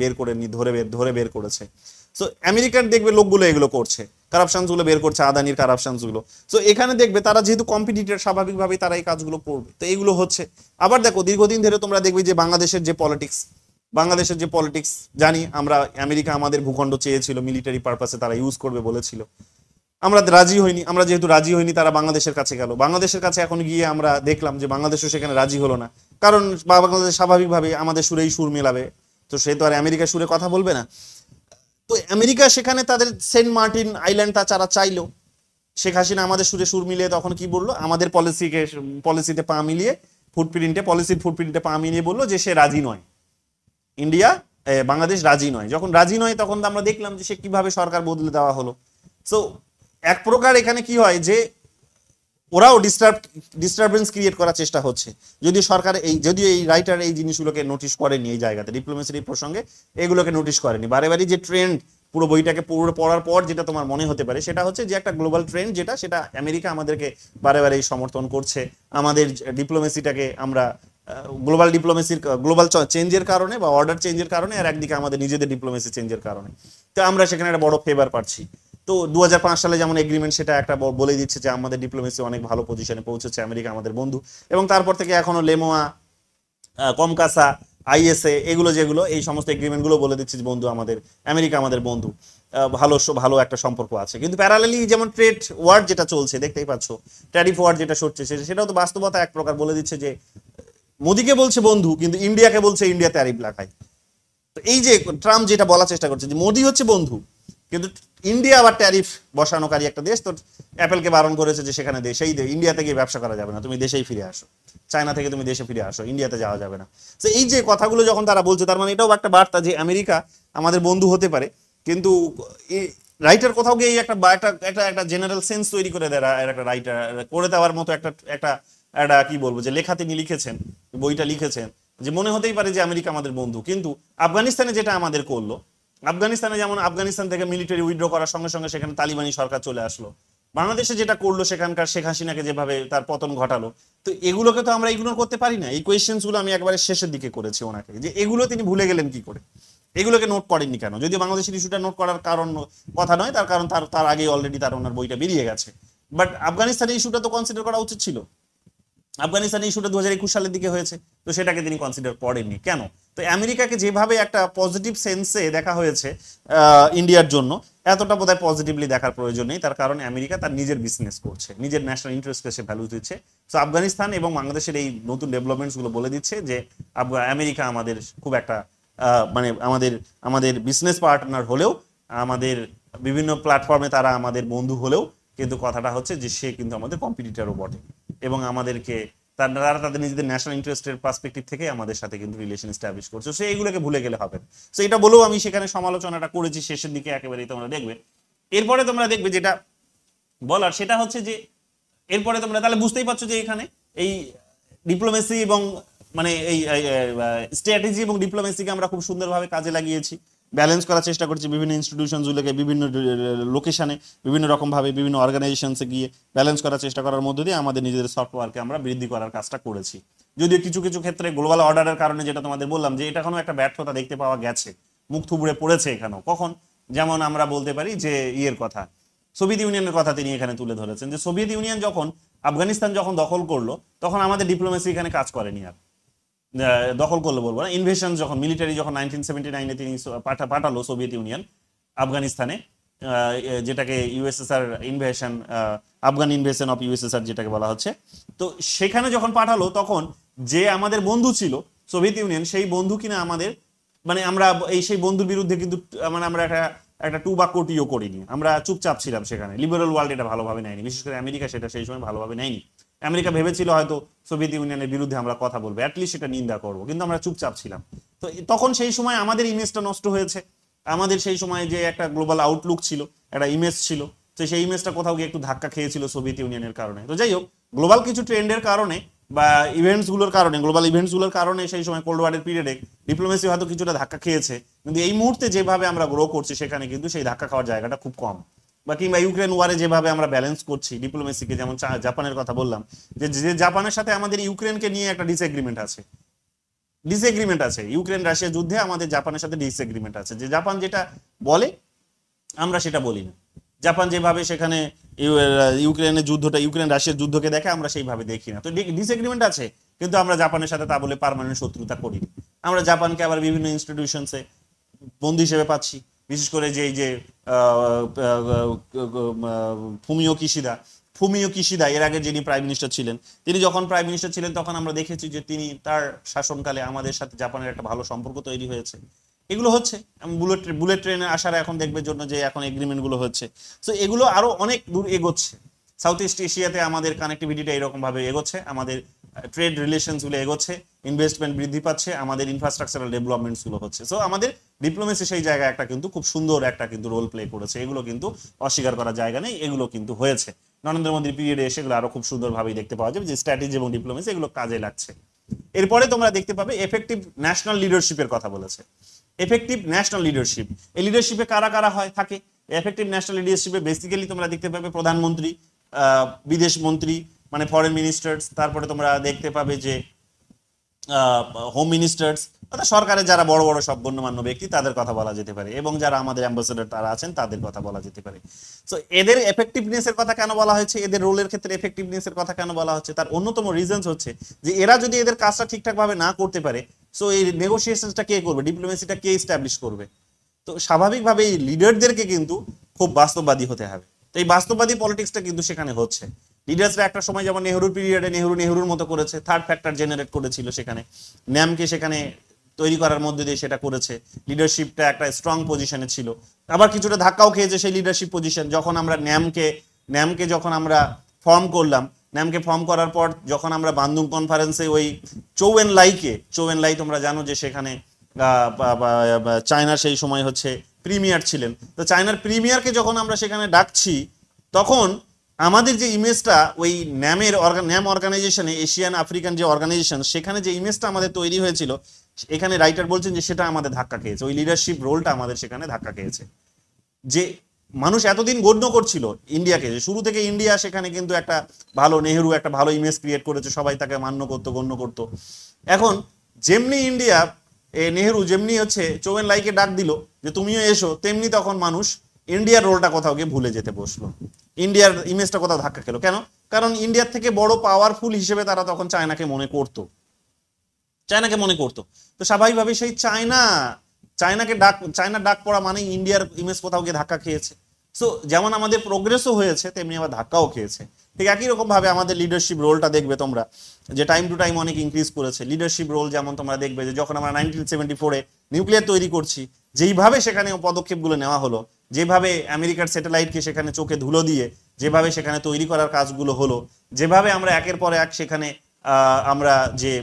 ধরে বের করেছে। সো আমেরিকার দেখবে লোকগুলো এগুলো করছে, কারাপশনস গুলো বের করছে, আদানির কারাপশনস গুলো। সো এখানে দেখবে তারা যেহেতু কম্পিটিটর, স্বাভাবিকভাবেই তারা এই কাজগুলো করবে। তো এইগুলো হচ্ছে। আবার দেখো দীর্ঘদিন ধরে তোমরা দেখবে যে বাংলাদেশের যে পলিটিক্স জানি আমরা, আমেরিকা আমাদের ভূখণ্ড চেয়েছিল মিলিটারি পারপাসে, তারা ইউজ করবে বলেছিল, আমরা রাজি হইনি। আমরা যেহেতু রাজি হইনি, তারা বাংলাদেশের কাছে গেল, বাংলাদেশের কাছে এখন গিয়ে আমরা দেখলাম যে বাংলাদেশও সেখানে রাজি হলো না, কারণ বাংলাদেশ স্বাভাবিকভাবে আমাদের সুরেই সুর মেলাবে, তো সে তো আর আমেরিকার সুরে কথা বলবে না। তো আমেরিকা সেখানে তাদের সেন্ট মার্টিন আইল্যান্ড তারা চাইলো, শেখ হাসিনা আমাদের সুরে সুর মিলিয়ে তখন কি বললো, আমাদের পলিসিতে পা মিলিয়ে পলিসির ফুটপ্রিন্টে পা মিলিয়ে বললো যে সে রাজি নয়, বাংলাদেশ রাজি নয়। যখন রাজি নয় তখন আমরা দেখলাম যে সে কিভাবে সরকার বদলে দেওয়া হলো। সো এক প্রকার এখানে কি হয় যে ওরাও ডিস্টারবেন্স ক্রিয়েট করার চেষ্টা হচ্ছে, যদিও সরকার যদিও এই রাইটার এই জিনিসগুলোকে নোটিশ করেনি, এই জায়গাতে ডিপ্লোমেসির প্রসঙ্গে এগুলোকে নোটিশ করেনি। বারে যে ট্রেন্ড পুরো বইটাকে পড়ার পর যেটা তোমার মনে হতে পারে সেটা হচ্ছে যে একটা গ্লোবাল ট্রেন্ড, সেটা আমেরিকা আমাদেরকে বারে সমর্থন করছে, আমাদের ডিপ্লোমেসিটাকে আমরা গ্লোবাল চেঞ্জের কারণে বা অর্ডার চেঞ্জের কারণে, আর একদিকে আমাদের নিজেদের ডিপ্লোমেসি চেঞ্জের কারণে। তো আমরা সেখানে একটা বড় ফেভার পাচ্ছি। তো 2005 সালে যেমন এগ্রিমেন্ট, সেটা একটা বলে দিচ্ছে যে আমাদের ডিপ্লোমেসি অনেক ভালো পজিশনে পৌঁছেছে, আমেরিকা আমাদের বন্ধু। এবং তারপর থেকে এখনো লেমোয়া, কমকাসা, আইএসএ, এগুলো যেগুলো এই সমস্ত এগ্রিমেন্টগুলো বলে দিচ্ছে যে বন্ধু আমাদের, আমেরিকা আমাদের বন্ধু, ভালো একটা সম্পর্ক আছে। কিন্তু প্যারালালি যেমন ট্রেড ওয়ার যেটা চলছে দেখতেই পাচ্ছ, ট্যারিফ ওয়ার যেটা সরছে, সেটাও তো বাস্তবতা এক প্রকার বলে দিচ্ছে যে মোদিকে বলছে বন্ধু, কিন্তু ইন্ডিয়াকে বলছে ইন্ডিয়া ট্যারিফ লাগায়। তো এই যে ট্রাম্প যেটা বলার চেষ্টা করছে যে মোদি হচ্ছে বন্ধু, কিন্তু ইন্ডিয়া আবার ট্যারিফ বসানোকারী একটা দেশ। তো অ্যাপেলকে বারণ করেছে যে সেখানে দেশেই ইন্ডিয়াতে গিয়ে ব্যবসা করা যাবে না, তুমি দেশেই ফিরে আসো, চায়না থেকে তুমি দেশে ফিরে আসো, ইন্ডিয়াতে যাওয়া যাবে না। তো এই যে কথাগুলো যখন তারা বলছে, তার মানে এটাও একটা বার্তা যে আমেরিকা আমাদের বন্ধু হতে পারে, কিন্তু রাইটার কোথাও গিয়ে একটা একটা জেনারেল সেন্স তৈরি করে দেয়, একটা রাইটার করে দেওয়ার মতো একটা একটা একটা কি বলবো, যে লেখা তিনি লিখেছেন, বইটা লিখেছেন, যে মনে হতেই পারে যে আমেরিকা আমাদের বন্ধু। কিন্তু আফগানিস্তানে যেটা আমাদের করলো, আফগানিস্তানে যেমন আফগানিস্তান থেকে মিলিটারি উইথড্র করার সঙ্গে সঙ্গে সেখানে তালিবানি সরকার চলে আসলো, বাংলাদেশে যেটা করলো সেখানকার শেখ হাসিনাকে যেভাবে তার পতন ঘটালো, তো এগুলোকে তো আমরা ইগনোর করতে পারি না। এই কোয়েশ্চেন্স গুলো আমি একবারে শেষের দিকে করেছি ওনাকে, যে এগুলো তিনি ভুলে গেলেন কি করে, এগুলোকে নোট করেননি কেন? যদিও বাংলাদেশের ইস্যুটা নোট করার কারণ কথা নয়, তার কারণ তার আগে অলরেডি তার ওনার বইটা বেরিয়ে গেছে। বাট আফগানিস্তানের ইস্যুটা তো কনসিডার করা উচিত ছিল। আফগানিস্তানের ইস্যুটা 2021 সালের দিকে হয়েছে, তো সেটাকে তিনি কনসিডার করেননি কেন? তো আমেরিকাকে যেভাবে একটা পজিটিভ সেন্সে দেখা হয়েছে ইন্ডিয়ার জন্য, এতটা বোধহয় পজিটিভলি দেখার প্রয়োজন নেই। তার কারণ আমেরিকা তার নিজের বিজনেস করছে, নিজের ন্যাশনাল ইন্টারেস্টকে সে ভ্যালু দিচ্ছে। তো আফগানিস্তান এবং বাংলাদেশের এই নতুন ডেভেলপমেন্টস গুলো বলে দিচ্ছে যে আমেরিকা আমাদের খুব একটা মানে আমাদের বিজনেস পার্টনার হলেও, আমাদের বিভিন্ন প্ল্যাটফর্মে তারা আমাদের বন্ধু হলেও, কিন্তু কথাটা হচ্ছে যে সে কিন্তু আমাদের কম্পিটিটরও বটে, এবং আমাদেরকে তারা তাদের নিজেদের ন্যাশনাল ইন্টারেস্টের পার্সপেক্টিভ থেকে আমাদের সাথে কিন্তু রিলেশন এস্টাবলিশ করছে। সো এইগুলোকে ভুলে গেলে হবে। সো এটা বলেও আমি সেখানে সমালোচনাটা করেছি শেষের দিকে একেবারেই, তোমরা দেখবে। এরপরে তোমরা দেখবে যেটা বলার, সেটা হচ্ছে যে এরপরে তোমরা তাহলে বুঝতেই পারছো যে এখানে এই ডিপ্লোমেসি এবং মানে এই স্ট্র্যাটেজি এবং ডিপ্লোমেসিকে আমরা খুব সুন্দরভাবে কাজে লাগিয়েছি, ব্যালেন্স করার চেষ্টা করছি বিভিন্ন ইনস্টিটিউশনগুলোকে, বিভিন্ন লোকেশনে, বিভিন্ন রকমভাবে, বিভিন্ন অর্গানাইজেশনসে গিয়ে ব্যালেন্স করার চেষ্টা করার মধ্য দিয়ে আমাদের নিজেদের সফটওয়্যারকে আমরা বৃদ্ধি করার কাজটা করেছি। যদিও কিছু কিছু ক্ষেত্রে গ্লোবাল অর্ডারের কারণে, যেটা তোমাদের বললাম, যে এটা কোনো একটা ব্যর্থতা দেখতে পাওয়া গেছে, মুখ থুবড়ে পড়েছে এখানেও। কখন? যেমন আমরা বলতে পারি যে ইয়ের কথা, সোভিয়েত ইউনিয়নের কথা তিনি এখানে তুলে ধরেছেন, যে সোভিয়েত ইউনিয়ন যখন আফগানিস্তান যখন দখল করলো, তখন আমাদের ডিপ্লোমেসি এখানে কাজ করেনি। আর দখল করলো বলবো না, ইনভেশন যখন, মিলিটারি যখন 1979-এ তিনি পাঠালো সোভিয়েত ইউনিয়ন আফগানিস্তানে, যেটাকে USSR invasion, Afghan invasion of USSR যেটাকে বলা হচ্ছে। তো সেখানে যখন পাঠালো, তখন যে আমাদের বন্ধু ছিল সোভিয়েত ইউনিয়ন, সেই বন্ধু কিনা আমাদের, মানে আমরা সেই বন্ধুর বিরুদ্ধে কিন্তু মানে আমরা একটা টু বা কোটিও করিনি, আমরা চুপচাপ ছিলাম সেখানে। লিবারেল ওয়ার্ল্ড এটা ভালোভাবে নেয়নি, বিশেষ করে আমেরিকা সেটা সেই সময় ভালোভাবে নেয়নি। আমেরিকা ভেবেছিল হয়তো সোভিয়েত ইউনিয়নের বিরুদ্ধে আমরা কথা বলবো, অ্যাটলিস্ট সেটা নিন্দা করবো, কিন্তু আমরা চুপচাপ ছিলাম। তো তখন সেই সময় আমাদের ইমেজটা নষ্ট হয়েছে, আমাদের সেই সময় যে একটা গ্লোবাল আউটলুক ছিল, একটা ইমেজ ছিল, তো সেই ইমেজটা কোথাও গিয়ে একটু ধাক্কা খেয়েছিল সোভিয়েত ইউনিয়নের কারণে। তো যাই হোক, গ্লোবাল কিছু ট্রেন্ডের কারণে বা ইভেন্টসগুলোর কারণে, গ্লোবাল ইভেন্টসগুলোর কারণে সেই সময় কোল্ড ওয়ারের পিরিয়ডে ডিপ্লোমেসি হয়তো কিছুটা ধাক্কা খেয়েছে, কিন্তু এই মুহূর্তে যেভাবে আমরা গ্রো করছি সেখানে কিন্তু সেই ধাক্কা খাওয়ার জায়গাটা খুব কম। বা কিংবা ইউক্রেন ওয়ারে যেভাবে আমরা ব্যালেন্স করছি ডিপ্লোমেসিকে, যেমন জাপানের কথা বললাম, যে জাপানের সাথে আমাদের ইউক্রেনকে নিয়ে একটা ডিসএগ্রিমেন্ট আছে, ইউক্রেন রাশিয়া যুদ্ধে আমাদের জাপানের সাথে ডিসএগ্রিমেন্ট আছে, যে জাপান যেটা বলে আমরা সেটা বলি না। জাপান যেভাবে সেখানে ইউক্রেনের যুদ্ধটা, ইউক্রেন রাশিয়ার যুদ্ধকে দেখে, আমরা সেইভাবে দেখি না। তো ডিসএগ্রিমেন্ট আছে, কিন্তু আমরা জাপানের সাথে তা বলে পার্মানেন্ট শত্রুতা করি। আমরা জাপানকে আবার বিভিন্ন ইনস্টিটিউশনসে বন্ধু হিসেবে পাচ্ছি, বিশেষ করে যে এই যে ফুমিও কিশিদা এর আগে যিনি প্রাইম মিনিস্টার ছিলেন, তিনি যখন প্রাইম মিনিস্টার ছিলেন, তখন আমরা দেখেছি যে তিনি তার শাসনকালে আমাদের সাথে জাপানের একটা ভালো সম্পর্ক তৈরি হয়েছে। এগুলো হচ্ছে বুলেট ট্রেনে আসার এখন দেখবে জন্য যে এখন এগ্রিমেন্ট গুলো হচ্ছে। তো এগুলো আরো অনেক দূর এগোচ্ছে। সাউথ ইস্ট এশিয়াতে আমাদের কানেক্টিভিটিটা এরকম ভাবে এগোচ্ছে, আমাদের ট্রেড রিলেশনস গুলো এগোচ্ছে, ইনভেস্টমেন্ট বৃদ্ধি পাচ্ছে, আমাদের ইনফ্রাস্ট্রাকচারাল ডেভেলপমেন্টস গুলো হচ্ছে। সো আমাদের ডিপ্লোমেসি সেই জায়গায় একটা কিন্তু খুব সুন্দর একটা কিন্তু রোল প্লে করেছে, এগুলো কিন্তু অস্বীকার করার জায়গা নেই, এগুলো কিন্তু হয়েছে। নরেন্দ্র মোদীর পিরিয়ডে এসে এগুলো আরো খুব সুন্দরভাবেই দেখতে পাওয়া যাবে যে স্ট্র্যাটেজি এবং ডিপ্লোমেসি এগুলো কাজে লাগছে। এরপরে তোমরা দেখতে পাবে এফেক্টিভ ন্যাশনাল লিডারশিপের কথা বলেছে। এফেক্টিভ ন্যাশনাল লিডারশিপ, এই লিডারশিপে কারা কারা হয় থাকে? এফেক্টিভ ন্যাশনাল লিডারশিপে বেসিক্যালি তোমরা দেখতে পাবে প্রধানমন্ত্রী, বিদেশ মন্ত্রী মানে ফরেন মিনিস্টার্স, তারপরে তোমরা দেখতে পাবে যে হোম মিনিস্টার্স, অর্থাৎ সরকারের যারা বড় বড় সব গণ্যমান্য ব্যক্তি তাদের কথা বলা যেতে পারে, এবং যারা আমাদের অ্যাম্বাসেডর তারা আছেন তাদের কথা বলা যেতে পারে। সো এদের এফেক্টিভনেস এর কথা কেন বলা হয়েছে, এদের রোলের ক্ষেত্রে এফেক্টিভনেস এর কথা কেন বলা হচ্ছে, তার অন্যতম রিজনস হচ্ছে যে এরা যদি এদের কাজটা ঠিকঠাক ভাবে না করতে পারে, সো এই নেগোসিয়েশনটা কে করবে, ডিপ্লোমেসিটা কে এস্টাবলিশ করবে। তো স্বাভাবিকভাবে এই লিডারদেরকে কিন্তু খুব বাস্তববাদী হতে হবে। তো এই বাস্তববাদী পলিটিক্সটা কিন্তু সেখানে হচ্ছে। লিডার্সরা একটা সময় যেমন নেহরুর পিরিয়ডে নেহরুর মতো করেছে, থার্ড ফ্যাক্টর জেনারেট করেছিল সেখানে, ন্যামকে সেখানে তৈরি করার মধ্যে দিয়ে সেটা করেছে, লিডারশিপটা একটা স্ট্রং পজিশনে ছিল। আবার কিছুটা ধাক্কাও খেয়েছে সেই লিডারশিপ পজিশন, যখন আমরা ন্যামকে যখন আমরা ফর্ম করলাম, ন্যামকে ফর্ম করার পর যখন আমরা বান্দুং কনফারেন্সে ওই চৌ এন লাই তোমরা জানো যে সেখানে চায়নার সেই সময় হচ্ছে প্রিমিয়ার ছিলেন, তো চায়নার প্রিমিয়ারকে যখন আমরা সেখানে ডাকছি, তখন আমাদের যে ইমেজটা ওই ন্যাম অর্গানাইজেশনে, এশিয়ান আফ্রিকান যে অর্গানাইজেশন, সেখানে যে ইমেজটা আমাদের তৈরি হয়েছিল, এখানে রাইটার বলছেন যে সেটা আমাদের ধাক্কা খেয়েছে, ওই লিডারশিপ রোলটা আমাদের সেখানে ধাক্কা খেয়েছে। যে মানুষ এতদিন গণ্য করছিল ইন্ডিয়াকে, যে শুরু থেকে ইন্ডিয়া সেখানে কিন্তু একটা ভালো, নেহেরু একটা ভালো ইমেজ ক্রিয়েট করেছে, সবাই তাকে মান্য করতো, গণ্য করতো। এখন যেমনি ইন্ডিয়া নেহেরু যেমনি হচ্ছে চৌ এন লাইকে ডাক দিল যে তুমিও এসো, তেমনি তখন মানুষ ইন্ডিয়ার রোলটা কোথাও গিয়ে ভুলে যেতে বসলো, ইন্ডিয়ার ইমেজটা কোথাও ধাক্কা খেলো। কেন? কারণ ইন্ডিয়ার থেকে বড় পাওয়ারফুল হিসেবে তারা তখন চায়নাকে মনে করতো। তো স্বাভাবিকভাবে সেই চায়নার ডাক পড়া মানে ইন্ডিয়ার ইমেজ কোথাও গিয়ে ধাক্কা খেয়েছে। সো যেমন আমাদের প্রোগ্রেসও হয়েছে, তেমনি আবার ধাক্কাও খেয়েছে। ঠিক একই রকম ভাবে আমাদের লিডারশিপ রোলটা দেখবে তোমরা যে টাইম টু টাইম অনেক ইনক্রিজ করেছে লিডারশিপ রোল। যেমন তোমরা দেখবে যে যখন আমরা 1974-এ নিউক্লিয়ার তৈরি করছি, যেইভাবে সেখানে পদক্ষেপগুলো নেওয়া হলো, যেভাবে আমেরিকার স্যাটেলাইটকে সেখানে চোখে ধুলো দিয়ে যেভাবে সেখানে তৈরি করার কাজগুলো হলো, যেভাবে আমরা একের পর এক সেখানে আমরা যে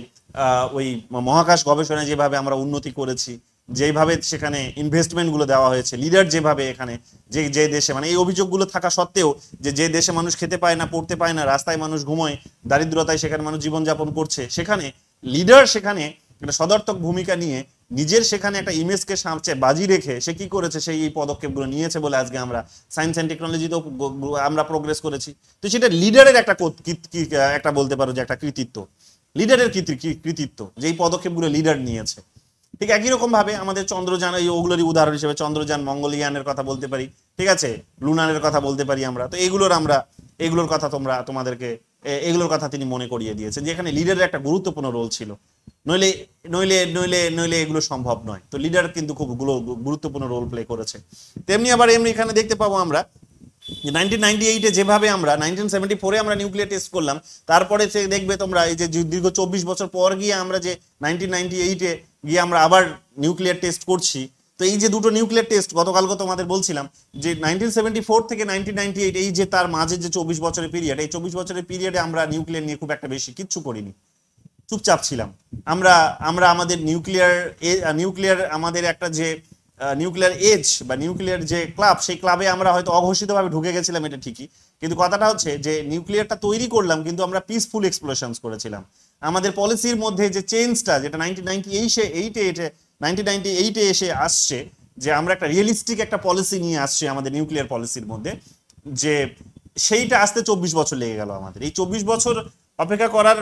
ওই মহাকাশ গবেষণায় যেভাবে আমরা উন্নতি করেছি, যেভাবে সেখানে ইনভেস্টমেন্টগুলো দেওয়া হয়েছে, লিডার যেভাবে এখানে যে দেশে মানে এই অভিযোগগুলো থাকা সত্ত্বেও যে দেশে মানুষ খেতে পায় না, পড়তে পায় না, রাস্তায় মানুষ ঘুমোয়, দারিদ্রতায় সেখানে মানুষ জীবনযাপন করছে, সেখানে লিডার সেখানে একটা সদর্থক ভূমিকা নিয়ে নিজের সেখানে একটা ইমেজকে সামনে বাজি রেখে সে কি করেছে, সেই এই পদক্ষেপগুলো নিয়েছে বলে আজকে আমরা সায়েন্স অ্যান্ড টেকনোলজিতেও আমরা প্রোগ্রেস করেছি। তো সেটা লিডারের একটা বলতে পারো যে একটা কৃতিত্ব, লিডারের কৃতিত্ব, যেই পদক্ষেপগুলো লিডার নিয়েছে। ঠিক একই রকম ভাবে আমাদের চন্দ্রযান, এই ওগুলোরই উদাহরণ হিসেবে চন্দ্রযান, মঙ্গলয়ানের কথা বলতে পারি, ঠিক আছে, লুনারের কথা বলতে পারি আমরা। তো এগুলোর কথা তোমাদেরকে এগুলোর কথা তিনি মনে করিয়ে দিয়েছেন, যেখানে লিডারের একটা গুরুত্বপূর্ণ রোল ছিল। নইলে নইলে নইলে নইলে এগুলো সম্ভব নয়। তো লিডার কিন্তু খুব গুরুত্বপূর্ণ রোল প্লে করেছে। তেমনি আবার এখানে দেখতে পাবো আমরা 1998-এ যেভাবে আমরা 1974-এ আমরা নিউক্লিয়ার টেস্ট করলাম, তারপরে দেখবে তোমরা এই যে দীর্ঘ 24 বছর পর গিয়ে আমরা যে 1998-এ গিয়ে আমরা আবার নিউক্লিয়ার টেস্ট করছি। তো এই যে দুটো নিউক্লিয়ার টেস্ট গতকালকে তোমাদের বলছিলাম যে 1974 থেকে 1998 এই যে তার মাঝে যে 24 বছরের পিরিয়ড, এই 24 বছরের পিরিয়ডে আমরা নিউক্লিয়ার নিয়ে খুব একটা বেশি কিচ্ছু করিনি, চুপচাপ ছিলাম। আমরা আমাদের নিউক্লিয়ার আমাদের একটা যে নিউক্লিয়ার এজ বা নিউক্লিয়ার যে ক্লাব, সেই ক্লাবে আমরা হয়তো অঘোষিতভাবে ঢুকে গেছিলাম, এটা ঠিকই, কিন্তু কথাটা হচ্ছে যে নিউক্লিয়ারটা তৈরি করলাম কিন্তু আমরা পিসফুল এক্সপ্লোশনস করেছিলাম। আমাদের পলিসির মধ্যে যে চেঞ্জটা, যেটা 1998-এ এসে আসছে, যে আমরা একটা রিয়েলিস্টিক একটা পলিসি নিয়ে আসছে আমাদের নিউক্লিয়ার পলিসির মধ্যে, যে সেইটা আসতে 24 বছর লেগে গেল আমাদের। এই 24 বছর অপেক্ষা করার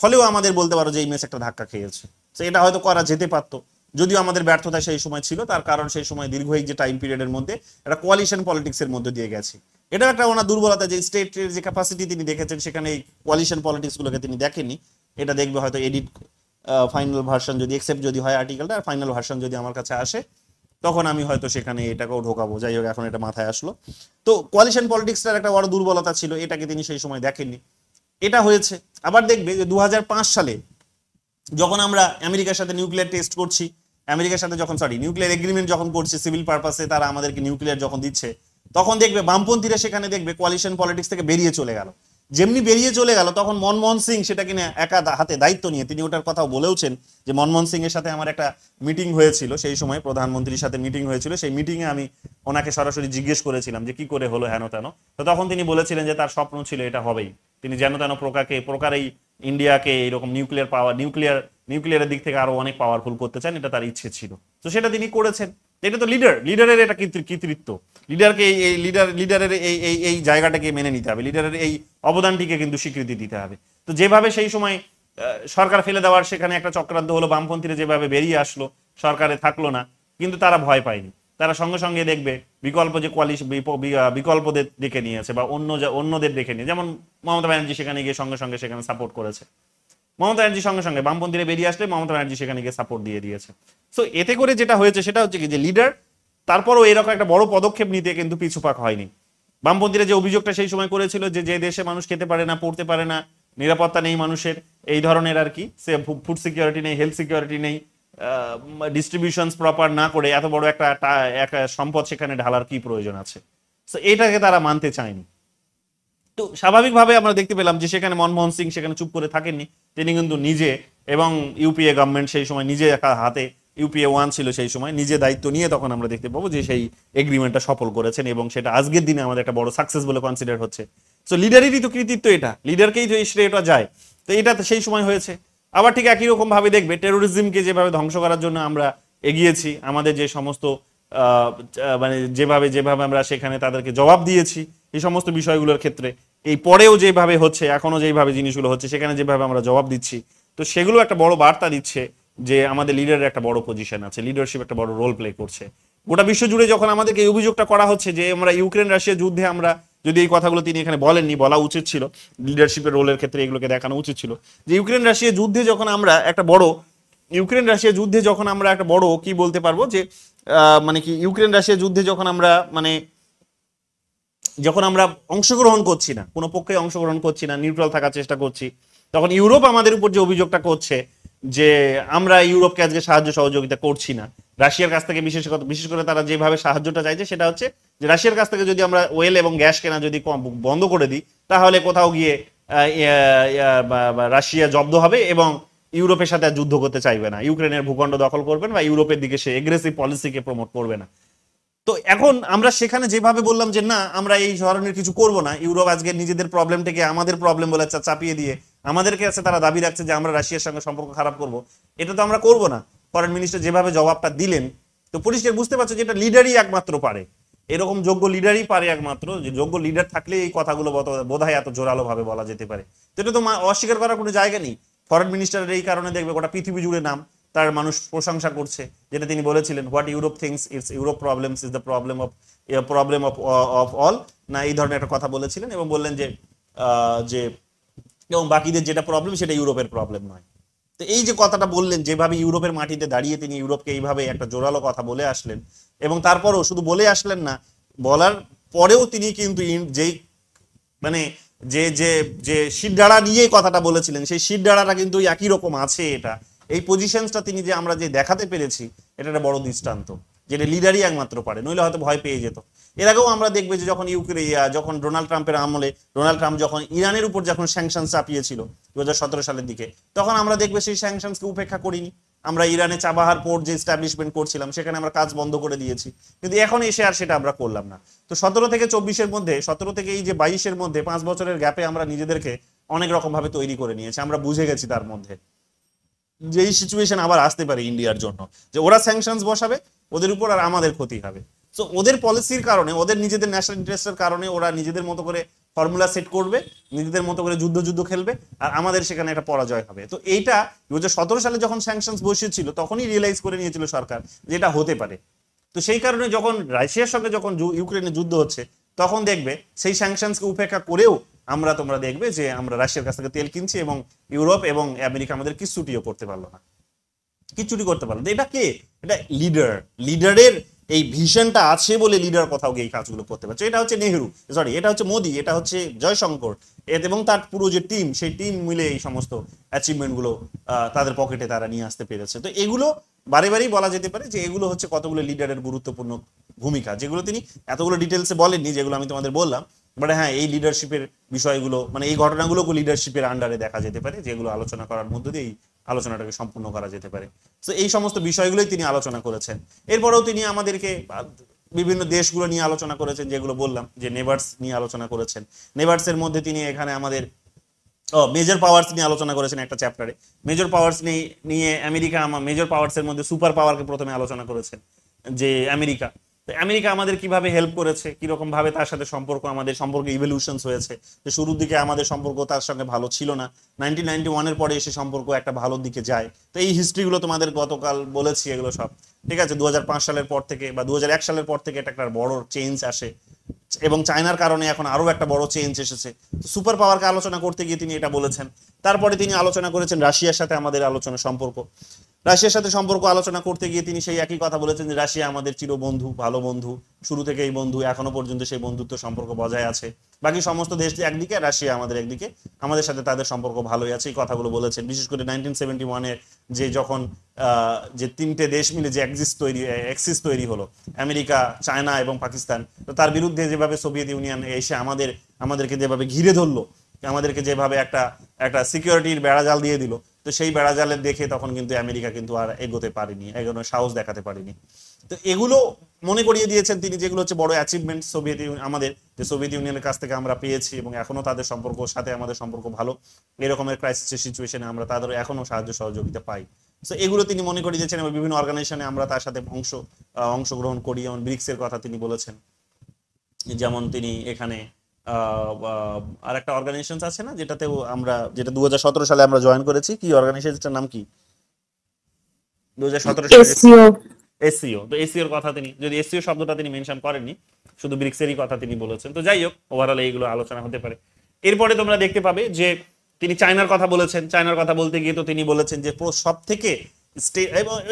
ফলেও আমাদের বলতে পারো যে এই ম্যাচ একটা ধাক্কা খেয়েছে। তো এটা হয়তো করা যেতে পারতো, যদিও আমাদের ব্যর্থতা সেই সময় ছিল। তার কারণ সেই সময় দীর্ঘ এই যে টাইম পিরিয়ডের মধ্যে একটা কোয়ালিশন পলিটিক্সের মধ্যে দিয়ে গেছে। এটা একটা ওনার দুর্বলতা, যে স্টেটের যে ক্যাপাসিটি তিনি দেখেছেন সেখানে এই কোয়ালিশন পলিটিক্স গুলোকে তিনি দেখেননি। এটা দেখবে হয়তো এডিট ফাইনাল ভার্সন যদি একসেপ্ট যদি হয় আর্টিকেলটা, আর ফাইনাল ভার্সন যদি আমার কাছে আসে, তখন আমি হয়তো সেখানে এটাকেও ঢোকাবো। যাই হোক, এখন এটা মাথায় আসলো। তো কোয়ালিশন পলিটিক্সটার একটা বড় দুর্বলতা ছিল, এটাকে তিনি সেই সময় দেখেননি। এটা হয়েছে। আবার দেখবে যে 2005 সালে যখন আমরা আমেরিকার সাথে নিউক্লিয়ার টেস্ট করছি, আমেরিকার সাথে যখন নিউক্লিয়ার এগ্রিমেন্ট যখন করছি সিভিল পারপাসে, তারা আমাদেরকে নিউক্লিয়ার যখন দিচ্ছে, তখন দেখবে বামপন্থীরা সেখানে দেখবে কোয়ালিশন পলিটিক্স থেকে বেরিয়ে চলে গেল। যেমনি বেরিয়ে চলে গেল, তখন মনমোহন সিং সেটা কিনে একা হাতে দায়িত্ব নিয়ে তিনি ওটার কথাও বলেওছেন যে মনমোহন সিং এর সাথে আমার একটা মিটিং হয়েছিল, সেই সময় প্রধানমন্ত্রীর সাথে মিটিং হয়েছিল। সেই মিটিংয়ে আমি ওনাকে সরাসরি জিজ্ঞেস করেছিলাম যে কি করে হলো হেন তেন। তো তখন তিনি বলেছিলেন যে তার স্বপ্ন ছিল এটা হবেই, তিনি যেন তেন প্রকারেই ইন্ডিয়াকে এইরকম নিউক্লিয়ার পাওয়ার, নিউক্লিয়ারের দিক থেকে আরো অনেক পাওয়ারফুল করতে চান, এটা তার ইচ্ছে ছিল। তো সেটা তিনি করেছেন। এটা তো লিডারের এটা কৃতিত্ব। লিডারকে লিডারের এই জায়গাটাকে মেনে নিতে হবে, লিডারের এই অবদানটিকে কিন্তু স্বীকৃতি দিতে হবে। তো যেভাবে সেই সময় সরকার ফেলে দেওয়ার সেখানে একটা চক্রান্ত হলো, বামপন্থীরা যেভাবে বেরিয়ে আসলো, সরকারে থাকলো না, কিন্তু তারা ভয় পায়নি। তারা সঙ্গে সঙ্গে দেখবে বিকল্প যে বিকল্পদের ডেকে নিয়েছে বা অন্যদের ডেকে নিয়ে, যেমন মমতা ব্যানার্জি সেখানে গিয়ে সঙ্গে সঙ্গে সেখানে সাপোর্ট করেছে। মমতা ব্যানার্জি সঙ্গে সঙ্গে বামপন্থীরা বেরিয়ে আসলে মমতা ব্যানার্জি সেখানে গিয়ে সাপোর্ট দিয়ে দিয়েছে। সো এতে করে যেটা হয়েছে সেটা হচ্ছে কি, যে লিডার তারপরও এরকম একটা বড় পদক্ষেপ নিতে কিন্তু পিছুপাক হয়নি। বামপন্থীরা যে অভিযোগটা সেই সময় করেছিল যে যে দেশে মানুষ খেতে পারে না, পড়তে পারে না, নিরাপত্তা নেই মানুষের, এই ধরনের আর কি, সে ফুড সিকিউরিটি নেই, হেলথ সিকিউরিটি নেই, ডিস্ট্রিবিউশন প্রপার না করে এত বড় একটা সম্পদ সেখানে ঢালার কি প্রয়োজন আছে, তো এটাকে তারা মানতে চায়নি। তো স্বাভাবিকভাবে আমরা দেখতে পেলাম যে সেখানে মনমোহন সিং সেখানে চুপ করে থাকেননি, তিনি কিন্তু নিজে এবং ইউপিএ গভর্নমেন্ট সেই সময় নিজে একা হাতে, ইউপিএ 1 ছিল সেই সময়, নিজে দায়িত্ব নিয়ে তখন আমরা দেখতে পাবো যে সেই এগ্রিমেন্টটা সফল করেছেন এবং সেটা আজকের দিনে আমাদের একটা বড় সাকসেস বলে কনসিডার হচ্ছে। সো লিডারেরই তো কৃতিত্ব, এটা লিডারকেই তো এই শ্রেয়টা যায়। তো এটা তো সেই সময় হয়েছে। আবার ঠিক একই রকম ভাবে দেখবে টেরোরিজমকে যেভাবে ধ্বংস করার জন্য আমরা এগিয়েছি, আমাদের যে সমস্ত মানে যেভাবে যেভাবে আমরা সেখানে তাদেরকে জবাব দিয়েছি এই সমস্ত বিষয়গুলোর ক্ষেত্রে, এই পরেও যেভাবে হচ্ছে, এখনো যেভাবে জিনিসগুলো হচ্ছে, সেখানে যেভাবে আমরা জবাব দিচ্ছি, তো সেগুলো একটা বড় বার্তা দিচ্ছে যে আমাদের লিডারের একটা বড় পজিশন আছে, লিডারশিপ একটা বড় রোল প্লে করছে। গোটা বিশ্ব জুড়ে যখন আমাদেরকে এই অভিযোগটা করা হচ্ছে যে আমরা ইউক্রেন রাশিয়া যুদ্ধে, আমরা যদি এই কথাগুলো তিনি এখানে বলেননি, বলা উচিত ছিল, লিডারশিপের রোলের ক্ষেত্রে এগুলোকে দেখানো উচিত ছিল, যে ইউক্রেন রাশিয়া যুদ্ধে যখন আমরা একটা বড় কি বলতে পারবো যে মানে কি, ইউক্রেন রাশিয়া যুদ্ধে যখন আমরা অংশগ্রহণ করছি না, কোনো পক্ষে অংশগ্রহণ করছি না, নিউট্রাল থাকার চেষ্টা করছি, তখন ইউরোপ আমাদের উপর যে অভিযোগটা করছে যে আমরা ইউরোপকে আজকে সাহায্য সহযোগিতা করছি না, রাশিয়ার কাছ থেকে বিশেষ করে তারা যেভাবে সাহায্যটা চাইছে সেটা হচ্ছে যে রাশিয়ার কাছ থেকে যদি আমরা ওয়েল এবং গ্যাস কেনা যদি বন্ধ করে দিই, তাহলে কোথাও গিয়ে রাশিয়া জব্দ হবে এবং ইউরোপের সাথে যুদ্ধ করতে চাইবে না, ইউক্রেনের ভূখণ্ড দখল করবেন বা ইউরোপের দিকে সে এগ্রেসিভ পলিসিকে প্রমোট করবে না। তো এখন আমরা সেখানে যেভাবে বললাম যে না, আমরা এই ধরনের কিছু করব না, ইউরোপ আজকে নিজেদের প্রবলেমটাকে আমাদের প্রবলেম বলে চাপিয়ে দিয়ে আমাদেরকে আছে তারা দাবি রাখছে যে আমরা রাশিয়ার সঙ্গে সম্পর্ক খারাপ করব, এটা তো আমরা করব না। ফরেন মিনিস্টার যেভাবে জবাবটা দিলেন, তো পরিষ্কার বুঝতে পারছো যে এটা লিডারই একমাত্র পারে, এরকম যোগ্য লিডারই পারে একমাত্র, যে যোগ্য লিডার থাকলে এই কথাগুলো বোধহয় এত জোরালো ভাবে বলা যেতে পারে। তো এটা তো অস্বীকার করার কোনো জায়গা নেই। ফরেন মিনিস্টারের এই কারণে দেখবে গোটা পৃথিবী জুড়ে নাম, তার মানুষ প্রশংসা করছে, যেটা তিনি বলেছিলেন, what Europe things it's Europe problems is the problem of all, না এই ধরনের একটা কথা বলেছিলেন এবং বললেন যে এবং বাকিদের যেটা প্রবলেম সেটা ইউরোপের প্রবলেম নয়। তো এই যে কথাটা বললেন, যেভাবে ইউরোপের মাটিতে দাঁড়িয়ে তিনি ইউরোপকে এইভাবে একটা জোরালো কথা বলে আসলেন, এবং তারপরও শুধু বলে আসলেন না, বলার পরেও তিনি কিন্তু যেই মানে যে যে যে শিরদাঁড়া নিয়ে কথাটা বলেছিলেন, সেই শিরদাঁড়াটা কিন্তু একই রকম আছে। এটা এই পজিশনটা তিনি যে আমরা যে দেখাতে পেরেছি, এটা একটা বড় দৃষ্টান্ত, যেটা লিডারই একমাত্র পারে, নইলে হয়তো ভয় পেয়ে যেত। এর আগেও আমরা দেখবে যে যখন ডোনাল্ড ট্রাম্পের আমলে, ডোনাল্ড ট্রাম্প যখন ইরানের উপর যখন স্যাংশন চাপিয়েছিল 2017 সালের দিকে, তখন আমরা দেখবে সেই স্যাংশনসকে উপেক্ষা করিনি, আমরা ইরানে চাবাহার পোর্ট যে এস্টাবলিশমেন্ট করছিলাম সেখানে আমরা কাজ বন্ধ করে দিয়েছি, কিন্তু এখন এসে আর সেটা আমরা করলাম না। তো 17 থেকে 24-এর মধ্যে, 17 থেকে এই যে 22-এর মধ্যে 5 বছরের গ্যাপে আমরা নিজেদেরকে অনেক রকম ভাবে তৈরি করে নিয়েছি। আমরা বুঝে গেছি তার মধ্যে যে এই সিচুয়েশন আবার আসতে পারে ইন্ডিয়ার জন্য, যে ওরা স্যাংশনস বসাবে ওদের উপর আর আমাদের ক্ষতি হবে। সো ওদের পলিসির কারণে, ওদের নিজেদের ন্যাশনাল ইন্টারেস্টের কারণে ওরা নিজেদের মতো করে ফর্মুলা সেট করবে, নিজেদের মতো করে যুদ্ধ খেলবে, আর আমাদের সেখানে একটা পরাজয় হবে। তো এইটা 2017 সালে যখন স্যাংশনস বসিয়েছিল তখনই রিয়েলাইজ করে নিয়েছিল সরকার যে এটা হতে পারে। তো সেই কারণে যখন রাশিয়ার সঙ্গে যখন ইউক্রেনে যুদ্ধ হচ্ছে, তখন দেখবে সেই স্যাংশনসকে উপেক্ষা করেও তোমরা দেখবে যে আমরা রাশিয়ার কাছ থেকে তেল কিনছি এবং ইউরোপ এবং আমেরিকা আমাদের কিচ্ছুটিও করতে পারলো না, কিচ্ছুটি করতে পারলো না। এটা কে? এটা লিডারের এই ভিশনটা আছে বলে লিডার কোথাও গিয়ে এই কাজগুলো করতে পারছে। এটা হচ্ছে নেহরু, সরি এটা হচ্ছে মোদি, এটা হচ্ছে জয়শঙ্কর এবং তার পুরো যে টিম, সেই টিম মিলে এই সমস্ত অ্যাচিভমেন্টগুলো তাদের পকেটে তারা নিয়ে আসতে পেরেছে। তো এগুলো বারেবারই বলা যেতে পারে যে এগুলো হচ্ছে কতগুলো লিডারের গুরুত্বপূর্ণ ভূমিকা, যেগুলো তিনি এতগুলো ডিটেলসে বলেননি, যেগুলো আমি তোমাদের বললাম। বাট হ্যাঁ, এই লিডারশিপের বিষয়গুলো, মানে এই ঘটনাগুলোকে লিডারশিপের আন্ডারে দেখা যেতে পারে, যেগুলো আলোচনা করার মধ্য দিয়ে এই আলোচনাটাকে সম্পূর্ণ করা যেতে পারে। তো এই সমস্ত বিষয়গুলোই তিনি আলোচনা করেছেন। এরপরেও তিনি আমাদেরকে বিভিন্ন দেশগুলো নিয়ে আলোচনা করেছেন, যেগুলো বললাম, যে নেবার্স নিয়ে আলোচনা করেছেন। নেবার্সের মধ্যে তিনি এখানে আমাদের মেজর পাওয়ার্স নিয়ে আলোচনা করেছেন একটা চ্যাপ্টারে। মেজর পাওয়ার্স নিয়ে আমেরিকা, মেজর পাওয়ার্স এর মধ্যে সুপার পাওয়ারকে প্রথমে আলোচনা করেছেন যে আমেরিকা, তো আমেরিকা আমাদের কিভাবে হেল্প করেছে, কিরকম ভাবে তার সাথে সম্পর্ক, আমাদের সম্পর্কে ইভলিউশনস হয়েছে। যে শুরুর দিকে আমাদের সম্পর্ক তার সঙ্গে ভালো ছিল না, 1991-এর পরে এসে সম্পর্ক একটা ভালোর দিকে যায়। তো এই হিস্ট্রিগুলো তোমাদের গতকাল বলেছি এগুলো সব, ঠিক আছে। 2005 সালের পর থেকে বা 2001 সালের পর থেকে এটা একটা বড় চেঞ্জ আসে, এবং চায়নার কারণে এখন আরো একটা বড় চেঞ্জ এসেছে। সুপার পাওয়ারকে আলোচনা করতে গিয়ে তিনি এটা বলেছেন। তারপরে তিনি আলোচনা করেছেন রাশিয়ার সাথে আমাদের আলোচনা সম্পর্ক। রাশিয়ার সাথে সম্পর্ক আলোচনা করতে গিয়ে তিনি সেই একই কথা বলেছেন যে রাশিয়া আমাদের চিরবন্ধু, ভালো বন্ধু, শুরু থেকে এই বন্ধু, এখনো পর্যন্ত সেই বন্ধুত্ব সম্পর্ক বজায় আছে। বাকি সমস্ত দেশ একদিকে, রাশিয়া আমাদের একদিকে, আমাদের সাথে তাদের সম্পর্ক ভালোই আছে, এই কথাগুলো বলেছেন। বিশেষ করে 1971-এ যে যখন যে তিনটে দেশ মিলে যে এক্সিস তৈরি হলো, আমেরিকা, চায়না এবং পাকিস্তান, তো তার বিরুদ্ধে যেভাবে সোভিয়েত ইউনিয়ন এসে আমাদেরকে যেভাবে ঘিরে ধরলো, আমাদেরকে যেভাবে একটা একটা সিকিউরিটির বেড়াজাল দিয়ে দিল, তো সেই বেড়াজালের দেখে তখন কিন্তু আমেরিকা কিন্তু আর এগোতে পারেনি, এগোনোর সাহস দেখাতে পারেনি। তো এগুলো মনে করিয়ে দিয়েছেন তিনি, যেগুলো হচ্ছে বড় অ্যাচিভমেন্ট আমাদের, যে সোভিয়েত ইউনিয়নের কাছ থেকে আমরা পেয়েছি, এবং এখনো তাদের সাথে আমাদের সম্পর্ক ভালো। এরকমের ক্রাইসিসের সিচুয়েশনে আমরা তাদের এখনো সাহায্য সহযোগিতা পাই। তো এগুলো তিনি মনে করিয়ে দিয়েছেন, এবং বিভিন্ন অর্গানাইজেশনে আমরা তার সাথে অংশগ্রহণ করি। যেমন ব্রিক্সের কথা তিনি বলেছেন, যেমন তিনি এখানে আর একটা অর্গানাইজেশন আছে না যেটাতে যেটা 2017 সালে আমরা জয়েন করেছি, কি অর্গানাইজেশনটার নাম কি 2017 সালে? এসসিও। তো এসসিওর কথা তিনি, যদি এসসিও শব্দটা তিনি মেনশন করেননি, শুধু ব্রিক্সেরই কথা তিনি বলেছেন। তো যাই হোক, ওভারঅল এইগুলো আলোচনা হতে পারে। এরপরে তোমরা দেখতে পাবে যে তিনি চায়নার কথা বলেছেন। চায়নার কথা বলতে গিয়ে তো তিনি বলেছেন যে সব থেকে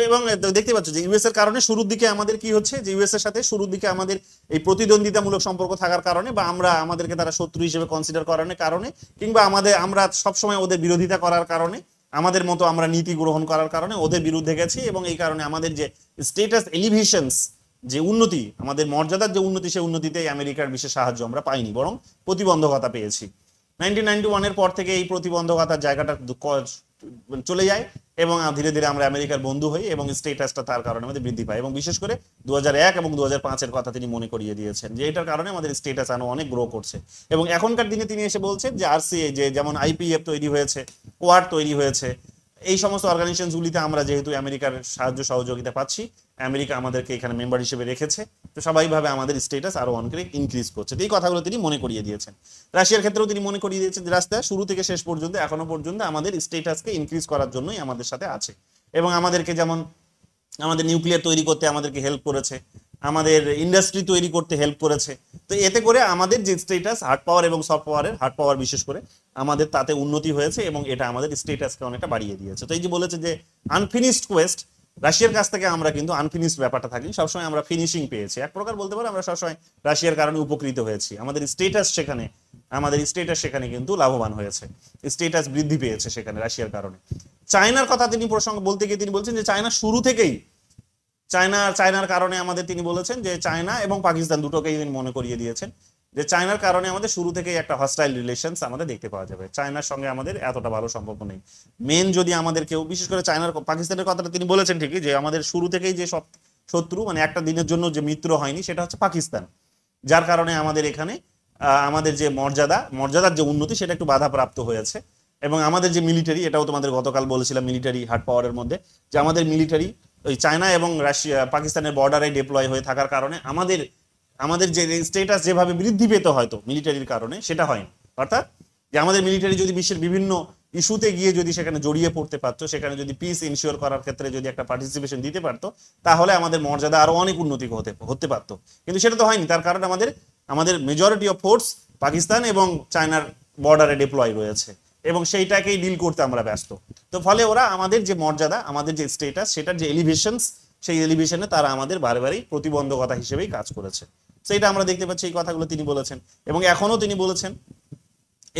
এবং দেখতে পাচ্ছ যে ইউএস এর কারণে শুরুর দিকে আমাদের কি হচ্ছে, যে ইউএস এর সাথে শুরুর দিকে আমাদের এই প্রতিদ্বন্দ্বিতামূলক সম্পর্ক থাকার কারণে, বা আমাদেরকে তারা শত্রু হিসেবে কনসিডার করার কারণে, কিংবা আমরা সবসময় ওদের বিরোধিতা করার কারণে, আমাদের মতো আমরা নীতি গ্রহণ করার কারণে ওদের বিরুদ্ধে গেছি, এবং এই কারণে আমাদের যে স্টেটাস এলিভেশনস, যে উন্নতি, আমাদের মর্যাদার যে উন্নতি, সেই উন্নতিতে আমেরিকার বিশেষ সাহায্য আমরা পাইনি, বরং প্রতিবন্ধকতা পেয়েছি। 1991-এর পর থেকে এই প্রতিবন্ধকতার জায়গাটা চলে যায়, এবং ধীরে ধীরে আমরা আমেরিকার বন্ধু হই, এবং স্টেটাসটা তার কারণে আমাদের বৃদ্ধি পায়। এবং বিশেষ করে 2001 এবং 2005-এর কথা তিনি মনে করিয়ে দিয়েছেন, যে এটার কারণে আমাদের স্টেটাস আরো অনেক গ্রো করছে। এবং এখনকার দিনে তিনি এসে বলছেন যে আরসিএ, যে যেমন আইপিএফ তৈরি হয়েছে, কোয়াড তৈরি হয়েছে, এই সমস্ত অর্গানাইজেশনগুলিতে আমরা যেহেতু আমেরিকার সাহায্য সহযোগিতা পাচ্ছি, আমেরিকা আমাদেরকে এখানে মেম্বার হিসেবে রেখেছে, তো স্বাভাবিকভাবে আমাদের স্টেটাস আরো অনেক ইনক্রিজ করছে। এই কথাগুলো তিনি মনে করিয়ে দিয়েছেন। রাশিয়ার ক্ষেত্রেও তিনি মনে করিয়ে দিয়েছেন যে রাশিয়া শুরু থেকে শেষ পর্যন্ত এখনো পর্যন্ত আমাদের স্টেটাসকে ইনক্রিজ করার জন্যই আমাদের সাথে আছে, এবং আমাদেরকে যেমন আমাদের নিউক্লিয়ার তৈরি করতে আমাদেরকে হেল্প করেছে, আমাদের ইন্ডাস্ট্রি তৈরি করতে হেল্প করেছে। তো এতে করে আমাদের যে স্টেটাস, হার্ড পাওয়ার এবং সফট পাওয়ারের, হার্ড পাওয়ার বিশেষ করে আমাদের তাতে উন্নতি হয়েছে, এবং এটা আমাদের স্টেটাসকে অনেকটা বাড়িয়ে দিয়েছে। তো এই যে বলেছে যে আনফিনিশড কোয়েস্ট, রাশিয়ার কাছ থেকে আমরা কিন্তু আনফিনিশড ব্যাপারটা থাকি, সবসময় আমরা ফিনিশিং পেয়েছি। এক প্রকার বলতে পারো আমরা সবসময় রাশিয়ার কারণে উপকৃত হয়েছি, আমাদের স্টেটাস সেখানে কিন্তু লাভবান হয়েছে, স্টেটাস বৃদ্ধি পেয়েছে সেখানে রাশিয়ার কারণে। চায়নার কথা তিনি প্রসঙ্গ বলতে গিয়ে তিনি বলছেন যে চায়না শুরু থেকেই, চায়নার কারণে আমাদের, তিনি বলেছেন যে চায়না এবং পাকিস্তান দুটোকেই তিনি মনে করিয়ে দিয়েছেন যে চায়নার কারণে আমাদের শুরু থেকেই একটা হস্টাইল রিলেশনস আমাদের দেখতে পাওয়া যাবে, চায়নার সঙ্গে আমাদের এতটা ভালো সম্পর্ক নেই। মেন যদি আমাদের কেউ, বিশেষ করে পাকিস্তানের কথাটা তিনি বলেছেন ঠিকই, যে আমাদের শুরু থেকেই যে সব শত্রু, মানে একটা দিনের জন্য যে মিত্র হয়নি, সেটা হচ্ছে পাকিস্তান, যার কারণে আমাদের এখানে আমাদের যে মর্যাদার যে উন্নতি, সেটা একটু বাধাপ্রাপ্ত হয়েছে। এবং আমাদের যে মিলিটারি, এটাও তোমাদের গতকাল বলেছিলাম মিলিটারি হার্ড পাওয়ারের মধ্যে, যে আমাদের মিলিটারি ওই চায়না এবং পাকিস্তানের বর্ডারে ডিপ্লয় হয়ে থাকার কারণে আমাদের যে স্টেটাস যেভাবে বৃদ্ধি পেতে হয়তো মিলিটারির কারণে, সেটা হয়নি। অর্থাৎ যে আমাদের মিলিটারি যদি বিশ্বের বিভিন্ন ইস্যুতে গিয়ে যদি সেখানে জড়িয়ে পড়তে পারতো, সেখানে যদি পিস ইনশিওর করার ক্ষেত্রে যদি একটা পার্টিসিপেশন দিতে পারতো, তাহলে আমাদের মর্যাদা আরো অনেক উন্নতি হতে পারতো। কিন্তু সেটা তো হয়নি, তার কারণে আমাদের মেজরিটি অফ ফোর্স পাকিস্তান এবং চায়নার বর্ডারে ডিপ্লয় রয়েছে, এবং সেইটাকেই ডিল করতে আমরা ব্যস্ত। তো ফলে ওরা আমাদের যে মর্যাদা, আমাদের যে স্টেটাস, সেটার যে এলিভেশনস, সেই এলিভেশনে তারা আমাদের বারবারই প্রতিবন্ধকতা হিসেবেই কাজ করেছে। সেইটা আমরা দেখতে পাচ্ছি, এই কথাগুলো তিনি বলেছেন, এবং এখনো তিনি বলেছেন।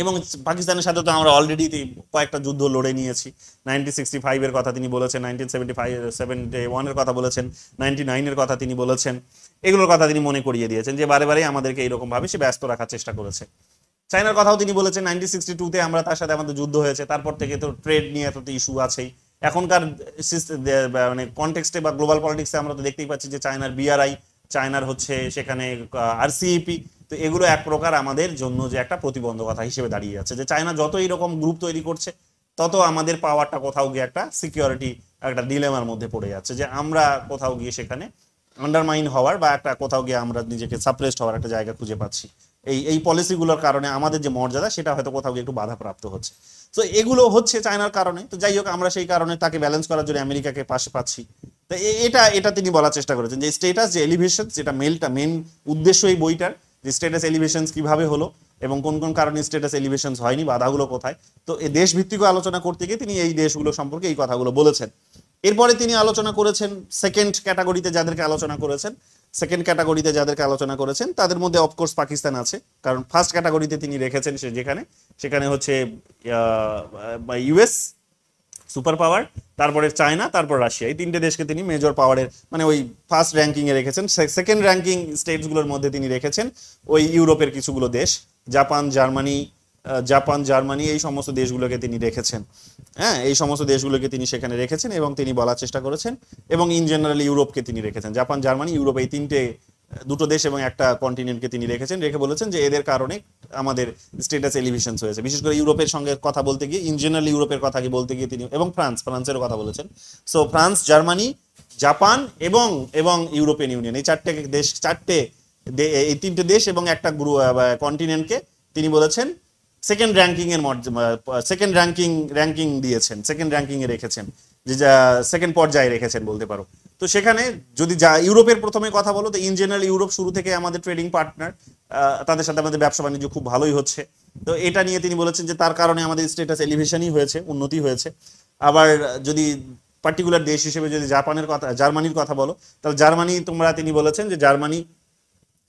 এবং পাকিস্তানের সাথে তো আমরা অলরেডি কয়েকটা যুদ্ধ লড়ে নিয়েছি। 1965-এর কথা তিনি বলেছেন, 1971-এর কথা বলেছেন, 1999-এর কথা তিনি বলেছেন। এগুলোর কথা তিনি মনে করিয়ে দিয়েছেন, যে বারে বারেই আমাদেরকে এইরকম ভাবে সে ব্যস্ত রাখার চেষ্টা করেছে। চায়নার কথাও তিনি বলেছেন, 1962-তে আমরা তার সাথে আমাদের যুদ্ধ হয়েছে, তারপর থেকে তো ট্রেড নিয়ে তো ইস্যু আছেই। এখনকার মানে কনটেক্সটে বা গ্লোবাল পলিটিক্সে আমরা তো দেখতেই পাচ্ছি যে চায়নার বিআরআই, চায়নার হচ্ছে সেখানে আরসিইপি, তো এগুলো এক প্রকার আমাদের জন্য যে একটা প্রতিবন্ধকতা হিসেবে দাঁড়িয়ে যাচ্ছে, যে চায়না যত এইরকম গ্রুপ তৈরি করছে, তত আমাদের পাওয়ারটা কোথাও গিয়ে একটা সিকিউরিটি, একটা ডিলেমার মধ্যে পড়ে যাচ্ছে, যে আমরা কোথাও গিয়ে সেখানে আন্ডারমাইন হওয়ার বা একটা কোথাও গিয়ে আমরা নিজেকে সাপ্রেসড হওয়ার একটা জায়গা খুঁজে পাচ্ছি। এই পলিসিগুলোর কারণে আমাদের যে মর্যাদা সেটা হয়তো কোথাও গিয়ে একটু বাধাপ্রাপ্ত হচ্ছে। তো এগুলো হচ্ছে চায়নার কারণে। তো যাই হোক, আমরা সেই কারণে তাকে ব্যালেন্স করার জন্য আমেরিকাকে পাশে পাচ্ছি। তো এটা এটা তিনি বলার চেষ্টা করেছেন যে স্টেটাস, যে এলিভেশন, যেটা মেন উদ্দেশ্য এই বইটার, যে স্টেটাস এলিভেশন কিভাবে হলো এবং কোন কোন কারণে স্টেটাস এলিভেশন হয়নি, বাধাগুলো কোথায়। তো এই দেশ ভিত্তিক আলোচনা করতে গিয়ে তিনি এই দেশগুলো সম্পর্কে এই কথাগুলো বলেছেন। এরপরে তিনি আলোচনা করেছেন সেকেন্ড ক্যাটাগরিতে যাদেরকে আলোচনা করেছেন। সেকেন্ড ক্যাটাগরিতে যাদেরকে আলোচনা করেছেন তাদের মধ্যে অফকোর্স পাকিস্তান আছে, কারণ ফার্স্ট ক্যাটাগরিতে তিনি রেখেছেন সেখানে হচ্ছে ইউএস সুপার পাওয়ার, তারপরে চায়না, তারপর রাশিয়া, এই তিনটে দেশকে তিনি মেজর পাওয়ারের মানে ওই ফার্স্ট র্যাঙ্কিং এ রেখেছেন। সেকেন্ড র্যাঙ্কিং স্টেটসগুলোর মধ্যে তিনি রেখেছেন ওই ইউরোপের কিছুগুলো দেশ, জাপান, জার্মানি এই সমস্ত দেশগুলোকে তিনি রেখেছেন। হ্যাঁ, এই সমস্ত দেশগুলোকে তিনি সেখানে রেখেছেন এবং তিনি বলার চেষ্টা করেছেন, এবং ইন জেনারেল ইউরোপকে তিনি রেখেছেন, জাপান, জার্মানি, ইউরোপ, এই দুটো দেশ এবং একটা কন্টিনেন্টকে তিনি রেখে বলেছেন যে এদের কারণে আমাদের স্টেটাস এলিভেশন হয়েছে। বিশেষ করে ইউরোপের সঙ্গে কথা বলতে গিয়ে, ইন জেনারেল ইউরোপের কথা বলতে গিয়ে তিনি, এবং ফ্রান্সেরও কথা বলেছেন। সো ফ্রান্স, জার্মানি, জাপান এবং ইউরোপিয়ান ইউনিয়ন, এই এই তিনটে দেশ এবং একটা কন্টিনেন্টকে তিনি বলেছেন সেকেন্ড র্যাঙ্কিং দিয়েছেন, সেকেন্ড র্যাঙ্কিং এ রেখেছেন, যে সেকেন্ড পর্যায়ে রেখেছেন বলতে পারো। তো সেখানে যদি ইউরোপের প্রথমে কথা বলো, তো ইন জেনারেল ইউরোপ শুরু থেকে আমাদের ট্রেডিং পার্টনার, তাদের সাথে আমাদের ব্যবসা বাণিজ্য খুব ভালোই হচ্ছে। তো এটা নিয়ে তিনি বলেছেন যে তার কারণে আমাদের স্টেটাস এলিভেশনই হয়েছে, উন্নতি হয়েছে। আবার যদি পার্টিকুলার দেশ হিসেবে যদি জার্মানির কথা বলো, তাহলে তিনি বলেছেন যে জার্মানি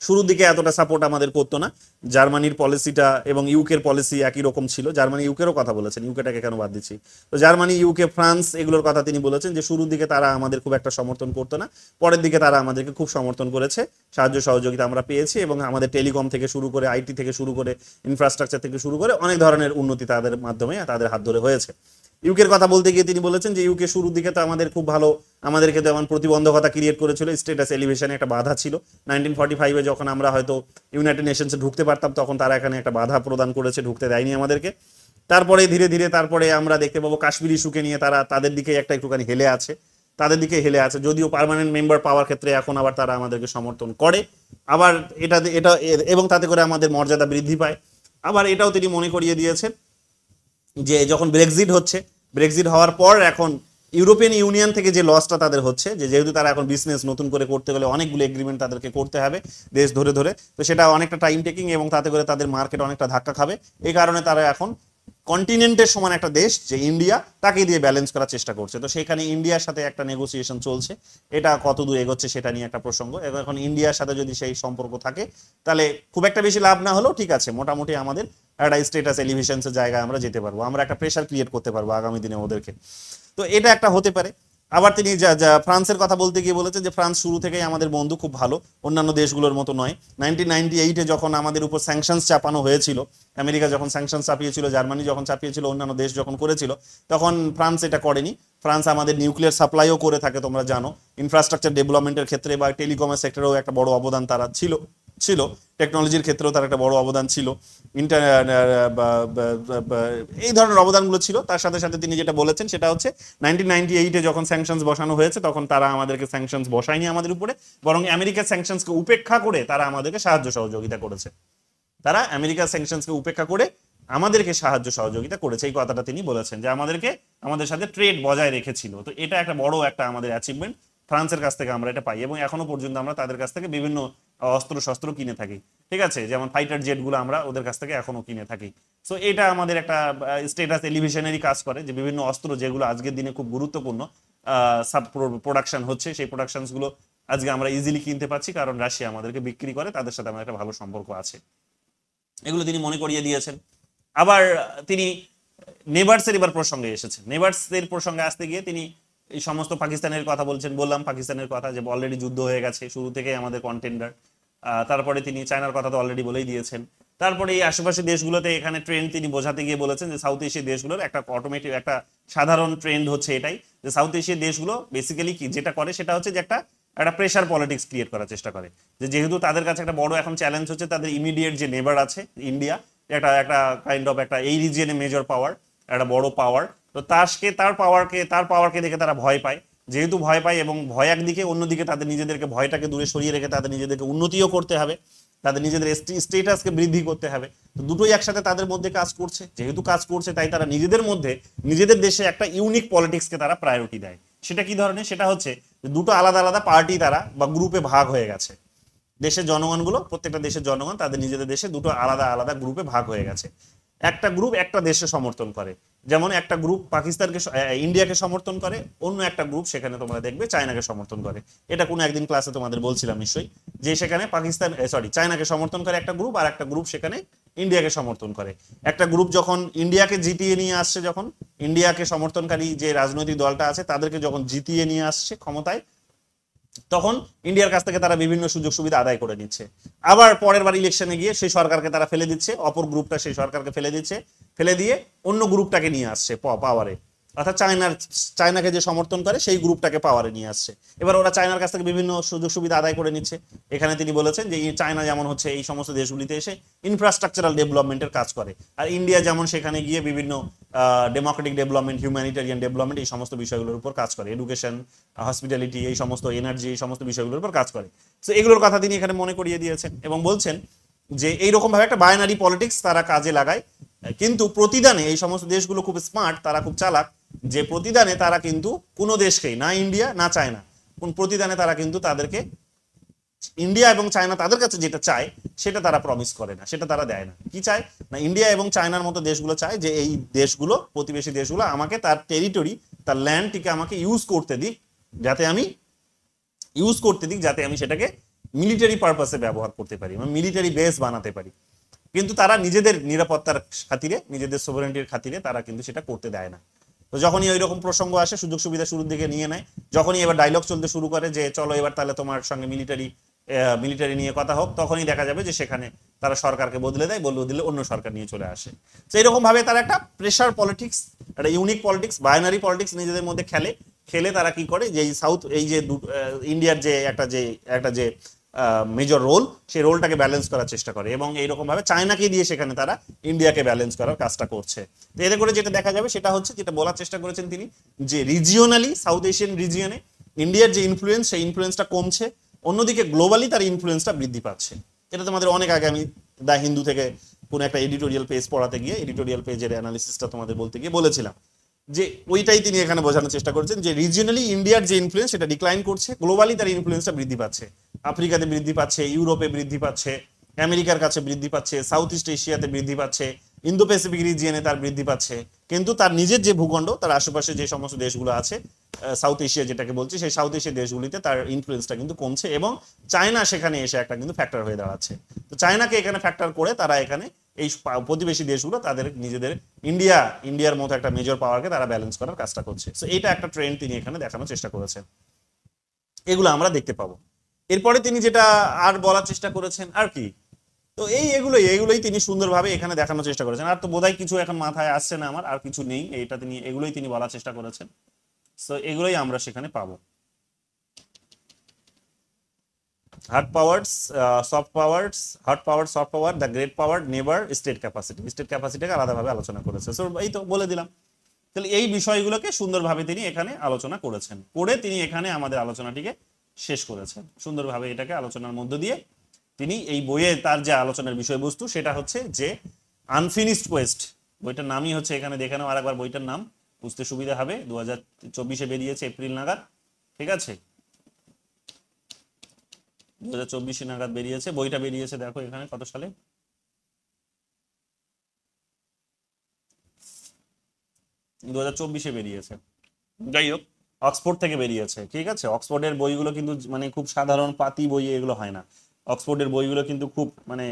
শুরুর দিকে এতটা সাপোর্ট আমাদের করতো না। জার্মানির পলিসিটা এবং ইউকের পলিসি একই রকম ছিল। জার্মানি ইউকেরও কথা বলেছেন, ইউকেটাকে কেন বাদ দিচ্ছি। তো জার্মানি, ইউকে, ফ্রান্স এগুলোর কথা তিনি বলেছেন যে শুরুর দিকে তারা আমাদের খুব একটা সমর্থন করতো না, পরের দিকে তারা আমাদেরকে খুব সমর্থন করেছে, সাহায্য সহযোগিতা আমরা পেয়েছি, এবং আমাদের টেলিকম থেকে শুরু করে, আইটি থেকে শুরু করে, ইনফ্রাস্ট্রাকচার থেকে শুরু করে অনেক ধরনের উন্নতি তাদের মাধ্যমে, তাদের হাত ধরে হয়েছে। ইউকের কথা বলতে গিয়ে তিনি বলেছেন যে ইউকে শুরুর দিকে তো আমাদের খুব ভালো, আমাদেরকে যেমন প্রতিবন্ধকতা ক্রিয়েট করেছিল, স্টেটাস এলিভেশনে একটা বাধা ছিল। 1945-এ যখন আমরা হয়তো ইউনাইটেড নেশনসে ঢুকতে পারতাম, তখন তারা এখানে একটা বাধা প্রদান করেছে, ঢুকতে দেয়নি আমাদেরকে। তারপরে ধীরে ধীরে তারপরে আমরা দেখতে পাবো কাশ্মীর ইস্যুকে নিয়ে তারা তাদের দিকে একটুখানি হেলে আছে, যদিও পার্মানেন্ট মেম্বার পাওয়ার ক্ষেত্রে এখন আবার তারা আমাদেরকে সমর্থন করে। আবার এটা এবং তাতে করে আমাদের মর্যাদা বৃদ্ধি পায়। আবার এটাও তিনি মনে করিয়ে দিয়েছেন যে যখন ব্রেক্সিট হওয়ার পর এখন ইউরোপিয়ান ইউনিয়ন থেকে যে লসটা তাদের হচ্ছে, যেহেতু তারা এখন বিজনেস নতুন করে করতে গেলে অনেকগুলো এগ্রিমেন্ট তাদেরকে করতে হবে দেশ ধরে, তো সেটা অনেকটা টাইম টেকিং এবং তাতে করে তাদের মার্কেট অনেকটা ধাক্কা খাবে। এই কারণে তারা এখন কন্টিনেন্টের সমান একটা দেশ যে ইন্ডিয়া, তাকে দিয়ে ব্যালেন্স করার চেষ্টা করছে। তো সেখানে ইন্ডিয়ার সাথে একটা নেগোসিয়েশন চলছে, এটা কতদূর এগোচ্ছে সেটা নিয়ে একটা প্রসঙ্গ। এখন ইন্ডিয়ার সাথে যদি সেই সম্পর্ক থাকে তাহলে খুব একটা বেশি লাভ না হলেও ঠিক আছে, মোটামুটি আমাদের একটা স্টেটাস এলিভেশনের জায়গায় আমরা যেতে পারবো, আমরা একটা প্রেশার ক্রিয়েট করতে পারবো আগামী দিনে ওদেরকে। তো এটা একটা হতে পারে। আবার তিনি ফ্রান্সের কথা বলতে গিয়ে বলেছেন যে ফ্রান্স শুরু থেকেই আমাদের বন্ধু, খুব ভালো, অন্যান্য দেশগুলোর মতো নয়। 1998-এ যখন আমাদের উপর স্যাংশনস চাপানো হয়েছিল, আমেরিকা যখন স্যাংশনস চাপিয়েছিল, জার্মানি যখন চাপিয়েছিল, অন্যান্য দেশ যখন করেছিল, তখন ফ্রান্স এটা করেনি। ফ্রান্স আমাদের নিউক্লিয়ার সাপ্লাইও করে থাকে, তোমরা জানো। ইনফ্রাস্ট্রাকচার ডেভেলপমেন্টের ক্ষেত্রে বা টেলিকমের সেক্টরেও একটা বড় অবদান তারা ছিল, টেকনোলজির ক্ষেত্রেও তার একটা বড় অবদান ছিল, এই ধরনের অবদানগুলো ছিল। তার সাথে সাথে তিনি যেটা বলেছেন সেটা হচ্ছে 1998-এ যখন স্যাংশনস বসানো হয়েছে, তখন তারা আমাদেরকে স্যাংশনস বসায়নি আমাদের উপরে, বরং আমেরিকার স্যাংশনসকে উপেক্ষা করে তারা আমাদেরকে সাহায্য সহযোগিতা করেছে। তারা আমেরিকার স্যাংশনসকে উপেক্ষা করে আমাদেরকে সাহায্য সহযোগিতা করেছে, এই কথাটা তিনি বলেছেন যে আমাদের সাথে ট্রেড বজায় রেখেছিল। তো এটা একটা বড় একটা আমাদের অ্যাচিভমেন্ট, ফ্রান্সের কাছ থেকে আমরা এটা পাই, এবং এখনো পর্যন্ত আমরা তাদের কাছ থেকে বিভিন্ন অস্ত্র কিনে থাকি, ঠিক আছে, যেমন ফাইটার জেটগুলো আমরা ওদের কাছ থেকে এখনো কিনে থাকি। সো এটা আমাদের একটা স্টেটাস এলিভেশনেরই কাজ করে, যে বিভিন্ন অস্ত্র যেগুলো আজকের দিনে খুব গুরুত্বপূর্ণ সাব প্রোডাকশন হচ্ছে, সেই প্রোডাকশনসগুলো আজকে আমরা ইজিলি কিনতে পারছি, কারণ রাশিয়া আমাদেরকে বিক্রি করে, তাদের সাথে আমাদের একটা ভালো সম্পর্ক আছে। এগুলো তিনি মনে করিয়ে দিয়েছেন। আবার তিনি নেবার্সের এবার প্রসঙ্গে এসেছেন। নেবার্সের প্রসঙ্গে আসতে গিয়ে তিনি এই সমস্ত পাকিস্তানের কথা বললাম পাকিস্তানের কথা, যে অলরেডি যুদ্ধ হয়ে গেছে, শুরু থেকে আমাদের কন্টেন্ডার। তারপরে তিনি চায়নার কথা তো অলরেডি বলেই দিয়েছেন। তারপরে এই আশেপাশে দেশগুলোতে এখানে ট্রেন্ড তিনি বোঝাতে গিয়ে বলেছেন যে সাউথ এশিয়ার দেশগুলোর একটা অটোমেটিক একটা সাধারণ ট্রেন্ড হচ্ছে এটাই, যে সাউথ এশিয়ার দেশগুলো বেসিক্যালি কি যেটা করে সেটা হচ্ছে যে একটা প্রেশার পলিটিক্স ক্রিয়েট করার চেষ্টা করে, যেহেতু তাদের কাছে একটা বড় এখন চ্যালেঞ্জ হচ্ছে তাদের ইমিডিয়েট যে নেবার আছে ইন্ডিয়া, একটা কাইন্ড অফ একটা এই রিজিয়নে মেজর পাওয়ার, একটা বড় পাওয়ার। তো তার পাওয়ারকে দেখে তারা ভয় পায়। যেহেতু ভয় পায় এবং ভয় একদিকে, অন্যদিকে তাদের নিজেদেরকে ভয়টাকে দূরে সরিয়ে রেখে তাদের নিজেদেরকে উন্নতিও করতে হবে, তাদের নিজেদের স্টেটাসকে বৃদ্ধি করতে হবে। তো দুটোই একসাথে তাদের মধ্যে কাজ করছে, যেহেতু কাজ করছে তাই তারা নিজেদের মধ্যে নিজেদের দেশে একটা ইউনিক পলিটিক্সকে তারা প্রায়োরিটি দেয়। সেটা কি ধরনের? সেটা হচ্ছে দুটো আলাদা আলাদা পার্টি তারা বা গ্রুপে ভাগ হয়ে গেছে। দেশের জনগণগুলো, প্রত্যেকটা দেশের জনগণ তাদের নিজেদের দেশে দুটো আলাদা আলাদা গ্রুপে ভাগ হয়ে গেছে। একটা গ্রুপ একটা দেশে সমর্থন করে, যেমন একটা গ্রুপ পাকিস্তানকে ইন্ডিয়াকে সমর্থন করে, অন্য একটা গ্রুপ সেখানে তোমরা দেখবে চায়নাকে সমর্থন করে। এটা কোনো একদিন ক্লাসে তোমাদের বলছিলাম নিশ্চয়ই, যে সেখানে চায়নাকে সমর্থন করে একটা গ্রুপ, আর একটা গ্রুপ সেখানে ইন্ডিয়াকে সমর্থন করে। একটা গ্রুপ যখন ইন্ডিয়াকে জিতিয়ে নিয়ে আসছে, যখন ইন্ডিয়াকে সমর্থনকারী যে রাজনৈতিক দলটা আছে তাদেরকে যখন জিতিয়ে নিয়ে আসছে ক্ষমতায়, তখন ইন্ডিয়ার কাছ থেকে তারা বিভিন্ন সুযোগ সুবিধা আদায় করে নিচ্ছে। আবার পরের বার ইলেকশনে গিয়ে সেই সরকারকে তারা ফেলে দিচ্ছে, অপর গ্রুপটা সেই সরকারকে ফেলে দিচ্ছে, ফেলে দিয়ে অন্য গ্রুপটাকে নিয়ে আসছে পাওয়ারে, অর্থাৎ চায়নাকে যে সমর্থন করে সেই গ্রুপটাকে পাওয়ারে নিয়ে আসছে। এবার ওরা চায়নার কাছ থেকে বিভিন্ন সুযোগ সুবিধা আদায় করে নিচ্ছে। এখানে তিনি বলেছেন যে চায়না যেমন হচ্ছে এই সমস্ত দেশগুলিতে এসে ইনফ্রাস্ট্রাকচারাল ডেভেলপমেন্টের কাজ করে, আর ইন্ডিয়া যেমন সেখানে গিয়ে বিভিন্ন ডেমোক্রেটিক ডেভেলপমেন্ট, হিউম্যানিটেরিয়ান ডেভেলপমেন্ট, এই সমস্ত বিষয়গুলোর উপর কাজ করে, এডুকেশন, হসপিটালিটি, এই সমস্ত এনার্জি, এই সমস্ত বিষয়গুলোর উপর কাজ করে। তো এগুলোর কথা তিনি এখানে মনে করিয়ে দিয়েছেন এবং বলছেন যে এইরকম ভাবে একটা বাইনারি পলিটিক্স তারা কাজে লাগায়, কিন্তু প্রতিদানে এই সমস্ত দেশগুলো খুব স্মার্ট, তারা খুব চালাক, যে প্রতিদানে তারা কিন্তু কোনো দেশকেই, না ইন্ডিয়া না চায়না, কোন প্রতিদানে তারা কিন্তু তাদেরকে ইন্ডিয়া এবং চায়না তাদের কাছে যেটা চায় সেটা তারা প্রমিস করে না, সেটা তারা দেয় না। কি চায় না, ইন্ডিয়া এবং চায়নার মতো দেশগুলো চায় যে এই দেশগুলো, প্রতিবেশী দেশগুলো আমাকে তার টেরিটরি, তার ল্যান্ডটিকে আমাকে ইউজ করতে দিক, যাতে আমি সেটাকে মিলিটারি পারপাসে ব্যবহার করতে পারি, মানে মিলিটারি বেস বানাতে পারি। কিন্তু তারা নিজেদের নিরাপত্তার খাতিরে, নিজেদের সোভারেন্টির খাতিরে তারা কিন্তু সেটা করতে দেয় না। তো যখনই ওই রকম প্রসঙ্গ আসে, সুযোগ সুবিধা শুরুর দিকে নিয়ে নেয়, যখনই এবার ডায়লগ চলতে শুরু করে যে চলো এবার তাহলে তোমার সঙ্গে মিলিটারি নিয়ে কথা হোক, তখনই দেখা যাবে যে সেখানে তারা সরকারকে বদলে দেয়, বদলে দিলে অন্য সরকার নিয়ে চলে আসে। তো এরকম ভাবে তারা একটা প্রেশার পলিটিক্স, একটা ইউনিক পলিটিক্স, বাইনারি পলিটিক্স নিজেদের মধ্যে খেলে তারা কি করে, যে এই যে ইন্ডিয়ার যে একটা যে মেজর রোল, সেই রোলটাকে ব্যালেন্স করার চেষ্টা করে, এবং এইরকম ভাবে চায়নাকে দিয়ে সেখানে তারা ইন্ডিয়াকে ব্যালেন্স করার কাজটা করছে। তো এতে করে যেটা দেখা যাবে সেটা হচ্ছে, যেটা বলার চেষ্টা করেছেন তিনি, যে রিজিওনালি সাউথ এশিয়ান রিজিয়নে ইন্ডিয়ার যে ইনফ্লুয়েন্স, সেই ইনফ্লুয়েন্সটা কমছে, অন্যদিকে গ্লোবালি তার ইনফ্লুয়েন্সটা বৃদ্ধি পাচ্ছে। এটা তোমাদের অনেক আগে আমি দ্য হিন্দু থেকে কোন একটা এডিটোরিয়াল পেজ পড়াতে গিয়ে, এডিটোরিয়াল পেজের অ্যানালিসিসটা তোমাদের বলতে গিয়ে বলেছিলাম, যে ওইটাই তিনি এখানে বোঝানোর চেষ্টা করেছেন, যে রিজিয়নালি ইন্ডিয়ার যে ইনফ্লুয়েন্স সেটা ডিক্লাইন করছে, গ্লোবালি তার ইনফ্লুয়েন্সটা বৃদ্ধি পাচ্ছে, আফ্রিকাতে বৃদ্ধি পাচ্ছে, ইউরোপে বৃদ্ধি পাচ্ছে, আমেরিকার কাছে বৃদ্ধি পাচ্ছে, সাউথ ইস্ট এশিয়াতে বৃদ্ধি পাচ্ছে, ইন্দো প্যাসিফিক রিজিয়নে তার বৃদ্ধি পাচ্ছে। কিন্তু তার নিজের যে ভূখণ্ড, তার আশেপাশে যে সমস্ত দেশগুলো আছে, সাউথ এশিয়া যেটাকে বলছি, সেই সাউথ এশিয়ার দেশগুলিতে তার ইনফ্লুয়েন্সটা কিন্তু কমছে, এবং চায়না সেখানে এসে একটা কিন্তু ফ্যাক্টর হয়ে দাঁড়াচ্ছে। তো চায়নাকে এখানে ফ্যাক্টর করে তারা এখানে এই প্রতিবেশী দেশগুলো তাদের নিজেদের ইন্ডিয়ার মতো একটা মেজর পাওয়ারকে তারা ব্যালেন্স করার কাজটা করছে। তো এইটা একটা ট্রেন্ড তিনি এখানে দেখানোর চেষ্টা করেছেন, এগুলো আমরা দেখতে পাবো। এরপরে তিনি যেটা আর বলার চেষ্টা করেছেন আর কি, তো এগুলোই তিনি সুন্দরভাবে এখানে দেখানোর চেষ্টা করেছেন। আর তো বোধহয় কিছু এখন মাথায় আসছে না আমার, আর কিছু নেই, এগুলোই তিনি বলার চেষ্টা করেছেন। তো এগুলোই আমরা সেখানে পাবো। Hard powers, soft powers, hard power, soft power, the great power, never, state ক্যাপাসিটিকে আলাদাভাবে আলোচনা করেছে। সো এই তো বলে দিলাম। তাহলে এই বিষয়গুলোকে সুন্দরভাবে তিনি এখানে আলোচনা করেছেন, করে তিনি এখানে আমাদের আলোচনাটিকে শেষ করেছেন সুন্দরভাবে। এটাকে আলোচনার মধ্য দিয়ে তিনি এই বইয়ে তার যে আলোচনার বিষয়বস্তু সেটা হচ্ছে যে আনফিনিশড কোয়েস্ট, বইটার নামই হচ্ছে, এখানে দেখে নাও আরেকবার, বইটার নাম বুঝতে সুবিধা হবে, 2024 বেরিয়েছে এপ্রিল নাগাদ, ঠিক আছে, 2024 নাগাদ বেরিয়েছে বইটা, বেরিয়েছে দেখো এখানে কত সালে, 2024 বেরিয়েছে। যাই হোক, অক্সফোর্ড থেকে বেরিয়েছে, ঠিক আছে। অক্সফোর্ডের বইগুলো কিন্তু মানে খুব সাধারণ পাতি বই এগুলো হয় না, অক্সফোর্ডের বইগুলো কিন্তু খুব মানে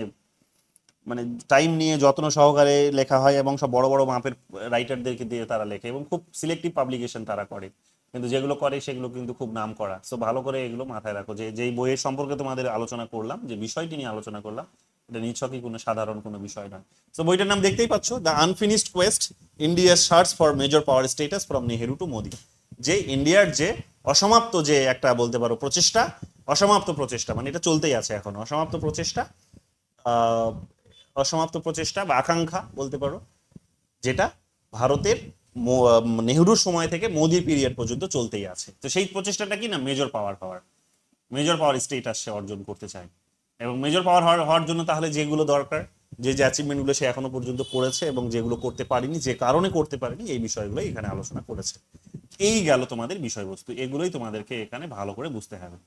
মানে টাইম নিয়ে যত্ন সহকারে লেখা হয়, এবং সব বড় বড় মাপের রাইটারদেরকে দিয়ে তারা লেখে, এবং খুব সিলেক্টিভ পাবলিকেশন তারা করে, কিন্তু যেগুলো করে সেগুলো কিন্তু খুব নাম করা। সো ভালো করে এগুলো মাথায় রাখো, যে যেই বইয়ের সম্পর্কে তোমাদের আলোচনা করলাম, যে বিষয়টি নিয়ে আলোচনা করলাম, এটা নিছকই কোনো সাধারণ কোনো বিষয় নয়। সো বইটার নাম দেখতেই পাচ্ছ, the unfinished quest, India search for major power status from Nehru to Modi. যে ইন্ডিয়ার যে অসমাপ্ত যে একটা বলতে পারো প্রচেষ্টা, অসমাপ্ত প্রচেষ্টা মানে এটা চলতেই আছে এখন, অসমাপ্ত প্রচেষ্টা বা আকাঙ্ক্ষা বলতে পারো, যেটা ভারতের নেহরুর সময় থেকে মোদি পিরিয়ড পর্যন্ত চলতেই আছে। তো সেই প্রচেষ্টাটা কি না, মেজর পাওয়ার স্টেটাস সে অর্জন করতে চায়। এবং মেজর পাওয়ার হওয়ার জন্য তাহলে যেগুলো দরকার, যে অ্যাচিভমেন্টগুলো সে এখনো পর্যন্ত করেছে এবং যেগুলো করতে পারেনি, যে কারণে করতে পারেনি, এই বিষয়গুলো এখানে আলোচনা করেছে। এই গেল তোমাদের বিষয়বস্তু, এগুলোই তোমাদেরকে এখানে ভালো করে বুঝতে হবে।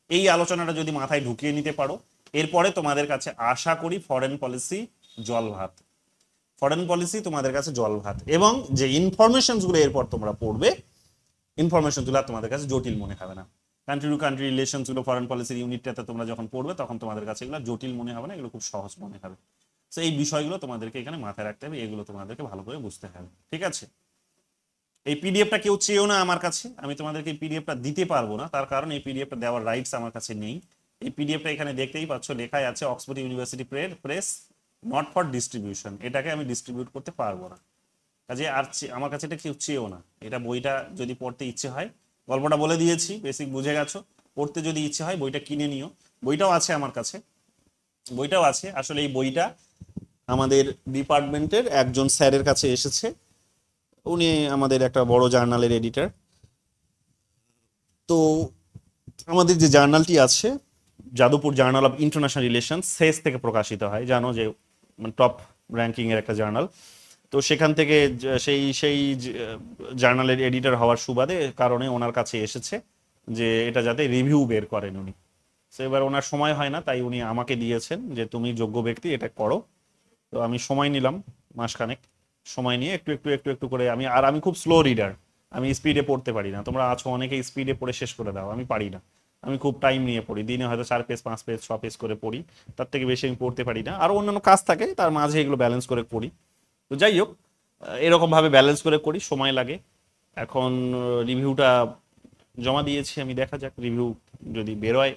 এই আলোচনাটা যদি মাথায় ঢুকিয়ে নিতে পারো, এরপরে তোমাদের কাছে আশা করি ফরেন পলিসি তোমাদের কাছে জল ভাত। এবং যে ইনফরমেশনসগুলো এরপর তোমরা পড়বে, ইনফরমেশনগুলো তোমাদের কাছে জটিল মনে হবে না। কান্ট্রি টু কান্ট্রি রিলেশনসগুলো ফরেন পলিসির ইউনিটটাতে তোমরা যখন পড়বে, তখন তোমাদের কাছে এগুলো জটিল মনে হবে না, এগুলো খুব সহজ মনে হবে। তো এই বিষয়গুলো তোমাদেরকে এখানে মাথায় রাখতে হবে, এগুলো তোমাদেরকে ভালো করে বুঝতে হবে, ঠিক আছে? এই পিডিএফটা কেউ চেয়েও না আমার কাছে, আমি তোমাদেরকে এই পিডিএফটা দিতে পারবো না, তার কারণ এই পিডিএফটা দেওয়ার রাইটস আমার কাছে নেই। এই পিডিএফটা এখানে দেখতেই পাচ্ছ, লেখাই আছে Oxford university press, not for distribution. এটাকে আমি ডিস্ট্রিবিউট করতে পারবো না, কাজে আর আমার কাছে এটা কেউ চেয়েও না। এটা বইটা যদি পড়তে ইচ্ছে হয়, গল্পটা বলে দিয়েছি, বেসিক বুঝে গেছো। পড়তে যদি ইচ্ছে হয় বইটা কিনে নিও, বইটাও আছে আমার কাছে, বইটাও আছে। আসলে এই বইটা আমাদের ডিপার্টমেন্টের একজন স্যারের কাছে এসেছে, উনি আমাদের একটা বড় জার্নালের এডিটর। তো আমাদের যে জার্নালটি আছে, Jadavpur journal of international relation, সেস থেকে প্রকাশিত হয়, জানো যে টপ র্যাঙ্কিং এর একটা জার্নাল। তো সেখান থেকে সেই সেই জার্নালের এডিটর হওয়ার সুবাদে কারণে ওনার কাছে এসেছে যে এটা যাতে রিভিউ বের করেন উনি। তো এবার ওনার সময় হয় না, তাই উনি আমাকে দিয়েছেন যে তুমি যোগ্য ব্যক্তি, এটা করো। তো আমি সময় নিলাম, মাসখানেক সময় নিয়ে একটু একটু একটু একটু করে আমি খুব স্লো রিডার, আমি স্পিডে পড়তে পারি না। তোমরা আছো অনেকে স্পিডে পড়ে শেষ করে দাও, আমি পারি না। আমি খুব টাইম নিয়ে পড়ি, দিনে হয়তো 4 পেজ 5 পেজ 6 পেজ করে পড়ি, তার থেকে বেশি আমি পড়তে পারি না। আর অন্যান্য কাজ থাকে তার মাঝে, এগুলো ব্যালেন্স করে পড়ি। তো যাই হোক, এরকম ভাবে ব্যালেন্স করে করি, সময় লাগে। এখন রিভিউটা জমা দিয়েছি আমি, দেখা যাক রিভিউ যদি বেরোয়,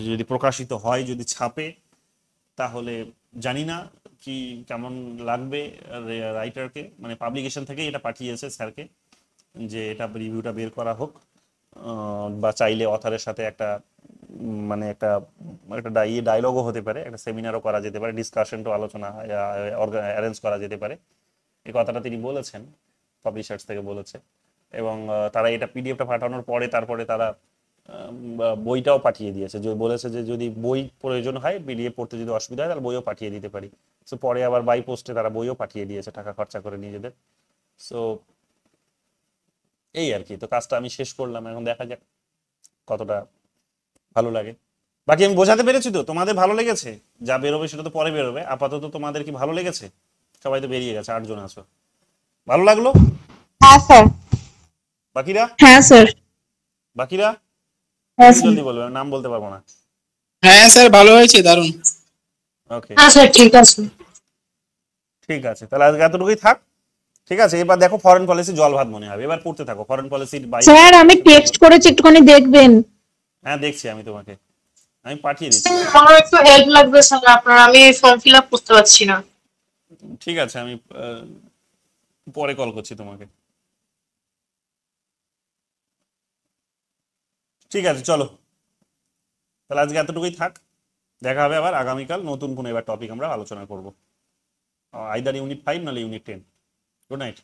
যদি প্রকাশিত হয়, যদি ছাপে, তাহলে জানি না কি কেমন লাগবে রাইটারকে, মানে পাবলিকেশন থেকে এটা পাঠিয়েছে স্যারকে যে এটা রিভিউটা বের করা হোক, বা চাইলে অথারের সাথে একটা মানে একটা একটা ডায়লগও হতে পারে, একটা সেমিনারও করা যেতে পারে, ডিসকাশন তো আলোচনা অ্যারেঞ্জ করা যেতে পারে। এই কথাটা তিনি বলেছেন, পাবলিশার্স থেকে বলেছে। এবং তারা এটা পিডিএফটা পাঠানোর পরে তারপরে তারা বইটাও পাঠিয়ে দিয়েছে, যে বলেছে যে যদি বই প্রয়োজন হয়, পিডিএফ পড়তে যদি অসুবিধা হয়, তাহলে বইও পাঠিয়ে দিতে পারি। সো পরে আবার বাই পোস্টে তারা বইও পাঠিয়ে দিয়েছে টাকা খরচা করে নিজেদের। সো এই আর কি, তো কাজটা আমি শেষ করলাম, এখন দেখা যাক কতটা ভালো লাগে। বাকি আমি বোঝাতে পেরেছি তো? তোমাদের ভালো লেগেছে? যা বেরোবে সেটা তো পরে বেরোবে, আপাতত তোমাদের কি ভালো লেগেছে? সবাই তো বেরিয়ে গেছে, 8 জন আছো, ভালো লাগলো? হ্যাঁ স্যার। বাকিরা? হ্যাঁ স্যার। বাকিরা হ্যাঁ একটু স্যার। জলদি বলবে, নাম বলতে পারবো না। হ্যাঁ স্যার, ভালো হয়েছে, দারুণ। ওকে, হ্যাঁ স্যার, ঠিক আছে। ঠিক আছে, তাহলে আজকে এতটুকুই থাক। ঠিক আছে, এবার দেখো ফরেন পলিসি জল ভাত মনে হবে, এবার পড়তে থাকো ফরেন পলিসির বাইরে। স্যার, আমি টেক্সট করেছি, একটুখানি দেখবেন। হ্যাঁ দেখছি, আমি পাঠিয়ে দিচ্ছি। আমার একটু হেল্প লাগবে স্যার আপনার, আমি ফর্ম ফিল আপ করতে পারছি না। ঠিক আছে, আমি পরে কল করছি তোমাকে। ঠিক আছে, চলো তাহলে আজকে এতটুকুই থাক। দেখা হবে আবার আগামীকাল, নতুন কোনো এবার টপিক আমরা আলোচনা করবো, আইদার ইউনিট 5 নাহলে ইউনিট 10। Good night.